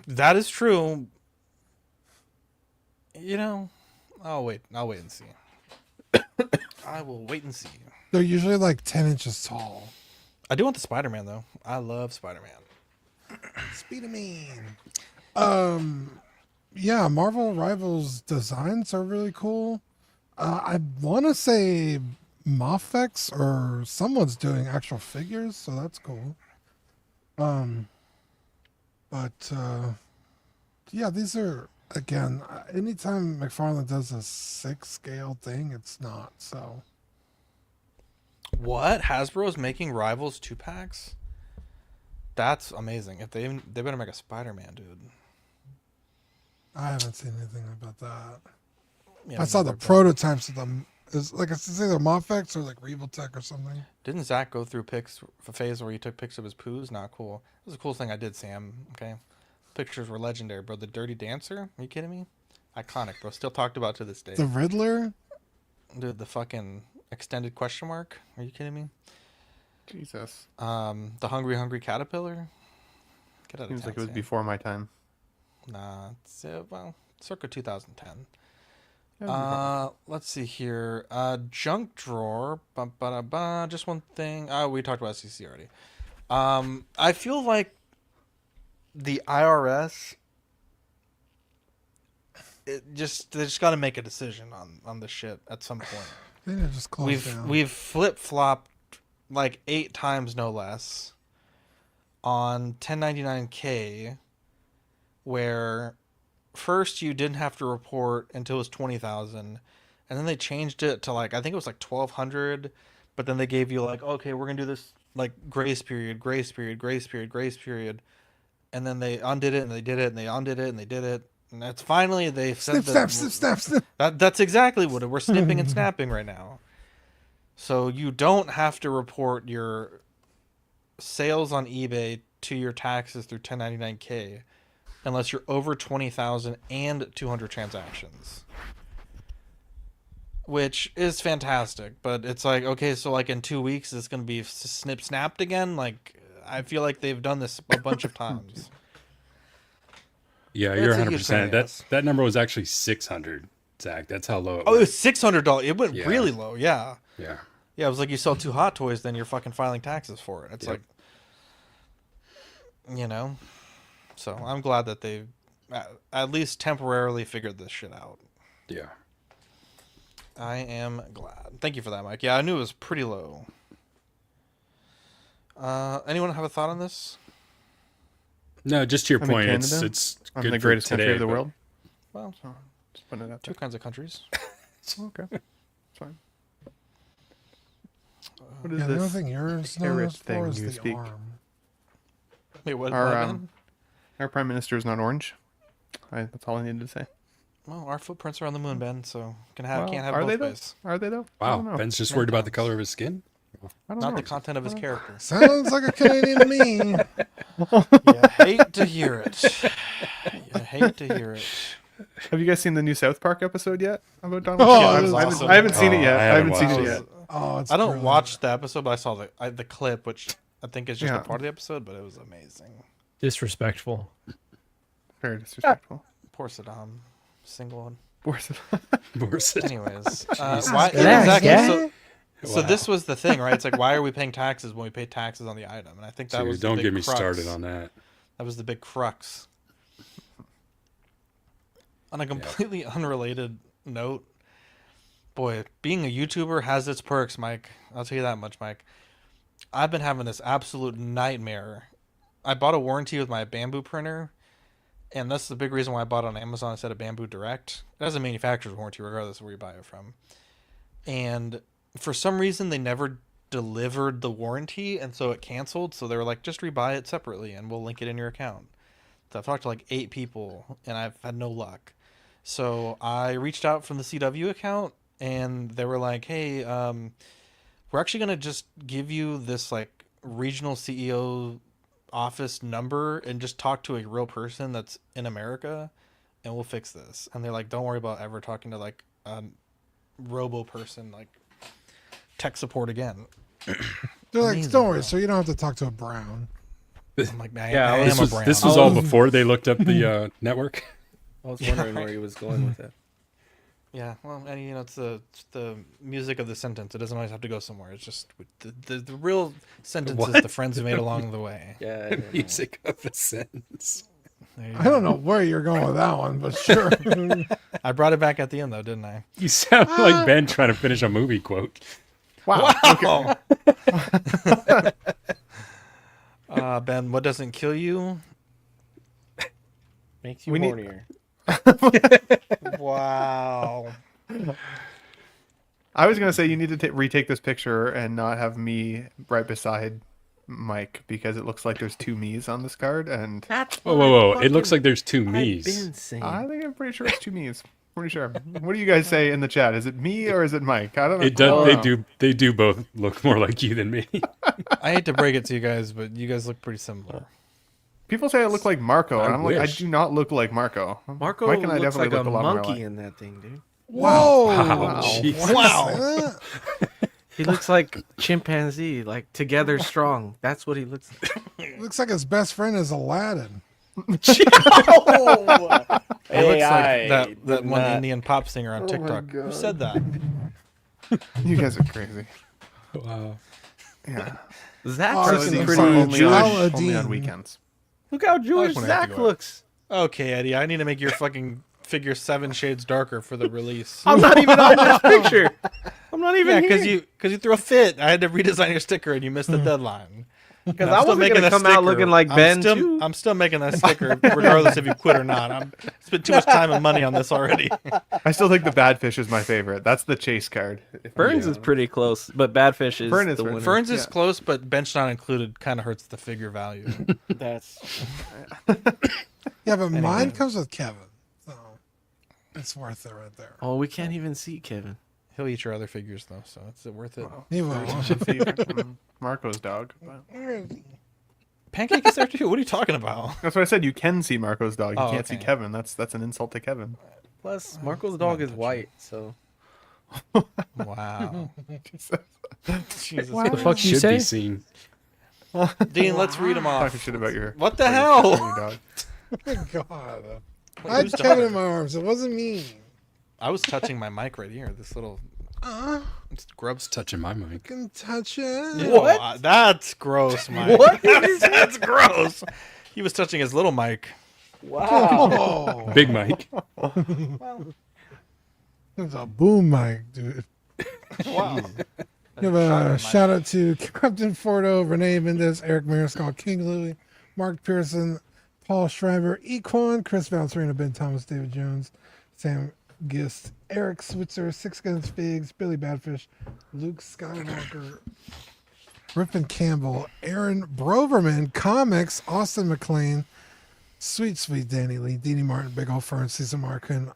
That is true. You know, I'll wait and see. I will wait and see. They're usually like 10 inches tall. I do want the Spider-Man though. I love Spider-Man. Spider-Man. Yeah, Marvel Rivals designs are really cool. I want to say Mofex or someone's doing actual figures, so that's cool. But yeah, these are again. Anytime McFarlane does a 6 scale thing, it's not so. What? Hasbro's making Rivals 2-packs? That's amazing. If they better make a Spider-Man, dude. I haven't seen anything about that. Yeah, I saw the prototypes of them. Is like I said, either Mofex or like Revoltech or something. Didn't Zach go through a phase where he took pics of his poos? Not cool. This is a cool thing I did, Sam. Okay, pictures were legendary, bro. The Dirty Dancer? Are you kidding me? Iconic, bro. Still talked about to this day. The Riddler. Dude, the fucking extended question mark? Are you kidding me? Jesus. The Hungry Caterpillar? Get out of Seems town, like it was Sam. before my time. Nah, it's, well, circa 2010. Yeah, Let's see here. Junk drawer. Just one thing. We talked about SDCC already. I feel like the IRS. They just got to make a decision on this shit at some point. They need to just close down. We've flip flopped like 8 times no less on 1099K, where first you didn't have to report until it was 20,000, and then they changed it to like I think it was like 1,200, but then they gave you like, okay, we're gonna do this like grace period, and then they undid it and they did it and they undid it and they did it, and that's finally they said snip. That's exactly what we're snipping and snapping right now. So you don't have to report your sales on eBay to your taxes through 1099K. Unless you're over 20,000 and 200 transactions, which is fantastic. But it's like, okay, so like in 2 weeks, it's going to be snapped again. Like, I feel like they've done this a bunch of times. Yeah, you're 100%. That number was actually 600, Zach. That's how low it was. Oh, it was $600. It went really low. Yeah. Yeah. Yeah, it was like you sell 2 Hot Toys, then you're fucking filing taxes for it. It's like, you know. So I'm glad that they've at least temporarily figured this shit out. Yeah. I am glad. Thank you for that, Mike. Yeah, I knew it was pretty low. Anyone have a thought on this? No, just to your point. Canada, it's I'm good the for greatest today, country of the but- world. Well, So, just putting it out 2 there. kinds of countries. Okay, it's fine. What is Yeah, the only this thing yours carrot known thing for is you the speak? arm. Wait, what? Our prime minister is not orange. That's all I needed to say. Well, our footprints are on the moon, Ben, so can't Well, have are both they though? ways. Are they though? I don't Wow, know. Ben's just worried about the color of his skin. I don't Not know. the content of his character. Sounds like a Canadian to me. You hate to hear it. You hate to hear it. Have you guys seen the new South Park episode yet about Donald Oh, Trump? it was awesome. I haven't seen it yet. I I haven't haven't seen watched it it. yet. Oh, it's I don't brilliant. watch the episode, but I saw the clip, which I think is just Yeah. a part of the episode, but it was amazing. Disrespectful. Very disrespectful. Poor Saddam. Single one. Borset. Anyways, Jesus why, Christ. exactly. So Wow. this was the thing, right? It's like, why are we paying taxes when we pay taxes on the item? And I think that Dude, was the don't big get me crux. started on that. That was the big crux. On a completely unrelated note, boy, being a YouTuber has its perks, Mike. I'll tell you that much, Mike. I've been having this absolute nightmare. I bought a warranty with my Bamboo printer, and that's the big reason why I bought it on Amazon instead of Bamboo Direct. It has a manufacturer's warranty regardless of where you buy it from. And for some reason, they never delivered the warranty, and so it canceled. So they were like, just rebuy it separately, and we'll link it in your account. So I've talked to like 8 people, and I've had no luck. So I reached out from the CW account, and they were like, hey, we're actually going to just give you this like regional CEO office number and just talk to a real person that's in America, and we'll fix this. And they're like, don't worry about ever talking to like a robo person, like tech support again. They're like, don't worry, so you don't have to talk to a Brown. I'm like, I this am was, a Brown. this was all before they looked up the network. I was wondering where he was going with it. Yeah, well, and you know, it's the music of the sentence. It doesn't always have to go somewhere. It's just the real sentence is the friends we made along the way. Yeah, The music of the sentence. I don't know where you're going with that one, but sure. I brought it back at the end, though, didn't I? You sound like Ben trying to finish a movie quote. Wow. Ben, what doesn't kill you makes you We need- hornier. Wow. I was gonna say you need to retake this picture and not have me right beside Mike because it looks like there's 2 me's on this card, and Whoa! It looks like there's 2 me's. I think I'm pretty sure it's 2 me's. Pretty sure. What do you guys say in the chat? Is it me or is it Mike? I don't know. It does. They do both look more like you than me. I hate to break it to you guys, but you guys look pretty similar. People say I look like Marco, and I I'm like, I wish. do not look like Marco. Marco Mike and I looks definitely like look a a lot more monkey alike. in that thing, dude. Whoa! Wow. Jesus. Wow. He looks like chimpanzee, like together strong. That's what he looks like. Looks like his best friend is Aladdin. He looks AI like that one not- Indian pop singer on my TikTok. Who God. said that? You guys are crazy. Wow. Yeah. Zach Oh, looks I'm pretty sorry, only Jewish. only on Aladdin. weekends. Look how Jewish when I have to Zach go out. looks. Okay, Eddie, I need to make your fucking figure 7 shades darker for the release. I'm not even on this picture. I'm not even Yeah, here. because you threw a fit. I had to redesign your sticker and you missed the deadline. Because I'm I still wasn't making gonna that come out sticker. looking like Ben too. I'm still making that sticker regardless if you quit or not. I'm spent too much time and money on this already. I still think the Badfish is my favorite. That's the chase card. Burns is pretty close, but Badfish is Fern is the right. winner. Ferns is Yeah. close, but bench not included kind of hurts the figure value. That's Yeah, but mine comes with Kevin, so it's worth it right there. oh, we can't even see Kevin. He'll eat your other figures though, so it's worth it. He will. Marco's dog. But Pancake is there too. What are you talking about? that's what I said. You can see Marco's dog. You Oh, can't see okay. Kevin. That's an insult to Kevin. Plus, Marco's dog is white, so Wow. Jesus. Wow. The fuck you Should say? be seen. Dean, let's read them off. Talking shit about your. What the your hell? dog. Oh my God. I had Kevin in my arms. It wasn't me. I was touching my mic right here. This little it's grubs. Touching my mic. You can touch it. Yeah, well, that's gross, Mike. What? That's gross. He was touching his little mic. Oh, Big Mike. it's a boom mic, dude. Wow. Give a shout out to Captain Fordo, Renee Mendez, Eric Mariscal, King Louie, Mark Pearson, Paul Schreiber, Equan, Chris Valencerino, Ben Thomas, David Jones, Sam Gist, Eric Switzer, Six Guns Figs, Billy Badfish, Luke Skywalker, Rippin Campbell, Aaron Broverman, Comics, Austin McLean, Sweet Danny Lee, Deanie Martin, Big Ol' Fern, Cesar Markin,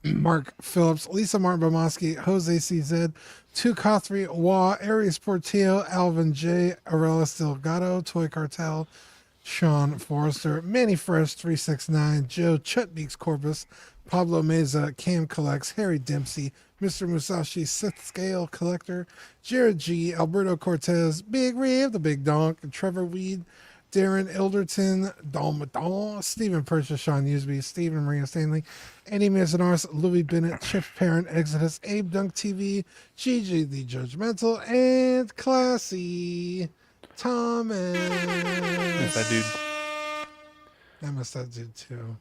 Mark Phillips, Lisa Martin Bomoski, Jose CZ, Tu Cothry, Wah, Aries Portillo, Alvin J, Arelis Delgado, Toy Cartel, Sean Forrester, Manny Fresh 369, Joe Chutbeaks Corpus, Pablo Meza, Cam Collects, Harry Dempsey, Mr. Musashi, Sith Scale Collector, Jared G, Alberto Cortez, Big Rib, the Big Donk, Trevor Weed, Darren Ilderton, Don Madon, Stephen Purchase, Sean Usby, Stephen Maria Stanley, Andy Mazonaris, Louis Bennett, Chip Parent, Exodus, Abe Dunk TV, Gigi the Judgmental, and Classy Thomas. Miss that dude. I miss that dude too.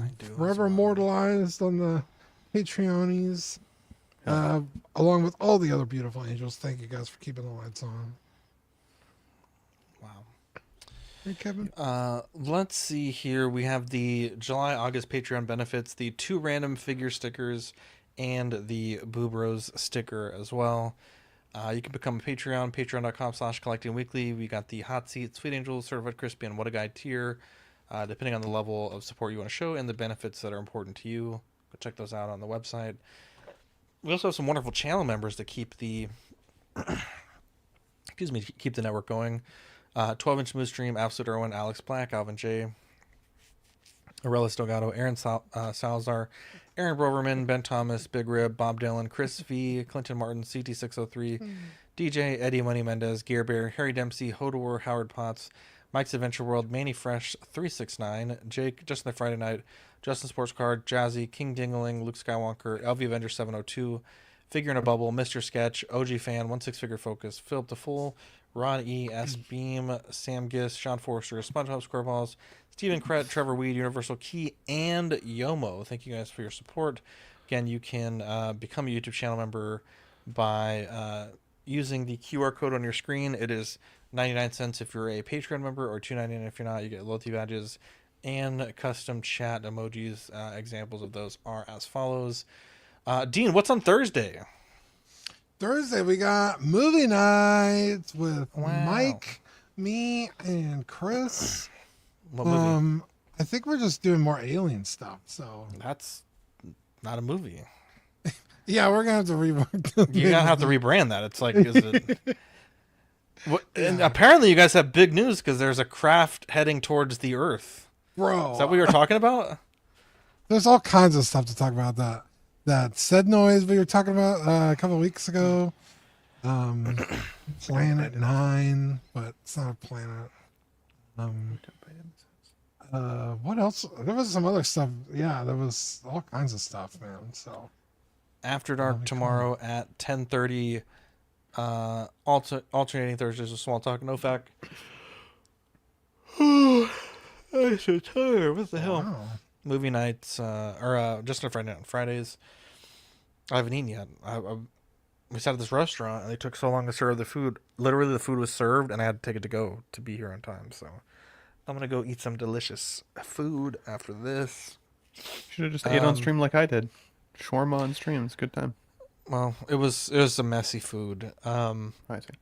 I do. Forever immortalized on the Patreonies, along with all the other beautiful angels. Thank you guys for keeping the lights on. Wow. Hey, Kevin. Let's see here. We have the July-August Patreon benefits, the 2 random figure stickers, and the Boob Rose sticker as well. You can become a Patreon, patreon.com/collectingweekly. We got the Hot Seat, Sweet Angels, Certified Crispy, and What a Guy tier, depending on the level of support you want to show and the benefits that are important to you. Go check those out on the website. We also have some wonderful channel members to keep the keep the network going. 12-inch Moose Stream, Absolute Irwin, Alex Black, Alvin J, Arelis Delgado, Aaron Salazar, Aaron Broverman, Ben Thomas, Big Rib, Bob Dylan, Chris V, Clinton Martin, CT603, DJ, Eddie Money Mendez, Gear Bear, Harry Dempsey, Hodor, Howard Potts, Mike's Adventure World, Manny Fresh, 369, Jake, Justin the Friday Night, Justin Sports Card, Jazzy, King Dingling, Luke Skywalker, LV Avenger 702, Figure in a Bubble, Mr. Sketch, OG Fan, 16 Figure Focus, Philip the Fool, Ron E, S Beam, Sam Giss, Sean Forster, SpongeBob SquareBalls, Stephen Kret, Trevor Weed, Universal Key, and Yomo. Thank you guys for your support. Again, you can become a YouTube channel member by using the QR code on your screen. It is 99 cents if you're a Patreon member, or $2.99 if you're not. You get loyalty badges and custom chat emojis. Examples of those are as follows. Dean, what's on Thursday? Thursday, we got movie night with Mike, me, and Chris. What movie? I think we're just doing more alien stuff. So that's not a movie. Yeah, we're gonna have to You're gonna have to rebrand that. It's like, is it? What, and apparently, you guys have big news because there's a craft heading towards the Earth. Bro, is that what you were talking about? There's all kinds of stuff to talk about. That said noise we were talking about a couple of weeks ago. Planet 9, but it's not a planet. What else? There was some other stuff. Yeah, there was all kinds of stuff, man. So After Dark tomorrow at 10:30. Alternating Thursdays with Small Talk, No Fact. I'm so tired. What the hell? Wow. Movie nights, or just on Friday night. On Fridays, I haven't eaten yet. We sat at this restaurant and they took so long to serve the food. Literally, the food was served and I had to take it to go to be here on time. So I'm gonna go eat some delicious food after this. Should have just ate on stream like I did. Shawarma on stream. It's a good time. Well, it was a messy food.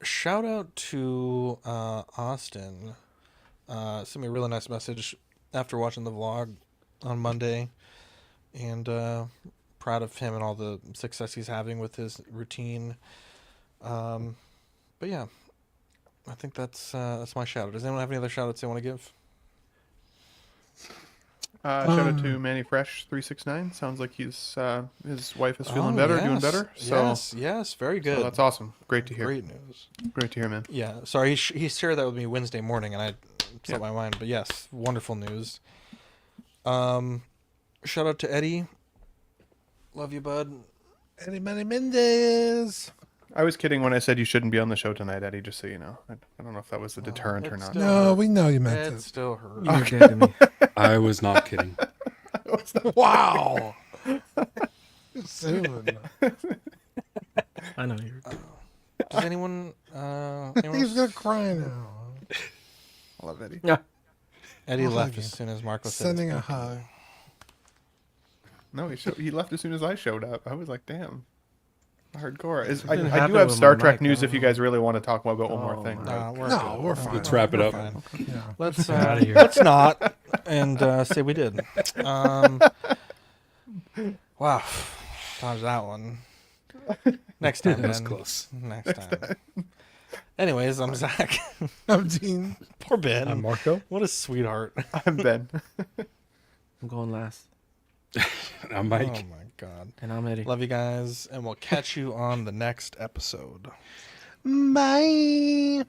Shout out to Austin. Sent me a really nice message after watching the vlog on Monday, and proud of him and all the success he's having with his routine. But yeah, I think that's my shout out. Does anyone have any other shout outs they want to give? Shout out to Manny Fresh 369. Sounds like his wife is feeling better, doing better. So yes, very good. So that's awesome. Great to hear. Great news. Great to hear, man. Yeah, sorry, he shared that with me Wednesday morning, and I slipped my mind. But yes, wonderful news. Shout out to Eddie. Love you, bud. Eddie Money Mendez. I was kidding when I said you shouldn't be on the show tonight, Eddie, just so you know. I don't know if that was a deterrent or not. No, we know you meant it. Still hurt. You're dead to me. I was not kidding. Wow. Soon. I know you're. Does anyone? He's gonna cry now. I love Eddie. Yeah. Eddie left as soon as Marco said Sending a hug. No, he left as soon as I showed up. I was like, damn. Hardcore. I been do happening have with Star my Trek mic, news I if you don't guys really want to talk about one more thing. We're fine. Let's wrap it up. Yeah. Let's Get outta here. let's not and say we did. Wow, dodge that one. Next time, That was Ben. close. Next time. Anyways, I'm Zach. I'm Dean. Poor Ben. I'm Marco. What a sweetheart. I'm Ben. I'm going last. I'm Mike. Oh my god. And I'm Eddie. Love you guys, and we'll catch you on the next episode. Bye.